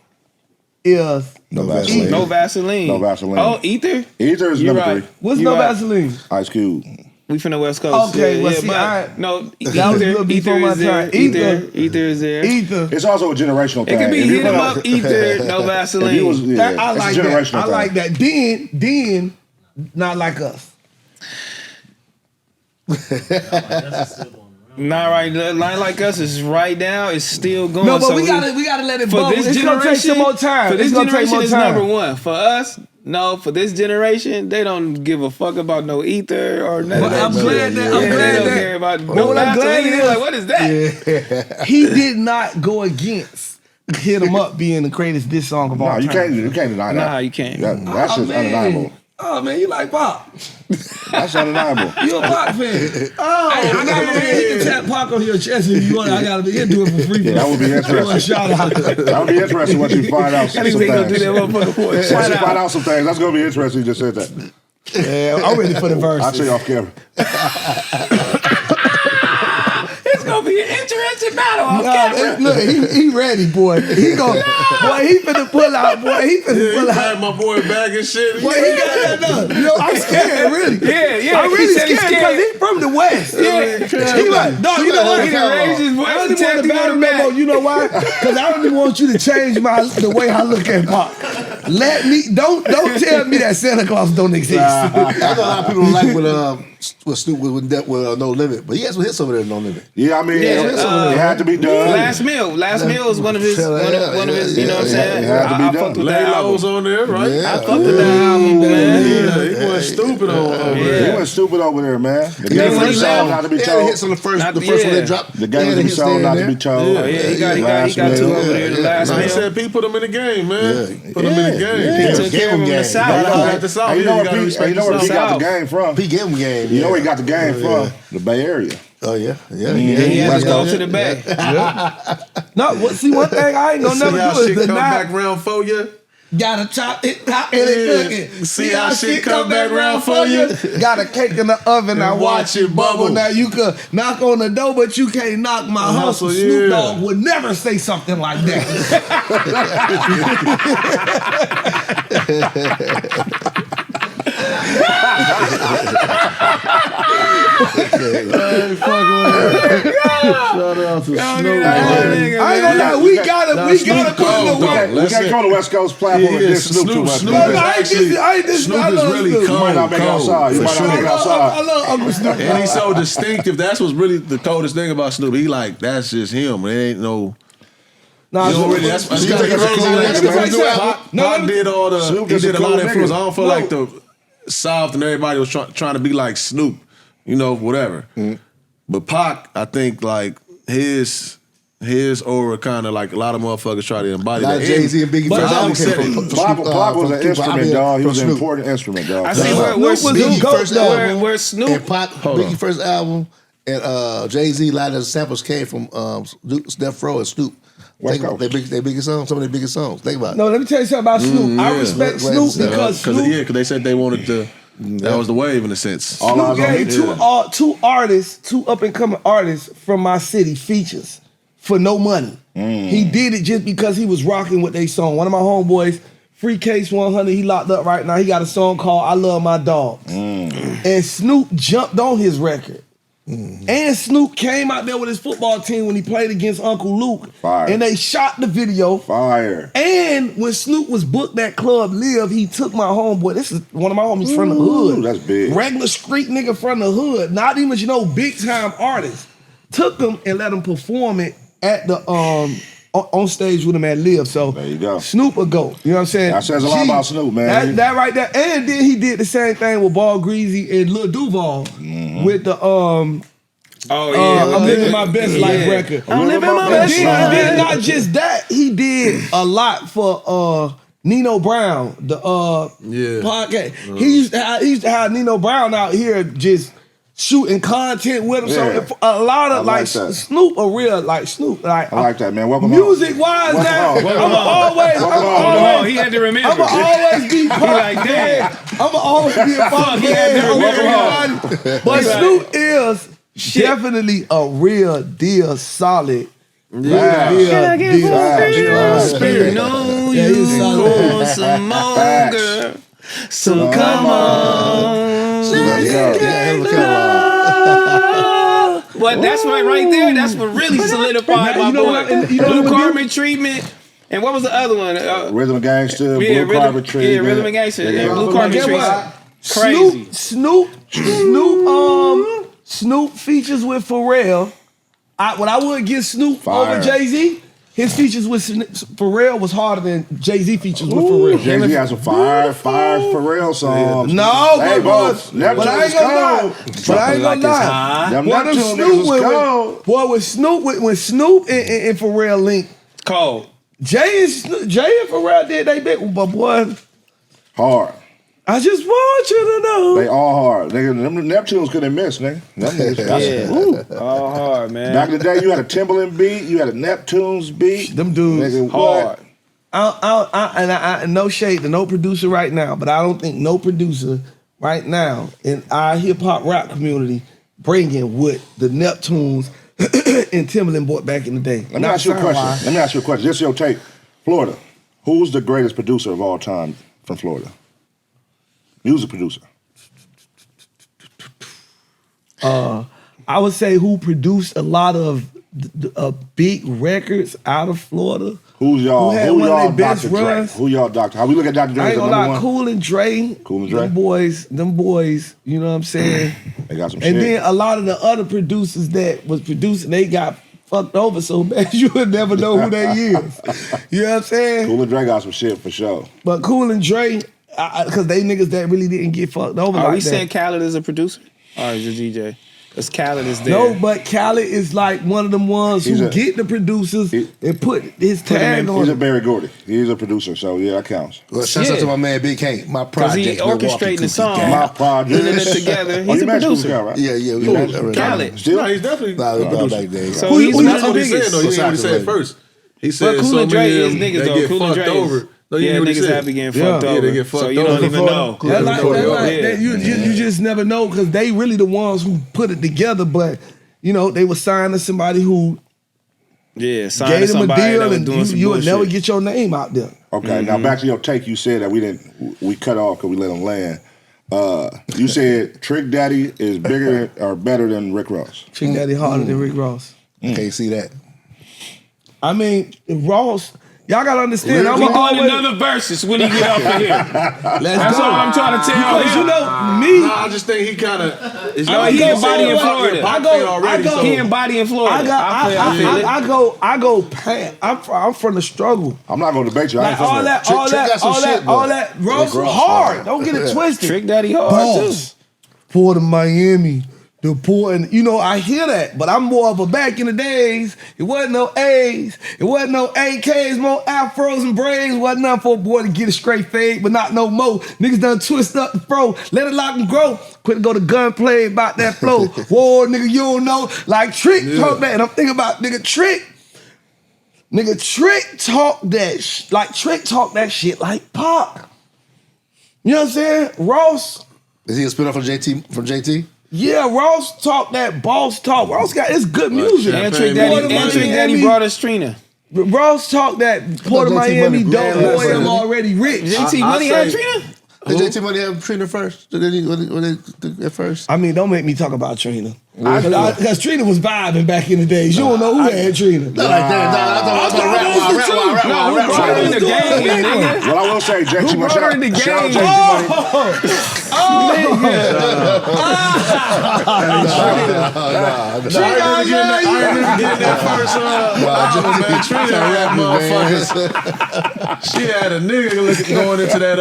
is No Vaseline. No Vaseline. No Vaseline. Oh, Ether? Ether is You're number right. 3. what's You No right. Vaseline? Ice Cube. We from the West Coast. Okay, well, yeah, see, but I- no, That was a little before my is there. time. Ether is there. Either. It's also a generational thing. It could be If you Hit 'Em put Up, Ether, No Vaseline. That, I it's like a that. generational I thing. like that. Then, not like us. Not right. Not like us is right now. It's still going. No, but so we gotta let it for bubble. this It's gonna take some more time. For this It's gonna take generation, more it's time. number one. For us, no. For this generation, they don't give a fuck about no Ether or nothing. But I'm glad that- They I'm glad don't that- care about but no what I'm glad Vaseline. They're is- like, what is that? He did not go against Hit 'Em Up being the greatest diss song of all No, time. you can't deny that. Nah, you can't. That's just undeniable. Oh man, you like Pop? That's undeniable. You a Pop fan? Oh, I gotta you can tap Pac on your chest if you want. I gotta be do it for free. Yeah, that would be interesting. Shout out. That would be interesting once you find out some I think things. they gonna do that motherfucker for a Once shout you find out. out some things, that's gonna be interesting. You just said that. Yeah, I'm ready for the verse. I'll tell you off camera. It's gonna be an interesting battle off Nah, camera. look, he ready, boy. He finna pull out, boy. He finna pull out. Had my boy back and shit. Boy, he got that done. You know, I'm scared, really. Yeah. I'm He really said he's scared because he from the West. Yeah. He like, no, you know what? He done raised his voice I don't and even want tapped to him on battle the back. memo. You know why? Because I don't even want you to change the way I look at Pop. Don't tell me that Santa Claus don't exist. I know a lot of people don't like what Snoop with No Limit, but he has some hits over there, No Limit. Yeah, I mean, it had to be done. Last Meal is one of his, one of his. You know what I'm saying? it had to be I done. fucked with Lay that album. Lows on there, right? Yeah. I fucked with that album, man. Yeah, he wasn't stupid on He there. went stupid over there, man. The then game when was he sold left, not to be He had told. hits on the first one Yeah. they dropped. The game was sold not to be told. Oh, yeah, he got Last two Meal. over there. The Last Nah, he Meal. said P put him in the game, man. Put him in the game. Yeah. He took care of him in the You South. know At the South, and you know you where gotta P respect got the South. game from. P game game. You know where he got the game from? The Bay Area. Oh yeah, yeah. He had West to go Coast. to the Bay. No, see, one thing I ain't gonna See never how do is shit come deny. back round for you? Gotta chop it, hot and it cooking. See how shit come back round for you? Got a cake in the oven, I And watch it bubble. Now you could knock on the door, but you can't knock my hustle. hustle, Snoop yeah. Dogg would never say something like that. Shout out to Snoop. I ain't gonna lie, we gotta put in the Cold, work. though. We can't go to West Coast platform and diss Snoop too much. Snoop No, is no, I ain't actually, dis- I ain't dis- Snoop I is love really Snoop. cold. You might not make it outside. You for might not make it I outside. love Uncle Snoop. And he's so distinctive. That's what's really the coldest thing about Snoop. He like, that's just him. There ain't no. Nah, You don't Snoop- really. That's Snoop crazy. is a cool Like, nigga, Snoop man. do Pac- No, Pac did all the. Snoop He is a did a cool lot of influence. nigga. I don't feel like the South and everybody was trying to be like Snoop. You know, whatever. But Pac, I think like his aura kind of like a lot of motherfuckers try to embody A lot that. of Jay-Z and Biggie But first I album always came said from it. Pac was an instrument, dog. He was an Snoop. important instrument, dog. I see Snoop where was Snoop the GOAT, first though. album. Where Snoop. And Pac, Biggie first album, and Jay-Z, a lot of the samples came from Death Row and Snoop. West Think about their biggest songs, some of their biggest songs. Think about it. No, let me tell you something about Snoop. I yeah. respect Right, Snoop right. because Because Snoop, they said they wanted to. That was the wave in a sense. All Snoop eyes on gave him. two artists, two up and coming artists from my city features for no money. He did it just because he was rocking with they song. One of my homeboys, Free Case 100, he locked up right now. He got a song called I Love My Dogs. And Snoop jumped on his record. And Snoop came out there with his football team when he played against Uncle Luke. Fire. And they shot the video. Fire. And when Snoop was booked at Club Live, he took my homeboy. This is one of my homies from the hood. that's big. Regular street nigga from the hood. Not even, big time artist. took them and let them perform it at the on stage with him at Live. So there you go. Snoop a GOAT. You know what I'm saying? That says a lot about Snoop, man. That right there. And then he did the same thing with Ball Greasy and Lil Duval with the I'm living my best life record. I'm living my best life. And then not just that, he did a lot for Nino Brown, the podcast. He used to have Nino Brown out here just shooting content with him. Yeah. So a lot of I like that. Snoop, a real like Snoop. Like I like that, man. Welcome music wise, now I'm always he had to remember. I'ma always be Pop like fan. I'ma always be a Pop fan. But Snoop is definitely a real deal, solid. Spirit, no, you want some more, girl. So come on. Well, that's right there. That's what really solidified my boy. Blue Carbon Treatment. And what was the other one? Rhythm and Gangster, Blue Carbon Treatment. Yeah, Rhythm and Gangster. And Blue Carbon Treatment. Crazy. Snoop features with Pharrell. When I would get Snoop over Jay-Z, his features with Pharrell was harder than Jay-Z features with Pharrell. Jay-Z has some fire Pharrell songs. No, but I ain't gonna lie. Them Boy, them Neptune Snoop was cold. when Snoop and Pharrell linked, Cold. Jay and Pharrell did they big, but boy, Hard. I just want you to know. They all hard. Nigga, them Neptunes couldn't miss, nigga. Them niggas All hard, man. Back in the day, you had a Timberland beat, you had a Neptunes beat. Them dudes Nigga, hard. I no shade to no producer right now, but I don't think no producer right now in our hip hop rap community bringing what the Neptunes and Timberland bought back in the day. Let me ask you a question. This is your take. Florida. Who's the greatest producer of all time from Florida? Music producer. I would say who produced a lot of big records out of Florida. Who y'all best Dr. Dre? runs? Who y'all Dr. How we look at Dr. Dre I as ain't the gonna number lie, one? Cool and Dre. Them boys, you know what I'm saying? They got some And shit. then a lot of the other producers that was producing, they got fucked over so bad you would never know who they is. You know what I'm saying? Cool and Dre got some shit for sure. But Cool and Dre, because they niggas that really didn't get fucked over Are like we that. saying Khaled is a producer? Or is it DJ? Because Khaled is there. No, but Khaled is like one of them ones who get the producers and put his tag on He's a it. Barry Gordy. He's a producer, so yeah, that counts. Well, shout out to my man Big Hank, my Because project. he orchestrating the song. My project. Putting it together. He's you a met Snoop producer. Dogg, right? Yeah, we met already. Khaled. Still? No, he's definitely Nah, we brought back there. So Who- he's who one you of the That's what he said, biggest. though. He didn't say it first. He said Cool so and Dre many is of them, niggas, they though. get Cool and fucked Dre is- over. No, you Yeah, hear what he niggas said. have been getting Yeah. fucked Yeah, over. they get So fucked you don't over. even know. You just never know because they really the ones who put it together, but you know, they were signed to somebody who Yeah, signed gave to them a somebody that deal was and doing some you would never bullshit. get your name out there. Okay, now back to your take. You said that we cut off because we let him land. You said Trick Daddy is bigger or better than Rick Ross. Trick Daddy harder than Rick Ross. Can't see that. I mean, Ross, y'all gotta understand. I'm We doing always, another versus when he get off of here. let's That's go. all I'm trying to tell Because him. you know me. No, I just think he kind of. No, he embody in Florida. He embody in Florida. I go past. I'm from the struggle. I'm not going to debate you. I ain't Like from there. all that. Ross hard. Don't get it twisted. Trick Daddy hard Boss. Port of Miami. The port, and you know, I hear that, but I'm more of a back in the days. It wasn't no A's, it wasn't no AKs, more afros and braids. Wasn't nothing for a boy to get a straight fade, but not no more. Niggas done twist up the fro, let it lock and grow. Quit to go to gunplay about that flow. Whoa, nigga, you don't know. Like Trick talk that, and I'm thinking about nigga Trick. Nigga Trick talk that Trick talk that shit like Pop. You know what I'm saying? Ross. Is he a spin-off from JT? Yeah, Ross talk that boss talk. Ross got it's good music. And Trick Daddy brought us Trina. Ross talk that Port of JT Miami Money, don't man, boy, I'm listen. already rich. JT Money had Trina? Did JT Money have Trina first? Did he at first? I mean, don't make me talk about Trina. Because Trina was vibing back in the days. You don't know who had Trina. Not like that. Who brought her in the game, nigga? Well, I will say, JT Who brought her in the game? Shout out JT I remember getting that first album, man. Trina had motherfuckers. She had a nigga going into that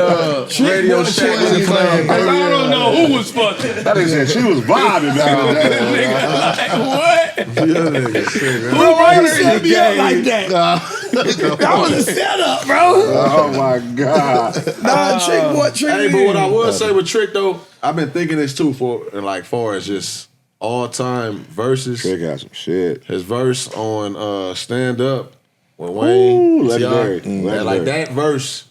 Radio Shack and playing. I don't know who was fucking. That nigga said she was vibing back in the day. What? Who brought her set me up like that? That was a setup, bro. Oh my God. Trick. Hey, but what I would say with Trick though, I've been thinking this too far as just all time verses. Trick has some shit. His verse on Stand Up with Wayne. Ooh, legendary. Like that verse,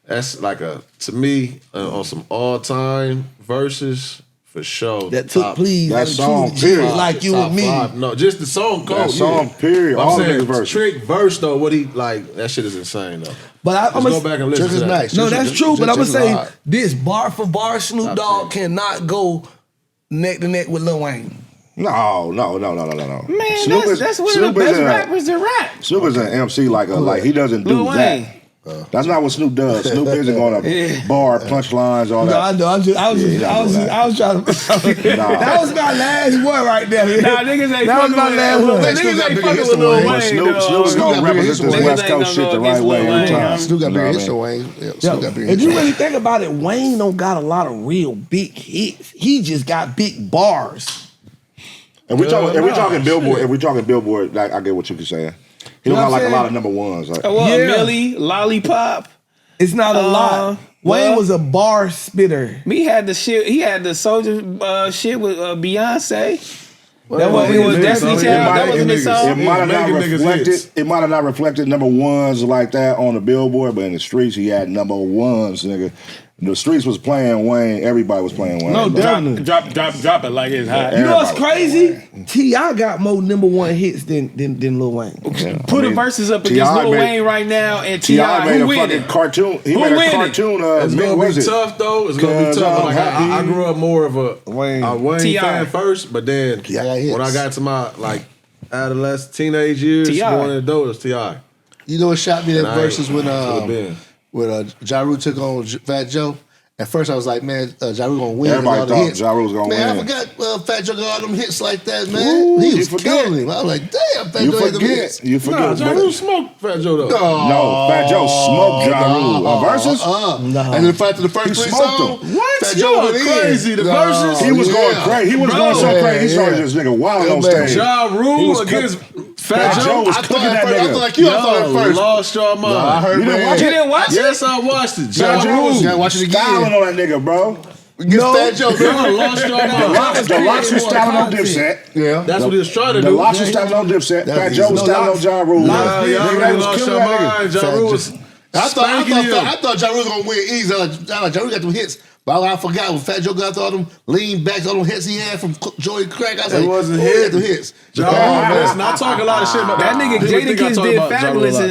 that's like to me on some all time verses. For sure. That took please. That song, period. Like you and me. No, just the song code. That song, period. I'm All of saying his verses. Trick verse though, what he like, that shit is insane though. But I'm go back and listen to that. Nice. No, that's true. But I'm gonna say hard. this bar for bar, Snoop Dogg cannot go neck to neck with Lil Wayne. No. Man, that's one of the best rappers to rap. Snoop is an MC like he doesn't do Lil that. Wayne. That's not what Snoop does. Snoop isn't going to bar, punchlines, all No, that. I know. I was trying to. That was my last one right there. Nah, niggas ain't That was fucking my with last one. Niggas ain't fucking with Lil But Wayne. Snoop's going to represent this Niggas West ain't Coast gonna shit the go right against way Lil every Wayne. time. Snoop got You know bigger what I hits than mean? Wayne. Yeah, Yo, Snoop got bigger if hits. you really think about it, Wayne don't got a lot of real big hits. He just got big bars. If we talking Billboard, like, I get what you can say. He don't got like a lot of number ones. Like, Millie, Lollipop. It's not a lot. Wayne was a bar spitter. He had the Soldier shit with Beyonce. That wasn't his Destiny Child. That wasn't his song. It might have not reflected number ones like that on the Billboard, but in the streets he had number ones, nigga. The streets was playing Wayne. Everybody was playing Wayne. No, definitely. Drop it like it's hot. You know what's crazy? T.I. got more number one hits than Lil Wayne. Put the verses up against Lil Wayne right now, and T.I. made who a winning? fucking cartoon. He made a cartoon. It's gonna be tough though. It's gonna be tough. Like I grew up more of a Wayne fan first, but then when I got to my adolescent, teenage years, going into those, T.I. You know what shot me that verses when Ja Rule took on Fat Joe? At first I was like, man, Ja Rule gonna win. Everybody thought Ja Rule was gonna win. Man, I forgot Fat Joe got all them hits like that, man. He was killing him. I was like, damn, Fat Joe had them hits. You forget. Ja Rule smoked Fat Joe though. No, Fat Joe smoked Ja Rule. On Versus? And then after the first three songs, Fat Joe went crazy. The verses. He was going crazy. He was going so crazy. He started this nigga wilding on stage. Ja Rule against Fat Joe was cooking that nigga. I thought like you thought at first. Lost your mind. I heard You didn't watch You it? didn't watch it? Yes, I watched it. Fat Joe was Gotta watch it again. styling on that nigga, bro. Fat Joe, Lost your mind. The Locks was styling on Dipset. yeah. That's what he was trying to The do. Locks was styling on Dipset. Fat Joe was styling on Ja Rule. Nah, y'all Nigga, they really was lost killing your that nigga. mind. Ja Rule was I spanking him. thought Ja Rule was gonna win easy. I like Ja Rule got them hits. But I forgot when Fat Joe got all them lean backs, all them hits he had from Joey Crack. I was like, wasn't he had them hits. Ja Rule, listen, I talk a lot of shit about That nigga People think I Jadakiss talk did about Ja Rule a Fabulous, lot.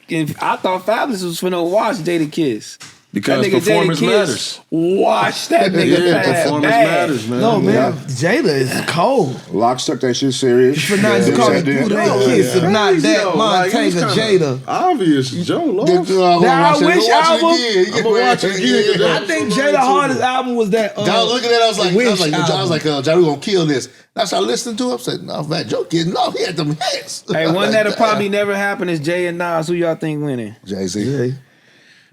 and I thought Fabulous was finna watch Jadakiss. Because That nigga performance Jadakiss matters. Watch that nigga. Yeah, fast performance back. matters, man. No, man. Jada is cold. Locks took that shit serious. For not to call it Dipset did. Kiss, if not Crazy, that, though. Like, it was Montana kinda Jada. Obvious, Joe lost. Now, I wish album. I'm gonna watch it again. I think Jada hardest album was that. I was looking at it, I was like, Wish Ja Rule gonna kill this. That's how I listened to him. I said, no, Fat Joe getting off. He had them hits. Hey, one that'll probably never happen is Jay and Nas. Who y'all think winning? Jay-Z.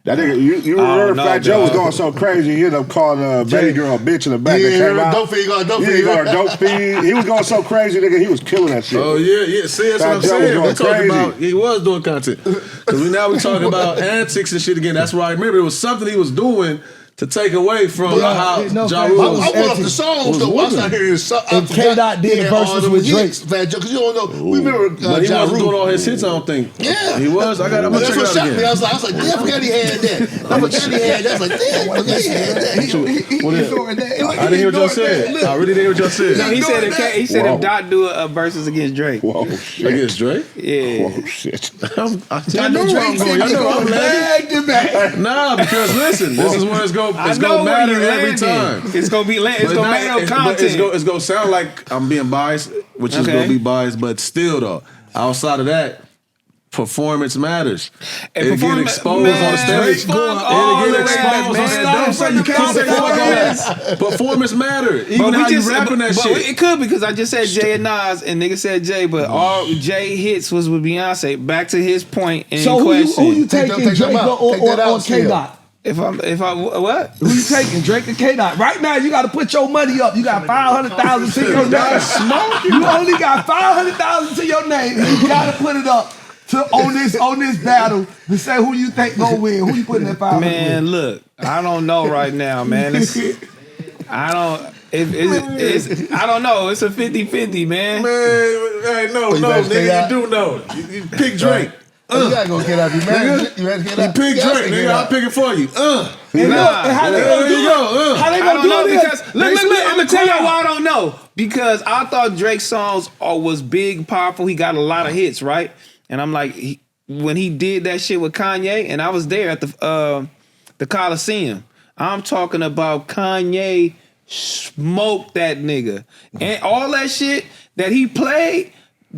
That nigga, you remember Fat Joe was going so crazy, he ended up calling baby girl a bitch in the back. Yeah, that came out. dope feed, dope Yeah, he got a dope feed. He was going so crazy, nigga, he was killing that shit. Oh yeah. See, that's Fat what I'm Joe saying. We was going talking crazy. about he was doing content because we talking about antics and shit again. That's why I remember it was something he was doing to take away from how Ja Rule I was. went off the songs though. I started hearing And K-Dot did the verses with Drake. Fat Joe, because you don't know. We remember But he Ja wasn't doing Rule. all his hits, I don't think. Yeah. He was. I'm gonna That's check what it out shocked me. I again. was like, damn, I forgot he had that. I forgot he had that. I was like, damn, I forgot he had that. I didn't hear what y'all said. I really didn't hear what y'all said. No, he said if Dot do a versus against Drake. Whoa, shit. Against Drake? Yeah. Whoa, shit. I know where I'm going. Y'all know I'm laughing. back. Nah, because listen, this is where it's going to matter every time. It's gonna be it's gonna matter on content. It's gonna sound like I'm being biased, which is gonna be biased, but still though, outside of that, performance matters. And it get exposed on stage. Performance matter. Even how you rapping that shit. It could because I just said Jay and Nas and nigga said Jay, but all Jay hits was with Beyonce. Back to his point in question. So who you taking, Drake or K-Dot? If I what? Who you taking, Drake or K-Dot? Right now, you got to put your money up. You got 500,000 to your name. You only got 500,000 to your name. And you got to put it up on this battle to say who you think gonna win. Who you putting that 500? Man, look, I don't know right now, man. I don't know. It's a 50-50, man. Hey, no, nigga, you do know. You pick Drake. You gotta go get out. You pick Drake, nigga. I'll pick it for you. How they gonna do it? Because look, I'm gonna tell y'all why I don't know. Because I thought Drake's songs was big, powerful. He got a lot of hits, right? And I'm like, when he did that shit with Kanye, and I was there at the Coliseum. I'm talking about Kanye smoked that nigga, and all that shit that he played.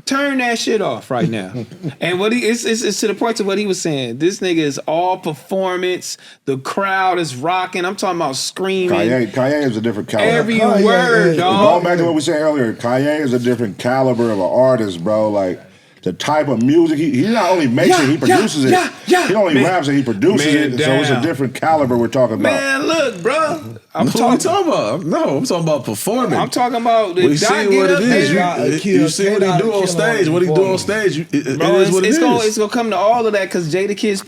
Turn that shit off right now. And what it's to the point of what he was saying. This nigga is all performance. The crowd is rocking. I'm talking about screaming. Kanye is a different caliber. Every word, dog. Going back to what we said earlier, Kanye is a different caliber of an artist, bro. Like the type of music he not only makes it, he produces it. He only raps it, he produces it. So it's a different caliber we're talking about. Man, look, bro. I'm talking about. No, I'm talking about performing. I'm talking about we see what it is. You see what he do on stage. What he do on stage. It is what it is. It's gonna come to all of that because Jada Kids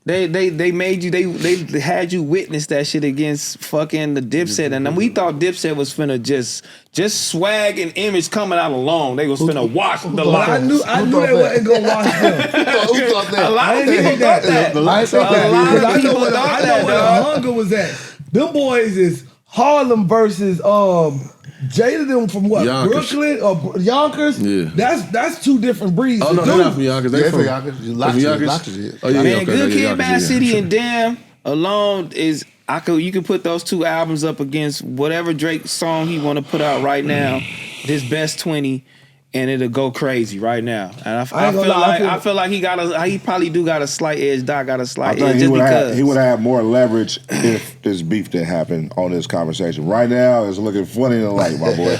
they made you they had you witness that shit against fucking the Dipset, and we thought Dipset was finna just swag and image coming out alone. They was finna watch the light. I knew they wasn't gonna watch them. Who thought that? A lot of people thought that. The lights A lot of people thought I know where the hunger was at. Them boys is Harlem versus Jada them from what? Yonkers. Brooklyn or Yonkers? Yeah. That's two different breeds. Oh no, they're not from Yonkers. They're from Yonkers. Yonkers. Oh yeah, Man, okay, Good Kid, Yonkers, Mad City, and Damn alone is you can put those two albums up against whatever Drake song he want to put out right now, his best 20, and it'll go crazy right now. And I feel like he probably do got a slight edge. Doc got a slight edge just because he would have more leverage if this beef didn't happen on this conversation. Right now, it's looking funny in the light, my boy.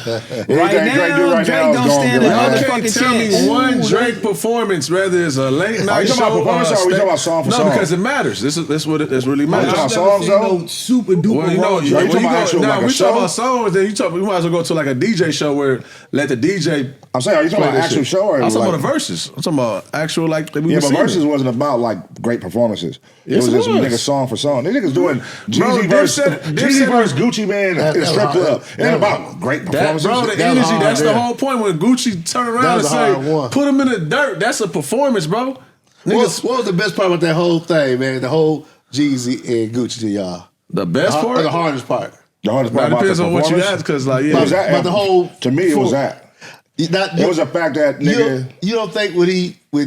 Right now, Drake don't stand a motherfucking tell chance. me one Drake performance, whether it's a late night show or we talking about song for song? No, because it matters. This what it really matters. I've never seen no super duper. Well, you know, you talking about actual like a we show? talk about songs. Then we might as well go to like a DJ show where let the DJ. I'm saying, are you talking about actual show or I'm talking like, about the verses. I'm talking about actual like. Yeah, but verses wasn't about like great performances. Yes, it was just it was. niggas song for song. These niggas doing Jeezy versus Gucci Man in a strip club. It ain't about great performances. Bro, the energy. That's the whole point. When Gucci turn around and say, "Put him in the dirt," that's a performance, bro. What was the best part about that whole thing, man? The whole Jeezy and Gucci to y'all. The best part, or the hardest part. The hardest part depends about the on what you performance? ask, because like But the whole to me, it was that. It was a fact that nigga. You don't think when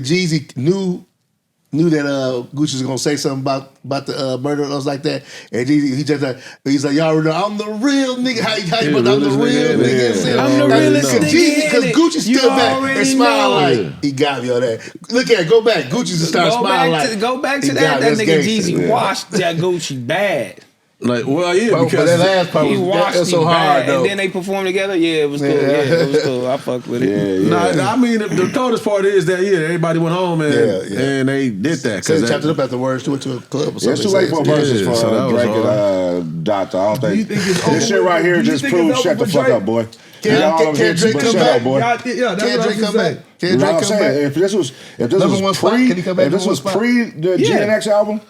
Jeezy knew that Gucci was gonna say something about the murder and us like that, and Jeezy he's like, y'all know I'm the real nigga. How you I'm the real nigga? I'm the realest nigga. Because Gucci stood back and smiled like he got me on that. Look at it, go back. Gucci just started smiling go back to that. That nigga Jeezy washed that Gucci bad. Like, well, yeah, but because that last part he was so so hard, though. and then they performed together. Yeah, it was cool. Yeah, it was cool. I fucked with it. Yeah. Nah, I mean, the coldest part is that everybody went home and they did that. Because they chopped it up afterwards, went to a club or something. It's too late for verses for Drake and Doctor. I don't think this shit right here just proves shut the fuck up, boy. Can Drake come back? Yeah, that's what I'm saying. Can Drake come back? If this was pre the Gen X album,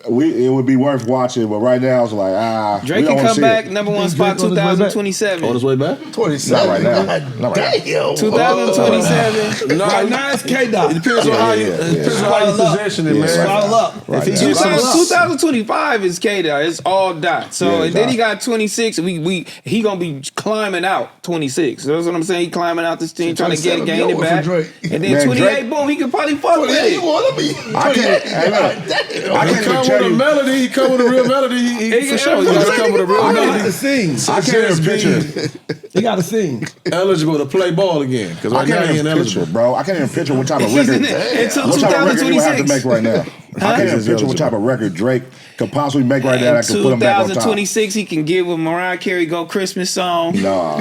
It would be worth watching, but right now it's like Drake can come back #1 spot 2027. On his way back? 27. Not right now. Not right now. Damn. 2027. Right now it's K-Dot. It depends on how you position it, man. Swallow up. Right If he now. gets some 2025 is K-Dot. It's all dot. So Yeah, and then dot. he got 26. He gonna be climbing out 26. That's what I'm saying. He climbing out this team, trying to gain it going for back. Drake. And then Man, 28, Drake- boom, he could probably fuck with Yeah, you it. want to be. I can't. Hey, look, I He can't come even with tell a you. melody. He come with a real melody. He for sure. He got to come with a real I got to melody. sing. I can't even picture. He got to sing. Eligible to play ball again because I right now can't he ain't even picture, eligible. bro. I can't even picture what type of He's record. in it until What type of record you have to 2026. make right now? I can't even picture what type of record Drake could possibly make right now that could put him back on top. 2026, he can get with Mariah Carey, Go Christmas Song. Nah.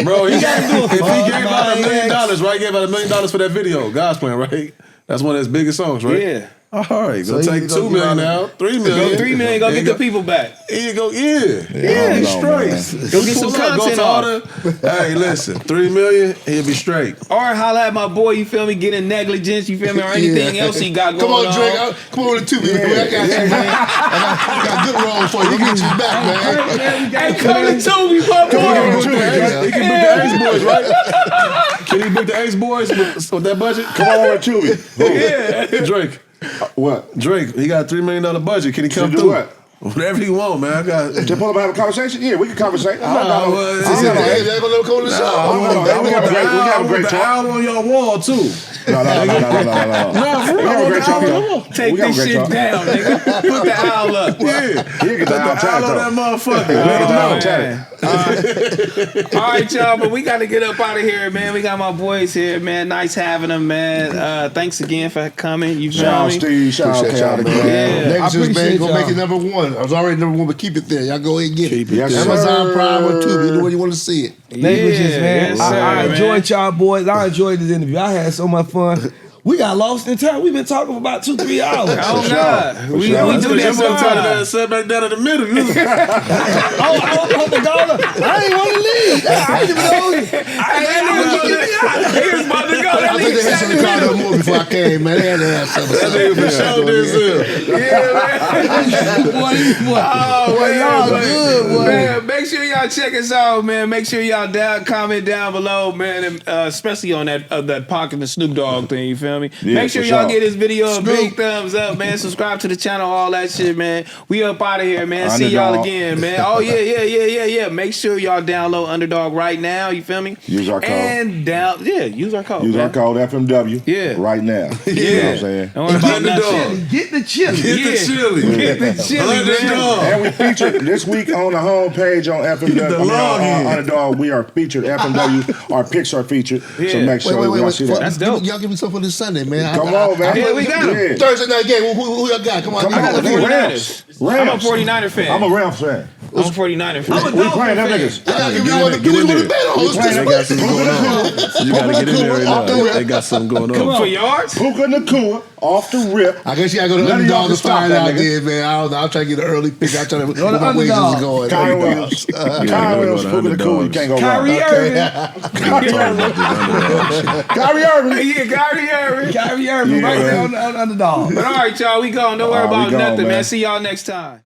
Bro, if he gave fuck out $1 million, my right? Gave out $1 million for that video. God's plan, right? That's one of his biggest songs, right? Yeah. All right, So gonna he take gonna 2 give million out now, 3 Go million. 3 million, go get the people back. Here you go, yeah, I don't know, straight. Go get some content off. Hey, listen, 3 million, he'll be straight. Or holla at my boy, you feel me, getting negligence, you feel me, or anything else he got going Come on, on. Drake. Come on with the 2 million. I got you, man. I got good roll for you. We get you back, man. Hey, come to Tubi, my boy. He can book the Ace Boys, right? Can he book the Ace Boys with that budget? Come on over to me. Yeah, Drake. What? Drake, he got a $3 million budget. Can he come do through? what? Whatever you want, man. I got. To pull up and have a conversation? Yeah, we can conversate. I don't know. well, I don't know. Hey, they're going to come on the show. I want a great the talk. owl on your wall too. No. No, for We real. have a great talk, though. Take We have a this great shit talk. down, nigga. Put the owl up. Yeah, He get put the the owl tag, owl on that though. motherfucker. He get the owl man. tag. All right, y'all, but we got to get up out of here, man. We got my boys here, man. Nice having them, man. Thanks again for coming. You Shout feel out me? Steve. Shout out Appreciate y'all, Khaotic, man. man. Yeah. Negligence, man, appreciate gonna make it y'all. #1. I was already #1, but keep it there. Y'all go ahead and get it. Yes, sir. Amazon Prime or Tubi, anywhere you want to see it. Negligence, man. yes, sir, I man. enjoyed y'all boys. I enjoyed this interview. I had so much fun. We got lost in time. We've been talking for about 2-3 hours. Oh, God. We sure. do this That time live. that sat back down in the middle. You was- Oh, the dollar. I ain't want to leave. I didn't even know. He was about to go. That I think nigga they had sat some in the Chicago middle. more before I came, man. They had to have some. That nigga for sure Denzel. Oh, Boy, man, y'all but- good, boy. Man, make sure y'all check us out, man. Make sure y'all comment down below, man, and, especially on that Pac and the Snoop Dogg thing. You feel me? Yeah, make sure for y'all sure. get this video a big thumbs up, man. Subscribe to the channel, all that shit, man. We up out of here, man. See y'all Underdog. again, man. Oh yeah. Make sure y'all download Underdog right now. You feel me? Use our code. And use our code. Use man. our code FMW Yeah. right now. You know what I'm saying? Don't worry about nothing. Underdog. Get the chili. Get the chili. Get the chili, man. Underdog. And we featured this week on the homepage on FMW. The login. Underdog, we are featured. FMW, our picks are featured. So Yeah. make sure y'all see that. That's dope. Y'all give me something for this Sunday, man. Come on, man. Yeah, we got 'em. Yeah. Thursday night game. Who y'all got? Come on. Come give me on, got the one. they 49ers. Rams. I'm a 49er fan. I'm a Rams fan. I'm a 49er fan. We playing them niggas. I gotta give you Get one in to there, do get in with the bet on. We It's playing just them crazy. niggas. You gotta get in there right now. They got something going on. For yards? Puka Nakua off the rip. I guess you gotta go to None of y'all Underdog can to stop find that out nigga. there, man. I don't know. I'll try to get an early pick. I'll try to to get my wages Underdog. is going. Kyrie Williams. Kyrie gotta Williams, go to Puka Nakua. You can't go wrong. Kyrie Irving. Kyrie Irving. Yeah, Kyrie Irving. Kyrie Irving Yeah, right there man. on Underdog. But all right, y'all, we gone. Don't worry We about gone, nothing, man. man. See y'all next time.